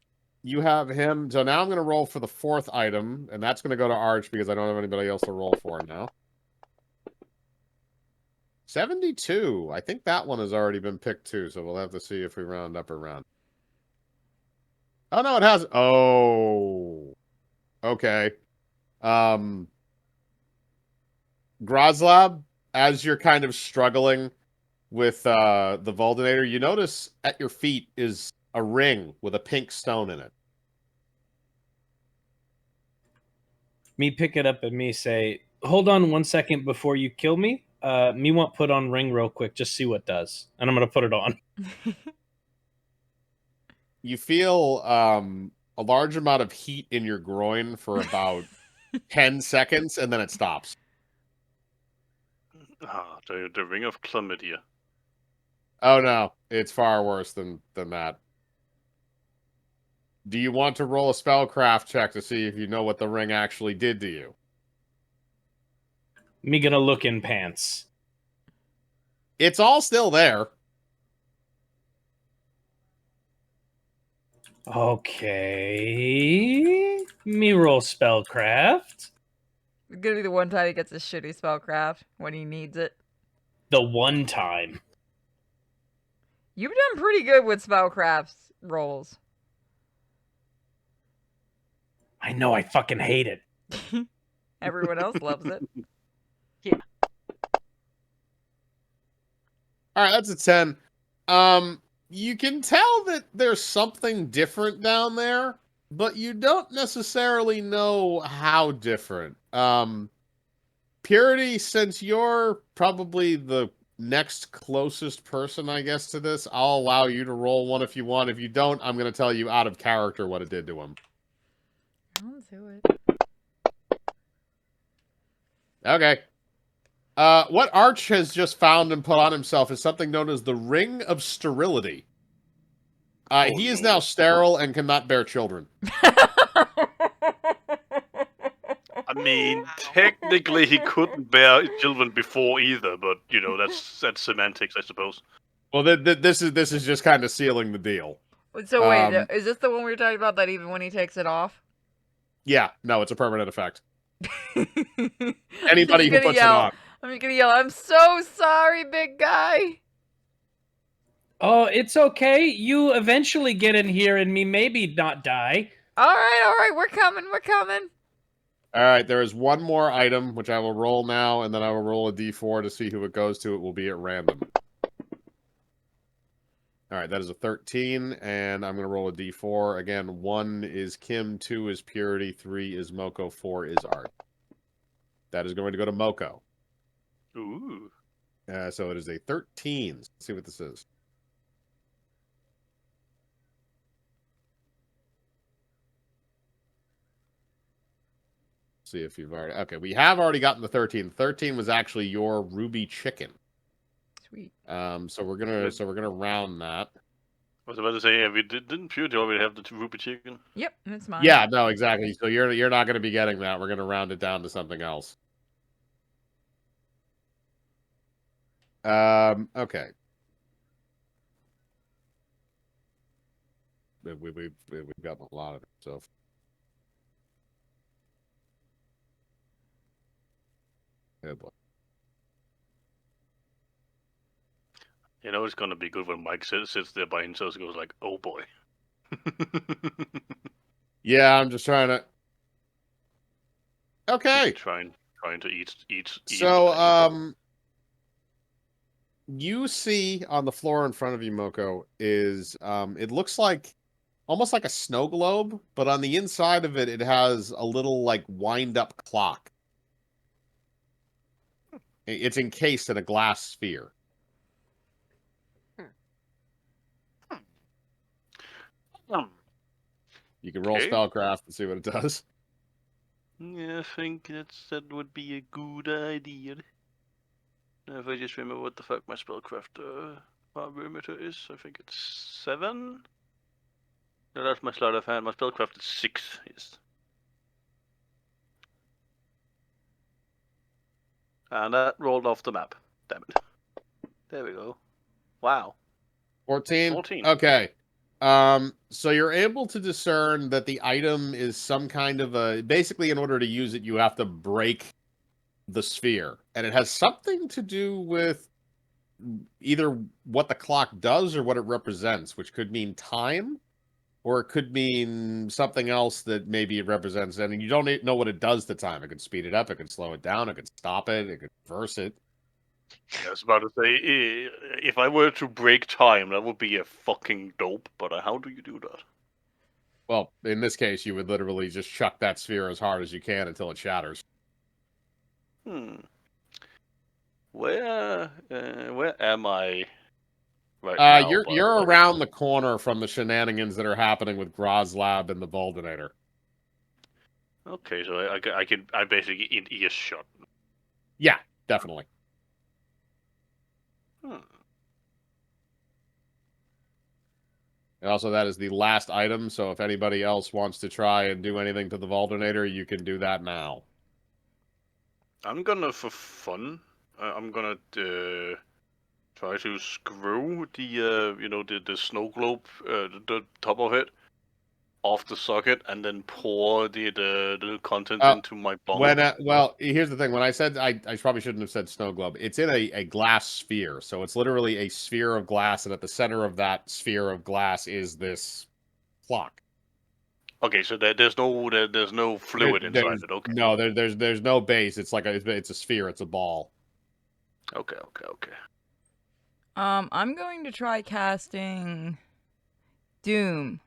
you have him. So now I'm going to roll for the fourth item, and that's going to go to Arch because I don't have anybody else to roll for now. 72. I think that one has already been picked too, so we'll have to see if we round up or round. Oh no, it has. Oh, okay. Groslab, as you're kind of struggling with the Voldinator, you notice at your feet is a ring with a pink stone in it. Me pick it up and me say, hold on 1 second before you kill me. Me want put on ring real quick, just see what does. And I'm going to put it on. You feel a large amount of heat in your groin for about 10 seconds, and then it stops. Ah, the ring of chlamydia. Oh no, it's far worse than that. Do you want to roll a spellcraft check to see if you know what the ring actually did to you? Me gonna look in pants. It's all still there. Okay. Me roll spellcraft. It's gonna be the one time he gets a shitty spellcraft when he needs it. The one time. You've done pretty good with spellcraft rolls. I know, I fucking hate it. Everyone else loves it. All right, that's a 10. You can tell that there's something different down there, but you don't necessarily know how different. Purity, since you're probably the next closest person, I guess, to this, I'll allow you to roll one if you want. If you don't, I'm going to tell you out of character what it did to him. I'll do it. Okay. What Arch has just found and put on himself is something known as the Ring of Sterility. He is now sterile and cannot bear children. I mean, technically he couldn't bear children before either, but you know that's semantics, I suppose. Well, this is just kind of sealing the deal. So wait, is this the one we were talking about that even when he takes it off? Yeah, no, it's a permanent effect. Anybody who puts it on. I'm just gonna yell, I'm so sorry, big guy. Oh, it's okay. You eventually get in here and me maybe not die. All right, we're coming. All right, there is one more item, which I will roll now, and then I will roll a d4 to see who it goes to. It will be at random. All right, that is a 13, and I'm going to roll a d4. Again, 1 is Kim, 2 is Purity, 3 is Moko, 4 is Art. That is going to go to Moko. Ooh. So it is a 13. Let's see what this is. See if you've already... Okay, we have already gotten the 13. 13 was actually your ruby chicken. Sweet. So we're gonna round that. I was about to say, yeah, didn't Purity already have the ruby chicken? Yep, that's mine. Yeah, no, exactly. So you're not gonna be getting that. We're gonna round it down to something else. Okay. We've gotten a lot of it, so. Oh boy. You know it's gonna be good when Mike sits there by himself and goes like, "Oh boy." Yeah, I'm just trying to. Okay. Trying to eat. So you see on the floor in front of you, Moko, is it looks like almost like a snow globe, but on the inside of it, it has a little like wind-up clock. It's encased in a glass sphere. You can roll Okay. spellcraft and see what it does. Yeah, I think that would be a good idea. Now, if I just remember what the fuck my spellcraft parameter is, I think it's 7. No, that's my sleight of hand. My spellcraft is 6. Yes. And that rolled off the map. Damn it. There we go. Wow. 14? 14. Okay. So you're able to discern that the item is some kind of a... Basically, in order to use it, you have to break the sphere. And it has something to do with either what the clock does or what it represents, which could mean time, or it could mean something else that maybe it represents. And you don't know what it does to time. It could speed it up, it could slow it down, it could stop it, it could reverse it. I was about to say, if I were to break time, that would be a fucking dope, but how do you do that? Well, in this case, you would literally just chuck that sphere as hard as you can until it shatters. Where am I right now? You're around the corner from the shenanigans that are happening with Groslab and the Voldinator. Okay, so I basically in earshot. Yeah, definitely. And also, that is the last item, so if anybody else wants to try and do anything to the Voldinator, you can do that now. I'm gonna, for fun, I'm gonna try to screw the snow globe, the top of it, off the socket, and then pour the contents into my bong. Well, here's the thing. When I said I probably shouldn't have said snow globe. It's in a glass sphere, so it's literally a sphere of glass, and at the center of that sphere of glass is this clock. Okay, so there's no fluid inside it. Okay. No, there's no base. It's like it's a sphere. It's a ball. Okay. I'm going to try casting Doom.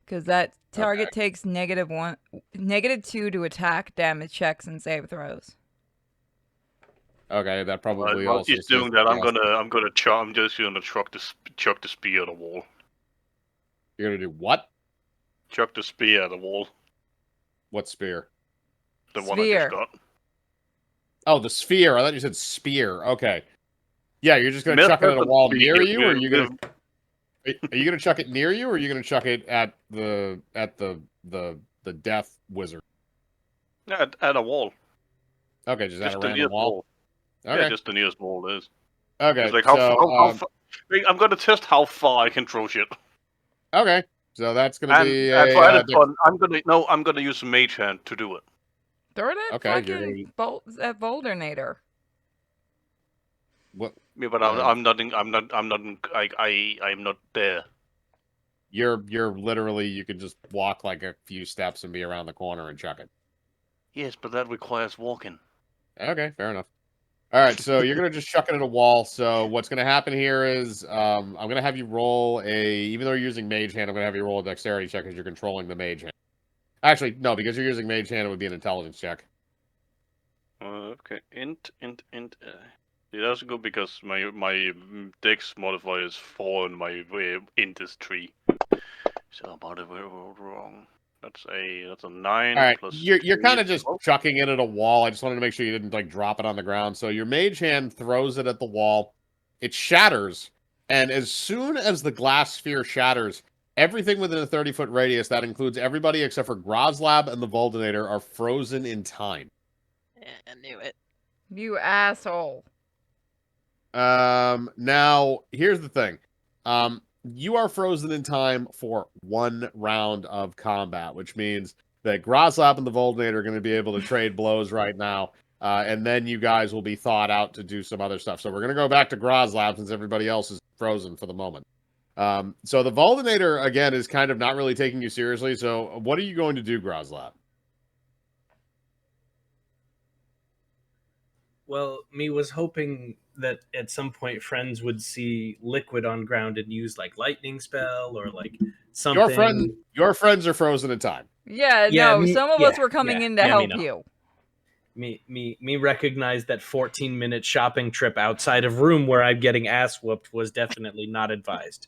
Because that target takes -2 to attack, damage checks, and save throws. Okay, that probably While also he's says doing that, I'm yes. just gonna chuck the spear at the wall. You're gonna do what? Chuck the spear at the wall. What spear? The one I just Sphere. got. Oh, the sphere. I thought you said spear. Okay. Yeah, you're just gonna Myth chuck it at a doesn't wall speak near it. you, or are you gonna chuck it near you, or are you gonna chuck it at the death wizard? Yeah, at a wall. Okay, just at a Just the random nearest wall. wall. Okay. Yeah, just the nearest wall is. Okay. It's like so how far. I'm gonna test how far I can throw shit. okay. So that's gonna And be for a added fun, I'm gonna use a mage hand to do it. Throw it at Okay, you're fucking at Voldernator. what? Yeah, but I'm not there. You're literally, you could just walk like a few steps and be around the corner and chuck it. Yes, but that requires walking. Okay, fair enough. All right, so you're gonna just chuck it at a wall. So what's gonna happen here is I'm gonna have you roll even though you're using mage hand, I'm gonna have you roll a dexterity check because you're controlling the mage hand. Actually, no, because you're using mage hand, it would be an intelligence check. Okay, int. Yeah, that's good because my dex modifier is 4 and my int is 3. So about it, we're wrong. That's a 9 All right, plus. you're 3 kind of is just 12. chucking it at a wall. I just wanted to make sure you didn't like drop it on the ground. So your mage hand throws it at the wall. It shatters, and as soon as the glass sphere shatters, everything within a 30-foot radius, that includes everybody except for Groslab and the Voldinator, are frozen in time. Yeah, I knew it. You asshole. Now here's the thing. You are frozen in time for 1 round of combat, which means that Groslap and the Voldinator are going to be able to trade blows right now. And then you guys will be thawed out to do some other stuff. So we're going to go back to Groslap since everybody else is frozen for the moment. So the Voldinator, again, is kind of not really taking you seriously. So what are you going to do, Groslap? Well, me was hoping that at some point friends would see liquid on ground and use like lightning spell or like something. Your friends are frozen in time. Yeah, Yeah, no, some of us were coming in to me help know. you. Me recognize that 14-minute shopping trip outside of room where I'm getting ass whooped was definitely not advised.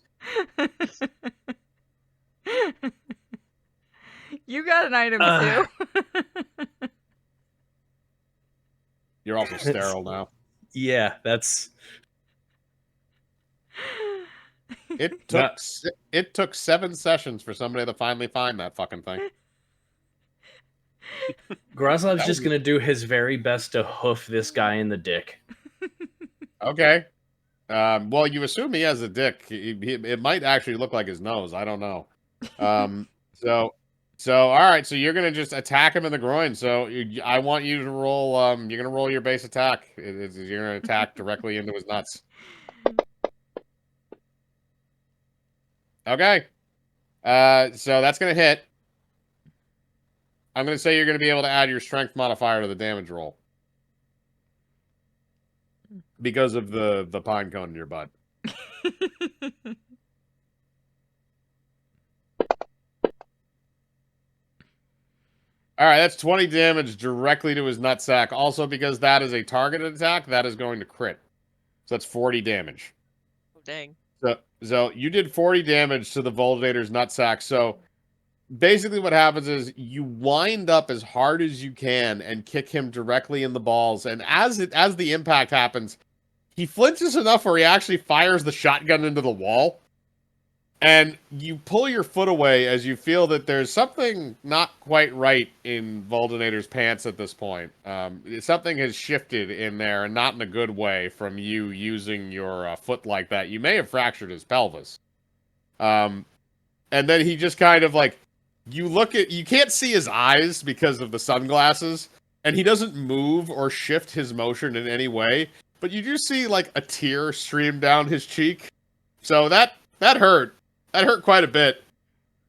You got an item too. You're also sterile now. Yeah, that's. It took 7 sessions for somebody to finally find that fucking thing. Groslav's just gonna do his very best to hoof this guy in the dick. Okay. Well, you assume he has a dick. It might actually look like his nose. I don't know. So all right. So you're gonna just attack him in the groin. So I want you to roll. You're gonna roll your base attack. You're gonna attack directly into his nuts. Okay. So that's gonna hit. I'm gonna say you're gonna be able to add your strength modifier to the damage roll because of the pine cone in your butt. All right, that's 20 damage directly to his nutsack. Also, because that is a targeted attack, that is going to crit. So that's 40 damage. Oh, dang. So you did 40 damage to the Voldinator's nutsack. So basically what happens is you wind up as hard as you can and kick him directly in the balls. And as the impact happens, he flinches enough where he actually fires the shotgun into the wall. And you pull your foot away as you feel that there's something not quite right in Voldinator's pants at this point. Something has shifted in there, and not in a good way from you using your foot like that. You may have fractured his pelvis. And then he just kind of like, you can't see his eyes because of the sunglasses, and he doesn't move or shift his motion in any way, but you do see like a tear stream down his cheek. So that hurt. That hurt quite a bit.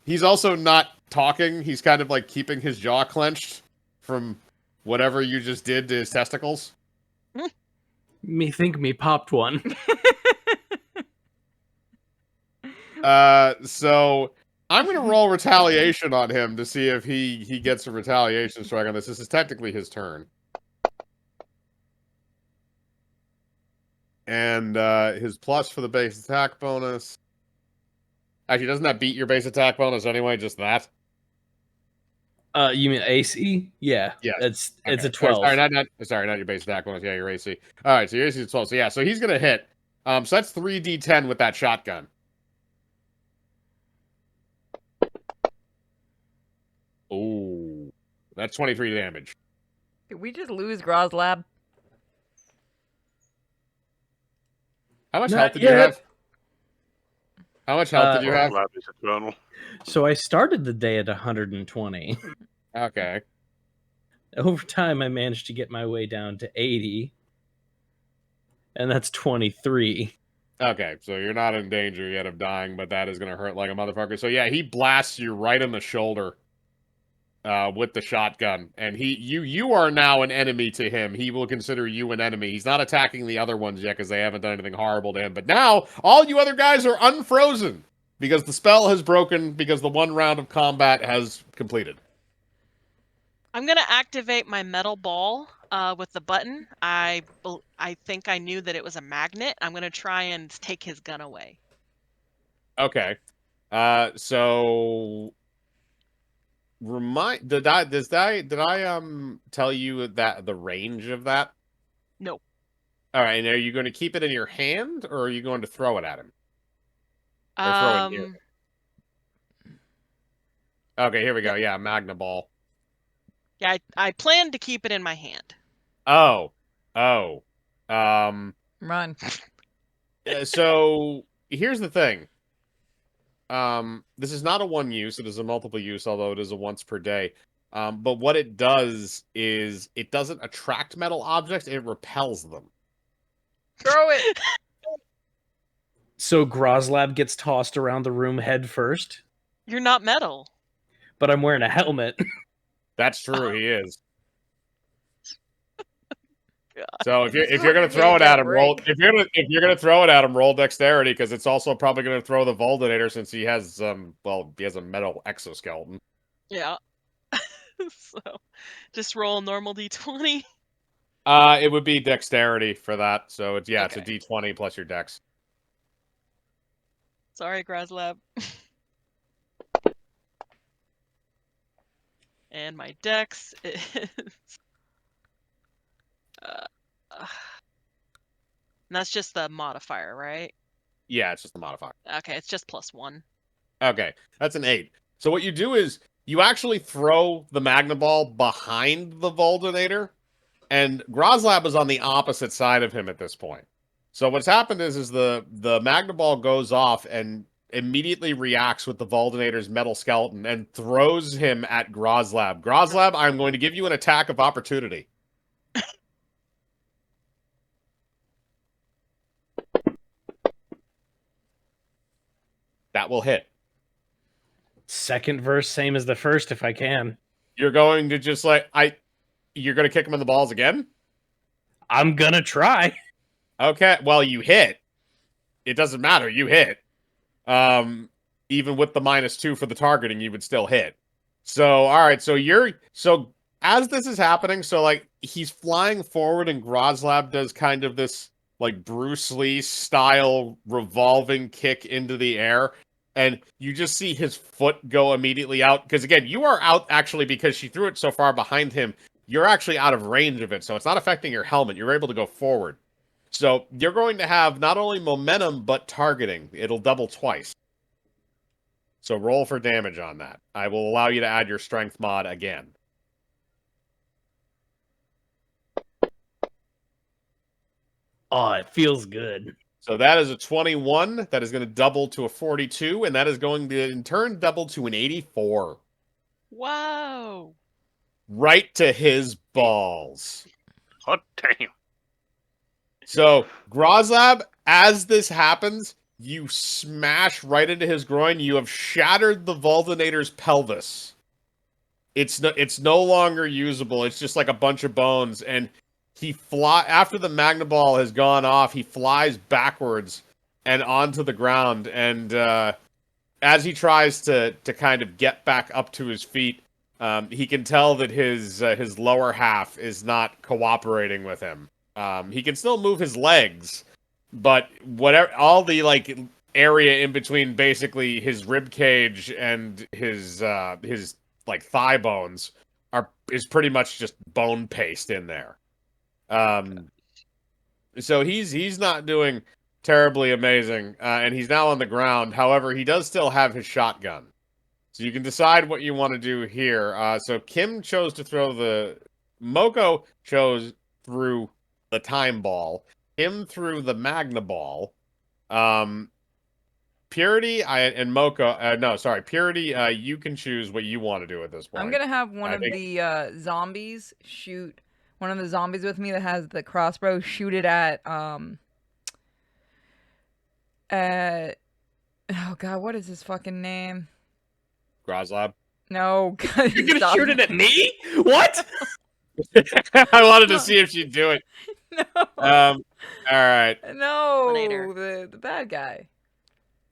He's also not talking. He's kind of like keeping his jaw clenched from whatever you just did to his testicles. Me think me popped one. So I'm gonna roll retaliation on him to see if he gets a retaliation strike on this. This is technically his turn. And his plus for the base attack bonus. Actually, doesn't that beat your base attack bonus anyway? Just that? You mean AC? Yeah. Yes. It's a Okay. 12. Sorry, not your base attack bonus. Yeah, your AC. All right, so your AC is 12. So yeah, so he's gonna hit. So that's 3d10 with that shotgun. Oh, that's 23 damage. Did we just lose Groslab? How much Not health did you yet. have? How much health did you have? Lab is eternal. So I started the day at 120. Okay. Over time, I managed to get my way down to 80. And that's 23. Okay, so you're not in danger yet of dying, but that is going to hurt like a motherfucker. So yeah, he blasts you right in the shoulder with the shotgun, and you are now an enemy to him. He will consider you an enemy. He's not attacking the other ones yet because they haven't done anything horrible to him. But now all you other guys are unfrozen because the spell has broken because the one round of combat has completed. I'm gonna activate my metal ball with the button. I think I knew that it was a magnet. I'm gonna try and take his gun away. Okay. So did I tell you that the range of that? No. All right, and are you going to keep it in your hand or are you going to throw it at him? Or throw it near him? Okay, here we go. Yeah, Magna Ball. Yeah, I plan to keep it in my hand. Oh. Run. So here's the thing. This is not a one use, it is a multiple use, although it is a once per day. But what it does is it doesn't attract metal objects, it repels them. Throw it. So Groslab gets tossed around the room head first, You're not metal. but I'm wearing a helmet. That's true, he is. God. So if you're gonna Fucking throw it get a at him, roll break. if you're gonna throw it at him, roll dexterity, because it's also probably gonna throw the Voldinator since he has he has a metal exoskeleton. Yeah. So, just roll a normal d20. It would be dexterity for that, so it's it's a Okay. d20 plus your dex. Sorry, Graslab. And my dex is and that's just the modifier, right? Yeah, it's just the modifier. Okay, it's just +1. Okay, that's an 8. So what you do is you actually throw the Magna Ball behind the Voldinator, and Groslab is on the opposite side of him at this point. So what's happened is the Magna Ball goes off and immediately reacts with the Voldinator's metal skeleton and throws him at Groslab. Groslab, I'm going to give you an attack of opportunity. That will hit. Second verse, same as the first, if I can. You're going to just you're going to kick him in the balls again? I'm gonna try. Okay, well, you hit. It doesn't matter, you hit. Even with the -2 for the targeting, you would still hit. So, alright, so as this is happening, so he's flying forward and Groslab does kind of this Bruce Lee style revolving kick into the air. And you just see his foot go immediately out. Because again, you are out actually because she threw it so far behind him. You're actually out of range of it. So it's not affecting your helmet. You're able to go forward. So you're going to have not only momentum, but targeting. It'll double twice. So roll for damage on that. I will allow you to add your strength mod again. Oh, it feels good. So that is a 21. That is going to double to a 42. And that is going to, in turn, double to an 84. Wow. Right to his balls. Hot damn. So, Groslab, as this happens, you smash right into his groin. You have shattered the Voldinator's pelvis. It's no longer usable. It's just like a bunch of bones. And after the Magna Ball has gone off, he flies backwards and onto the ground, and as he tries to kind of get back up to his feet, he can tell that his lower half is not cooperating with him. He can still move his legs, but all the like area in between basically his rib cage and his like thigh bones is pretty much just bone paste in there. So he's not doing terribly amazing, and he's now on the ground. However, he does still have his shotgun. So you can decide what you want to do here. So Kim chose to Moko chose through the time ball. Kim threw the Magna Ball. Purity, and Moko, Purity, you can choose what you want to do at this point. I'm gonna have one of the zombies shoot one of the zombies with me that has the crossbow. Shoot it at oh god, what is his fucking name? Grozlab. No, You're gonna shoot it at me? What? I wanted to see if she'd do it. No. All right. No, Boldenator. the bad guy.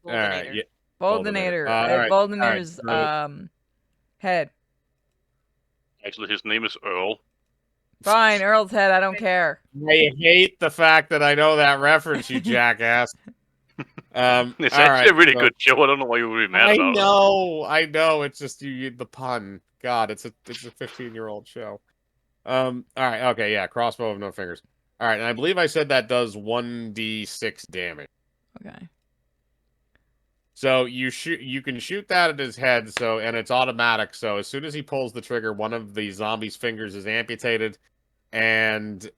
All right. Yeah. Boldenator. All right. Boldenator's head. Actually, his name is Earl. Fine, Earl's head. I don't care. I hate the fact that I know that reference, you jackass. It's all actually right, a really so- good show. I don't know why you would be mad I about know. It's just the pun. God, it's a 15-year-old show. All right. Okay. Yeah. Crossbow of no fingers. All right. And I believe I said that does 1d6 damage. Okay. So you can shoot that at his head. And it's automatic. So as soon as he pulls the trigger, one of the zombie's fingers is amputated, and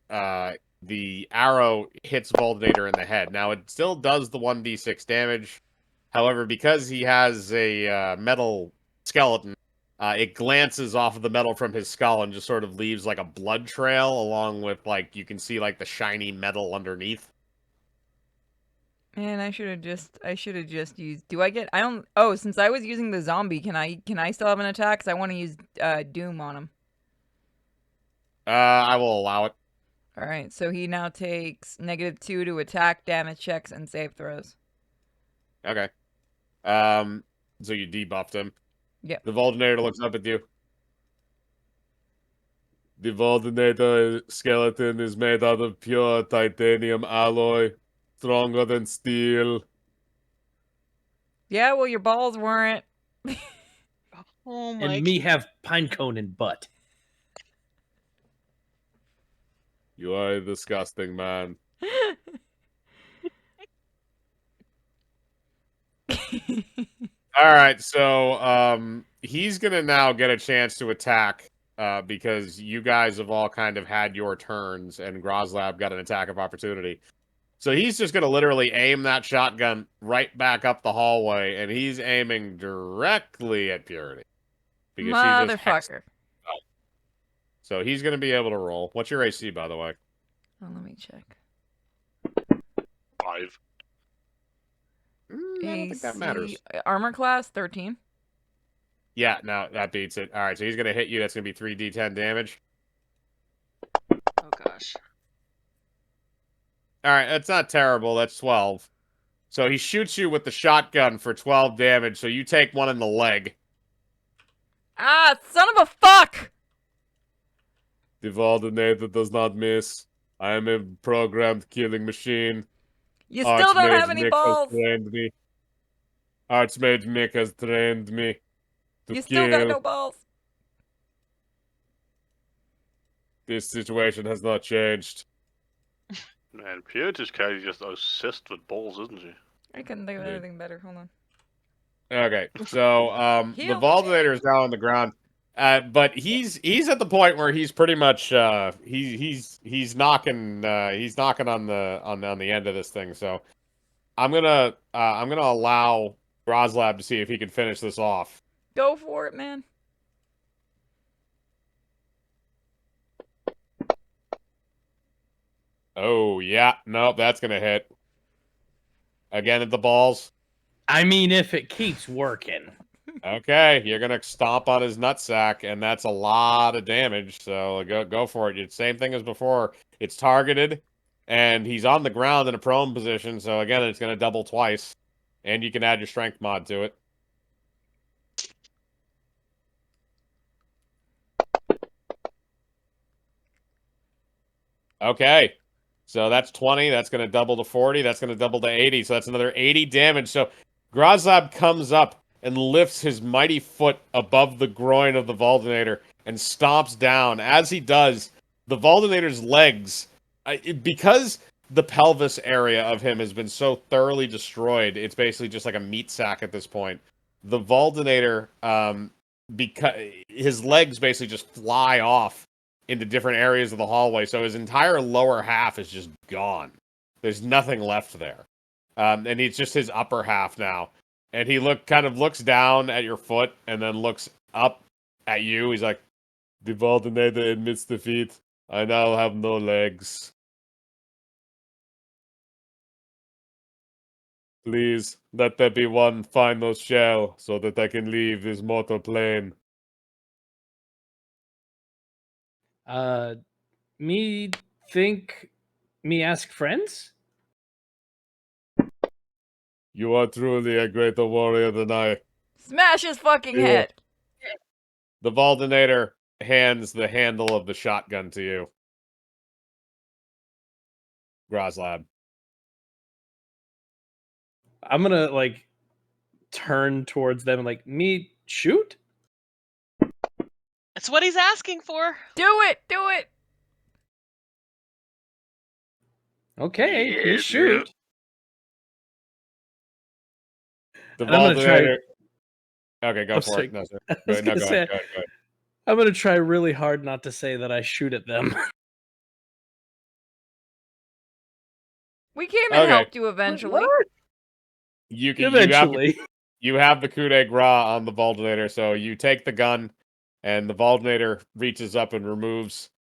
the arrow hits Voldenator in the head. Now it still does the 1d6 damage. However, because he has a metal skeleton, it glances off of the metal from his skull and just sort of leaves like a blood trail, along with like you can see like the shiny metal underneath. Man, I should have just used. Do I get? I don't. Oh, since I was using the zombie, can I still have an attack? Cause I want to use Doom on him. I will allow it. All right, so he now takes -2 to attack, damage checks, and save throws. Okay. So you debuffed him. Yep. The Voldenator looks up at you. The Voldenator skeleton is made out of pure titanium alloy, stronger than steel. Yeah, well, your balls weren't. Oh my. And me have pinecone in butt. You are a disgusting man. All right, so he's gonna now get a chance to attack because you guys have all kind of had your turns, and Grozlab got an attack of opportunity. So he's just gonna literally aim that shotgun right back up the hallway, and he's aiming directly at Purity. Because she just hexed. Motherfucker. So he's gonna be able to roll. What's your AC, by the way? Oh, let me check. 5. I don't think that matters. Armor class 13. Yeah, no, that beats it. All right, so he's gonna hit you. That's gonna be 3d10 damage. Oh gosh. All right, that's not terrible. That's 12. So he shoots you with the shotgun for 12 damage. So you take one in the leg. Ah, son of a fuck! The Voldenator does not miss. I am a programmed killing machine. You still don't have any balls. Archmage Mick has trained me to You still got kill. no balls. This situation has not changed. Man, Purity's kind of just obsessed with balls, isn't she? I couldn't think of anything better. Hold on. Okay, so the Heal. Voldenator is down on the ground, but he's at the point where he's pretty much he's knocking on the end of this thing. So I'm gonna allow Grozlab to see if he can finish this off. Go for it, man. Oh yeah, nope, that's gonna hit again at the balls. I mean, if it keeps working. Okay, you're gonna stomp on his nutsack, and that's a lot of damage. So go for it. It's same thing as before. It's targeted, and he's on the ground in a prone position. So again, it's gonna double twice, and you can add your strength mod to it. Okay, so that's 20. That's gonna double to 40. That's gonna double to 80. So that's another 80 damage. So Grozlab comes up and lifts his mighty foot above the groin of the Voldinator and stomps down. As he does, the Voldinator's legs, because the pelvis area of him has been so thoroughly destroyed, it's basically just like a meat sack at this point. The Voldinator, because his legs basically just fly off into different areas of the hallway, so his entire lower half is just gone. There's nothing left there. And it's just his upper half now. And he kind of looks down at your foot and then looks up at you. He's like, "The Voldinator admits defeat. I now have no legs. Please, let there be one final shell so that I can leave this mortal plane." Me think, me ask friends? You are truly a greater warrior than I. Smash his fucking Yeah. head. The Voldinator hands the handle of the shotgun to you. Grozlab. I'm gonna like turn towards them and like, me shoot? That's what he's asking for. Do it. Do it. Okay, me Yes, shoot. The And I'm gonna try. Voldinator. Okay, go I'm for sorry. it. No, sir. I was No, gonna go say, ahead. Go ahead. I'm gonna try really hard not to say that I shoot at them. We came and Okay. helped you eventually. You Eventually. you have the coup de grace on the Voldinator, so you take the gun, and the Voldinator reaches up and removes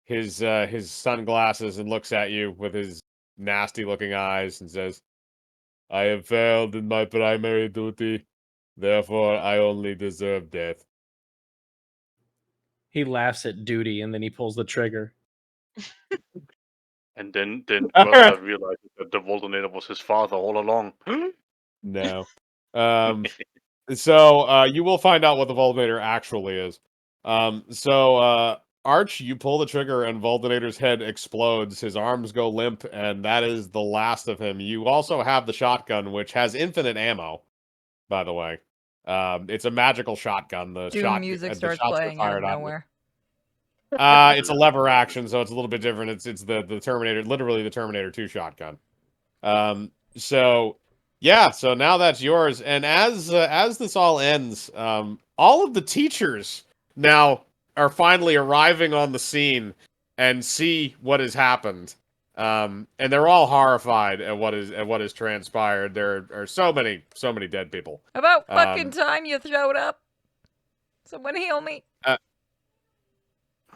his sunglasses and looks at you with his nasty looking eyes and says, "I have failed in my primary duty, therefore I only deserve death." He laughs at duty and then he pulls the trigger. And then Grozlab realizes that the Voldinator was his father all along. No. So you will find out what the Voldinator actually is. Arch, you pull the trigger and Voldinator's head explodes. His arms go limp, and that is the last of him. You also have the shotgun, which has infinite ammo, by the way. It's a magical shotgun. Doom music the starts shots are playing out of fired out. nowhere. It's a lever action, so it's a little bit different. It's the Terminator, literally the Terminator 2 shotgun. So yeah, so now that's yours. And as this all ends, all of the teachers now are finally arriving on the scene and see what has happened. And they're all horrified at what has transpired. There are so many dead people. About fucking time you showed up. Someone heal me.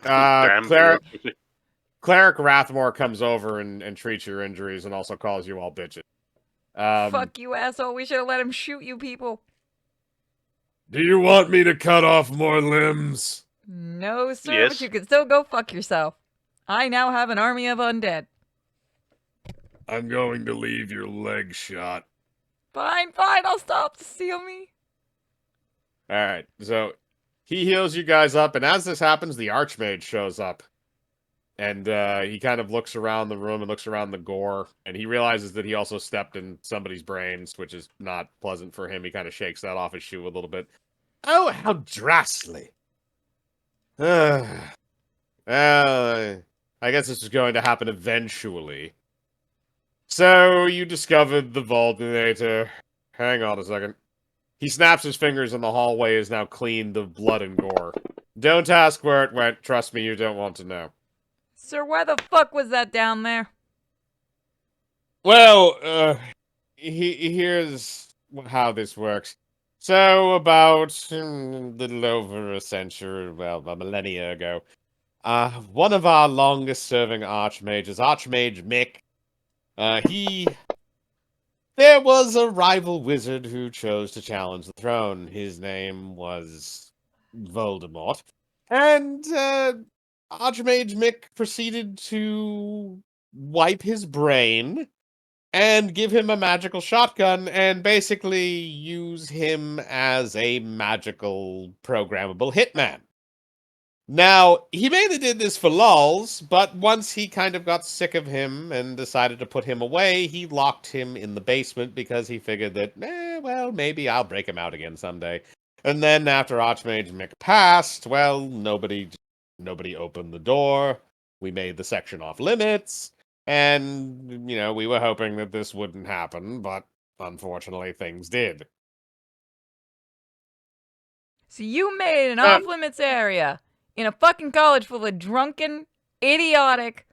Damn Cleric you. Rathmore comes over and treats your injuries and also calls you all bitches. Fuck you, asshole. We should have let him shoot you people. Do you want me to cut off more limbs? No, sir, Yes. but you can still go fuck yourself. I now have an army of undead. I'm going to leave your leg shot. Fine, fine, I'll stop to steal me. Alright, so he heals you guys up, and as this happens, the Archmage shows up. And he kind of looks around the room and looks around the gore, and he realizes that he also stepped in somebody's brains, which is not pleasant for him. He kind of shakes that off his shoe a little bit. Oh, how drastly. Well, I guess this is going to happen eventually. So, you discovered the Voldinator. Hang on a second. He snaps his fingers and the hallway is now clean of blood and gore. Don't ask where it went. Trust me, you don't want to know. Sir, why the fuck was that down there? Well, here's how this works. So, about a little over a century, well, a millennia ago, one of our longest-serving archmages, Archmage Mick, he There was a rival wizard who chose to challenge the throne. His name was Voldemort. And Archmage Mick proceeded to wipe his brain and give him a magical shotgun and basically use him as a magical programmable hitman. Now, he mainly did this for lulz, but once he kind of got sick of him and decided to put him away, he locked him in the basement because he figured that, well, maybe I'll break him out again someday. And then after Archmage Mick passed, well, nobody opened the door. We made the section off limits, and, we were hoping that this wouldn't happen, but unfortunately things did. So you made an off-limits area in a fucking college full of drunken, idiotic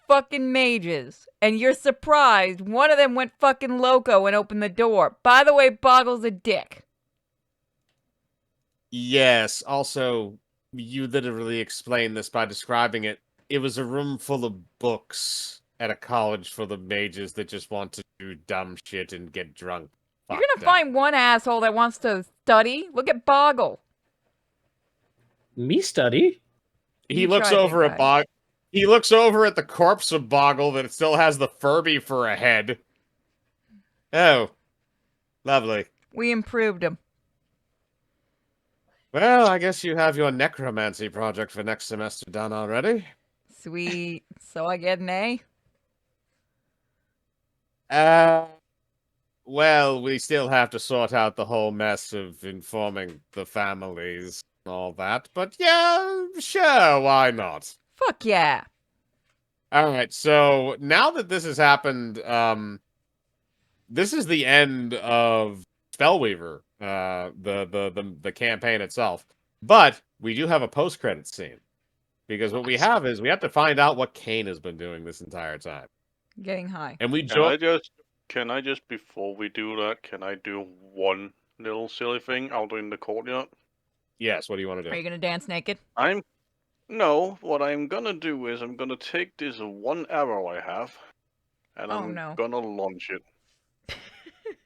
fucking mages, and you're surprised one of them went fucking loco and opened the door. By the way, Boggle's a dick. Yes, also, you literally explained this by describing it. It was a room full of books at a college full of mages that just want to do dumb shit and get drunk. You're gonna find one asshole that wants to study. Look at Boggle. Me study? He You looks try, big over at guy. He looks over at the corpse of Boggle that still has the Furby for a head. Oh, lovely. We improved him. Well, I guess you have your necromancy project for next semester done already. Sweet. So I get an A? Well, we still have to sort out the whole mess of informing the families and all that, but yeah, sure, why not? Fuck yeah. Alright, so now that this has happened, this is the end of Spellweaver, the campaign itself. But we do have a post-credit scene. Because what we have is we have to find out what Kane has been doing this entire time. Getting high. And we Can I just before we do that, can I do one little silly thing out in the courtyard? Yes, what do you want to Are do? you gonna dance naked? No, what I'm gonna do is I'm gonna take this one arrow I have, and Oh, I'm no. gonna launch it.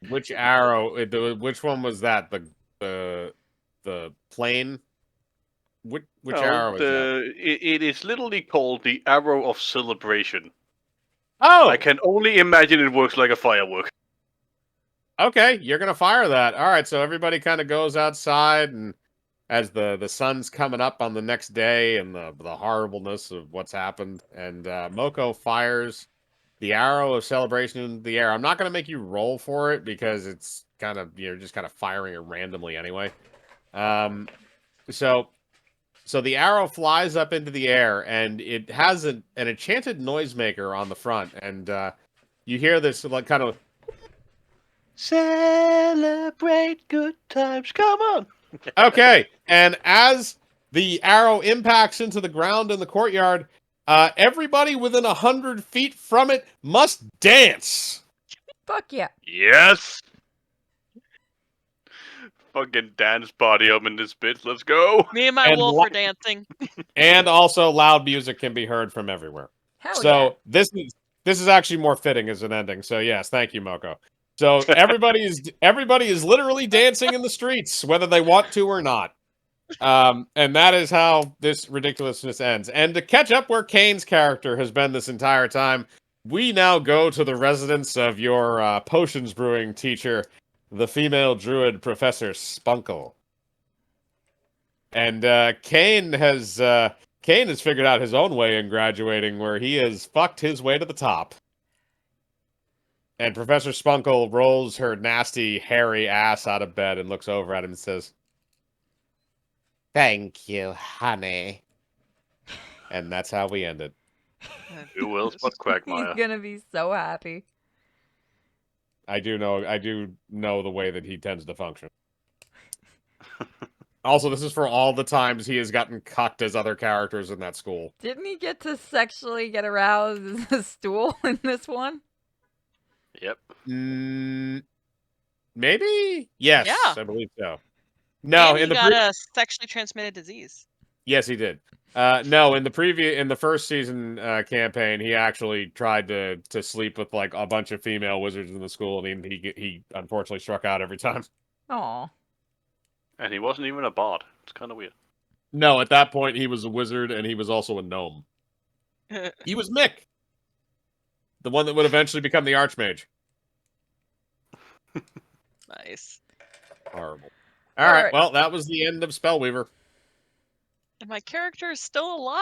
Which arrow? Which one was that? The plane? Which No, arrow is that? it is literally called the Arrow of Celebration. Oh! I can only imagine it works like a firework. Okay, you're gonna fire that. Alright, so everybody kind of goes outside, and as the sun's coming up on the next day, and the horribleness of what's happened, and Moko fires the arrow of celebration into the air. I'm not gonna make you roll for it, because it's kind of, you're just kind of firing it randomly anyway. So the arrow flies up into the air, and it has an enchanted noisemaker on the front, and you hear this like kind of Celebrate good times, come on! okay. And as the arrow impacts into the ground in the courtyard, everybody within 100 feet from it must dance. Fuck yeah. Yes! Fucking dance party up in this bitch, let's go! Me and my And wolf lo- are dancing. And also, loud music can be heard from everywhere. Hell So this is actually more fitting as an ending. So yes, thank you, Moko. So everybody is literally dancing in the streets, whether they want to or not. And that is how this ridiculousness ends. And to catch up where Kane's character has been this entire time, we now go to the residence of your potions brewing teacher, the female druid Professor Spunkle. And Kane has figured out his own way in graduating, where he has fucked his way to the top. And Professor Spunkle rolls her nasty, hairy ass out of bed and looks over at him and says, "Thank you, honey." And that's how we end it. Who else but yeah. Quagmire? He's gonna be so happy. I do know the way that he tends to function. Also, this is for all the times he has gotten cucked as other characters in that school. Didn't he get to sexually get aroused as a stool in this one? Yep. Maybe? Yes, Yeah. I believe so. No, And he in the got a sexually transmitted disease. yes, he did. No, in the first season campaign, he actually tried to sleep with like a bunch of female wizards in the school, and he unfortunately struck out every time. Aw. And he wasn't even a bard. It's kind of weird. No, at that point he was a wizard, and he was also a gnome. He was Mick, the one that would eventually become the Archmage. Nice. Horrible. All All right, right. well, that was the end of Spellweaver. And my character is still alive.